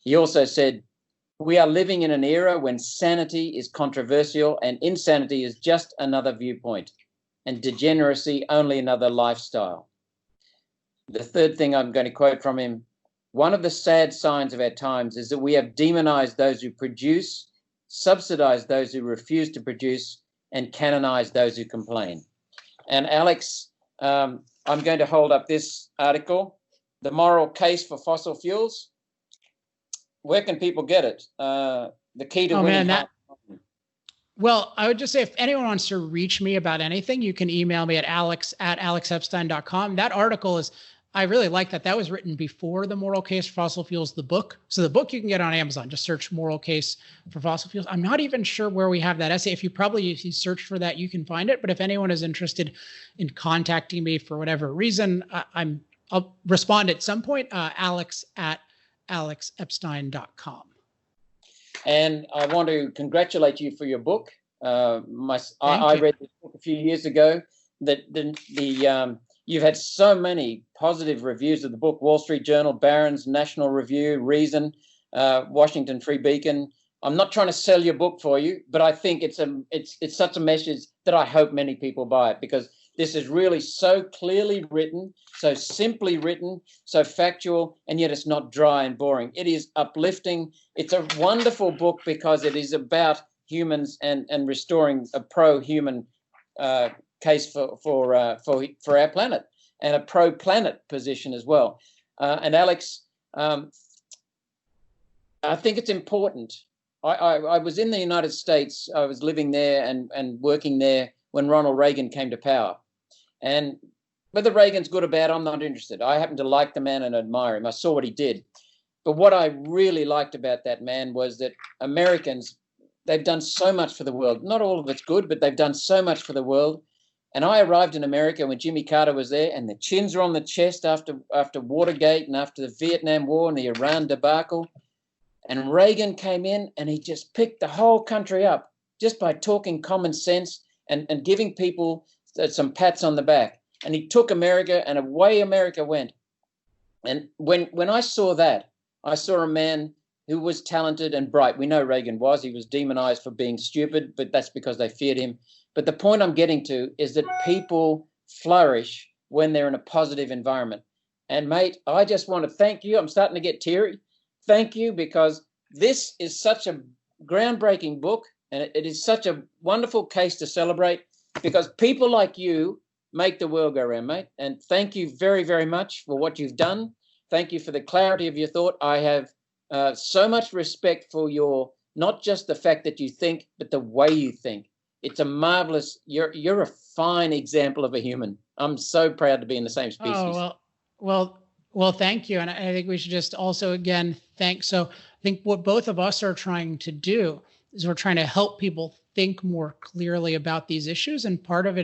He also said, "We are living in an era when sanity is controversial and insanity is just another viewpoint and degeneracy only another lifestyle." The third thing I'm going to quote from him, "One of the sad signs of our times is that we have demonized those who produce, subsidized those who refuse to produce, and canonized those who complain." And Alex, I'm going to hold up this article, "The Moral Case for Fossil Fuels." Where can people get it? The key to winning. Well, I would just say if anyone wants to reach me about anything, you can email me at alex@alexepstein.com. That article is, I really like that. That was written before The Moral Case for Fossil Fuels, the book. So the book you can get on Amazon. Just search Moral Case for Fossil Fuels. I'm not even sure where we have that essay. If you search for that, you can find it. But if anyone is interested in contacting me for whatever reason, I'll respond at some point. alex@alexepstein.com. And I want to congratulate you for your book. I read this book a few years ago. You've had so many positive reviews of the book: Wall Street Journal, Barron's, National Review, Reason, Washington Free Beacon. I'm not trying to sell your book for you, but I think it's such a message that I hope many people buy it, because this is really so clearly written, so simply written, so factual, and yet it's not dry and boring. It is uplifting. It's a wonderful book because it is about humans and restoring a pro-human case for our planet. and a pro-planet position as well. And Alex, I think it's important. I was in the United States. I was living there and working there when Ronald Reagan came to power. And whether Reagan's good or bad, I'm not interested. I happen to like the man and admire him. I saw what he did. But what I really liked about that man was that Americans, they've done so much for the world. Not all of it's good, but they've done so much for the world. And I arrived in America when Jimmy Carter was there, and the chins were on the chest after Watergate and after the Vietnam War and the Iran debacle. And Reagan came in and he just picked the whole country up just by talking common sense and giving people some pats on the back. And he took America, and away America went. And when I saw that, I saw a man who was talented and bright. We know Reagan was. He was demonized for being stupid, but that's because they feared him. But the point I'm getting to is that people flourish when they're in a positive environment. And mate, I just want to thank you. I'm starting to get teary. Thank you, because this is such a groundbreaking book, and it is such a wonderful case to celebrate, because people like you make the world go round, mate. And thank you very, very much for what you've done. Thank you for the clarity of your thought. I have so much respect for your, not just the fact that you think, but the way you think. It's a marvelous, you're a fine example of a human. I'm so proud to be in the same species. Oh, well, thank you. And I think we should just also, again, so I think what both of us are trying to do is we're trying to help people think more clearly about these issues. And part of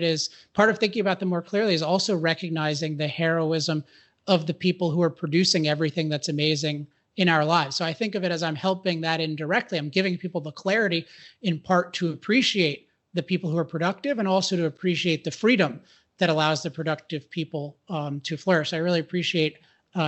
thinking about them more clearly is also recognizing the heroism of the people who are producing everything that's amazing in our lives. So I think of it as I'm helping that indirectly. I'm giving people the clarity in part to appreciate the people who are productive, and also to appreciate the freedom that allows the productive people to flourish. I really appreciate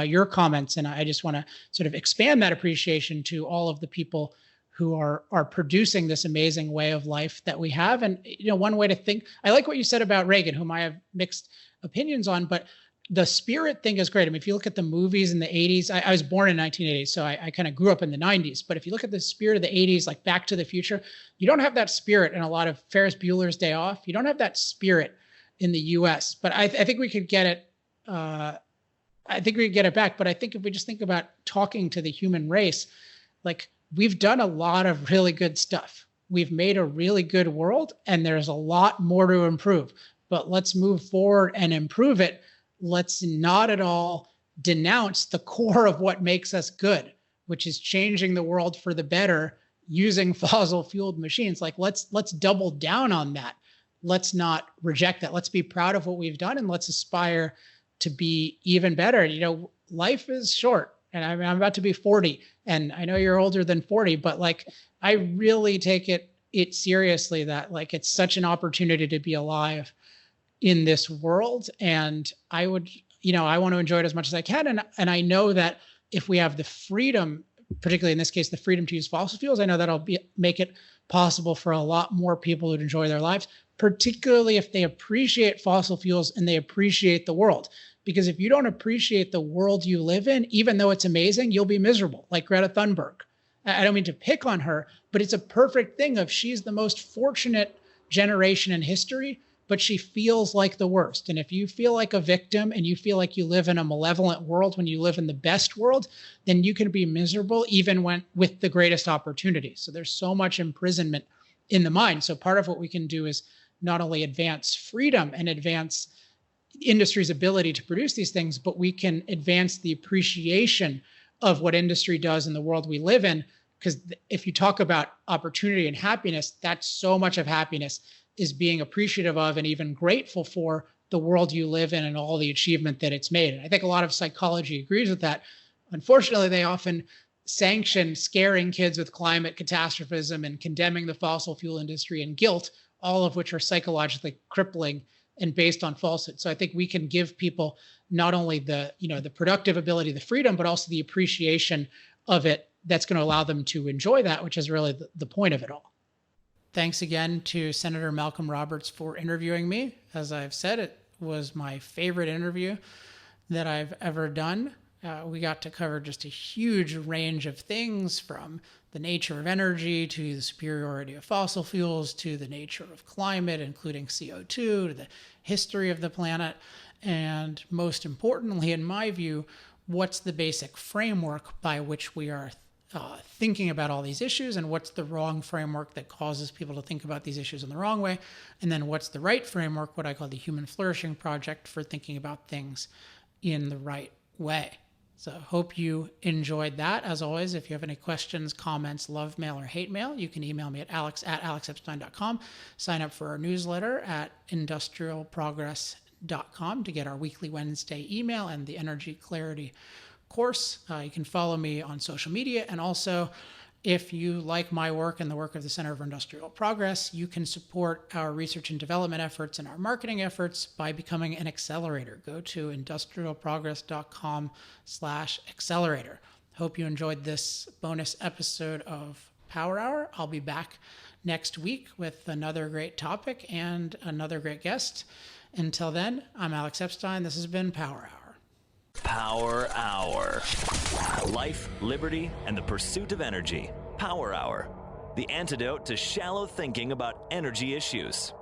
your comments, and I just want to sort of expand that appreciation to all of the people who are producing this amazing way of life that we have. And one way to think, I like what you said about Reagan, whom I have mixed opinions on, but the spirit thing is great. I mean, if you look at the movies in the 80s, I was born in 1980, so I kind of grew up in the 90s. But if you look at the spirit of the 80s, like Back to the Future, you don't have that spirit in a lot of Ferris Bueller's Day Off. You don't have that spirit in the US. But I think we could get it. I think we could get it back. But I think if we just think about talking to the human race, like, we've done a lot of really good stuff. We've made a really good world, and there's a lot more to improve. But let's move forward and improve it. Let's not at all denounce the core of what makes us good, which is changing the world for the better using fossil fueled machines. Like, let's double down on that. Let's not reject that. Let's be proud of what we've done, and let's aspire to be even better. Life is short, and I'm about to be 40, and I know you're older than 40, but like, I really take it seriously that, like, it's such an opportunity to be alive in this world. And I want to enjoy it as much as I can. And I know that if we have the freedom, particularly in this case, the freedom to use fossil fuels, I know that'll make it possible for a lot more people to enjoy their lives, particularly if they appreciate fossil fuels and they appreciate the world. Because if you don't appreciate the world you live in, even though it's amazing, you'll be miserable, like Greta Thunberg. I don't mean to pick on her, but it's a perfect thing of, she's the most fortunate generation in history, but she feels like the worst. And if you feel like a victim and you feel like you live in a malevolent world when you live in the best world, then you can be miserable even with the greatest opportunity. So there's so much imprisonment in the mind. So part of what we can do is not only advance freedom and advance industry's ability to produce these things, but we can advance the appreciation of what industry does in the world we live in. Because if you talk about opportunity and happiness, that's so much of happiness is being appreciative of and even grateful for the world you live in and all the achievement that it's made. And I think a lot of psychology agrees with that. Unfortunately, they often sanction scaring kids with climate catastrophism and condemning the fossil fuel industry and guilt, all of which are psychologically crippling and based on falsehood. So I think we can give people not only the productive ability, the freedom, but also the appreciation of it that's going to allow them to enjoy that, which is really the point of it all. Thanks again to Senator Malcolm Roberts for interviewing me. As I've said, it was my favorite interview that I've ever done. We got to cover just a huge range of things, from the nature of energy to the superiority of fossil fuels to the nature of climate, including CO2, to the history of the planet. And most importantly, in my view, what's the basic framework by which we are thinking about all these issues, and what's the wrong framework that causes people to think about these issues in the wrong way, and then what's the right framework, what I call the Human Flourishing Project, for thinking about things in the right way. So hope you enjoyed that. As always, if you have any questions, comments, love mail, or hate mail, you can email me at alex@alexepstein.com. Sign up for our newsletter at industrialprogress.com to get our weekly Wednesday email and the Energy Clarity course. You can follow me on social media, and also, if you like my work and the work of the Center for Industrial Progress, you can support our research and development efforts and our marketing efforts by becoming an accelerator. Go to industrialprogress.com/accelerator. Hope you enjoyed this bonus episode of Power Hour. I'll be back next week with another great topic and another great guest. Until then, I'm Alex Epstein. This has been Power Hour. Power Hour. Life, liberty, and the pursuit of energy. Power Hour. The antidote to shallow thinking about energy issues.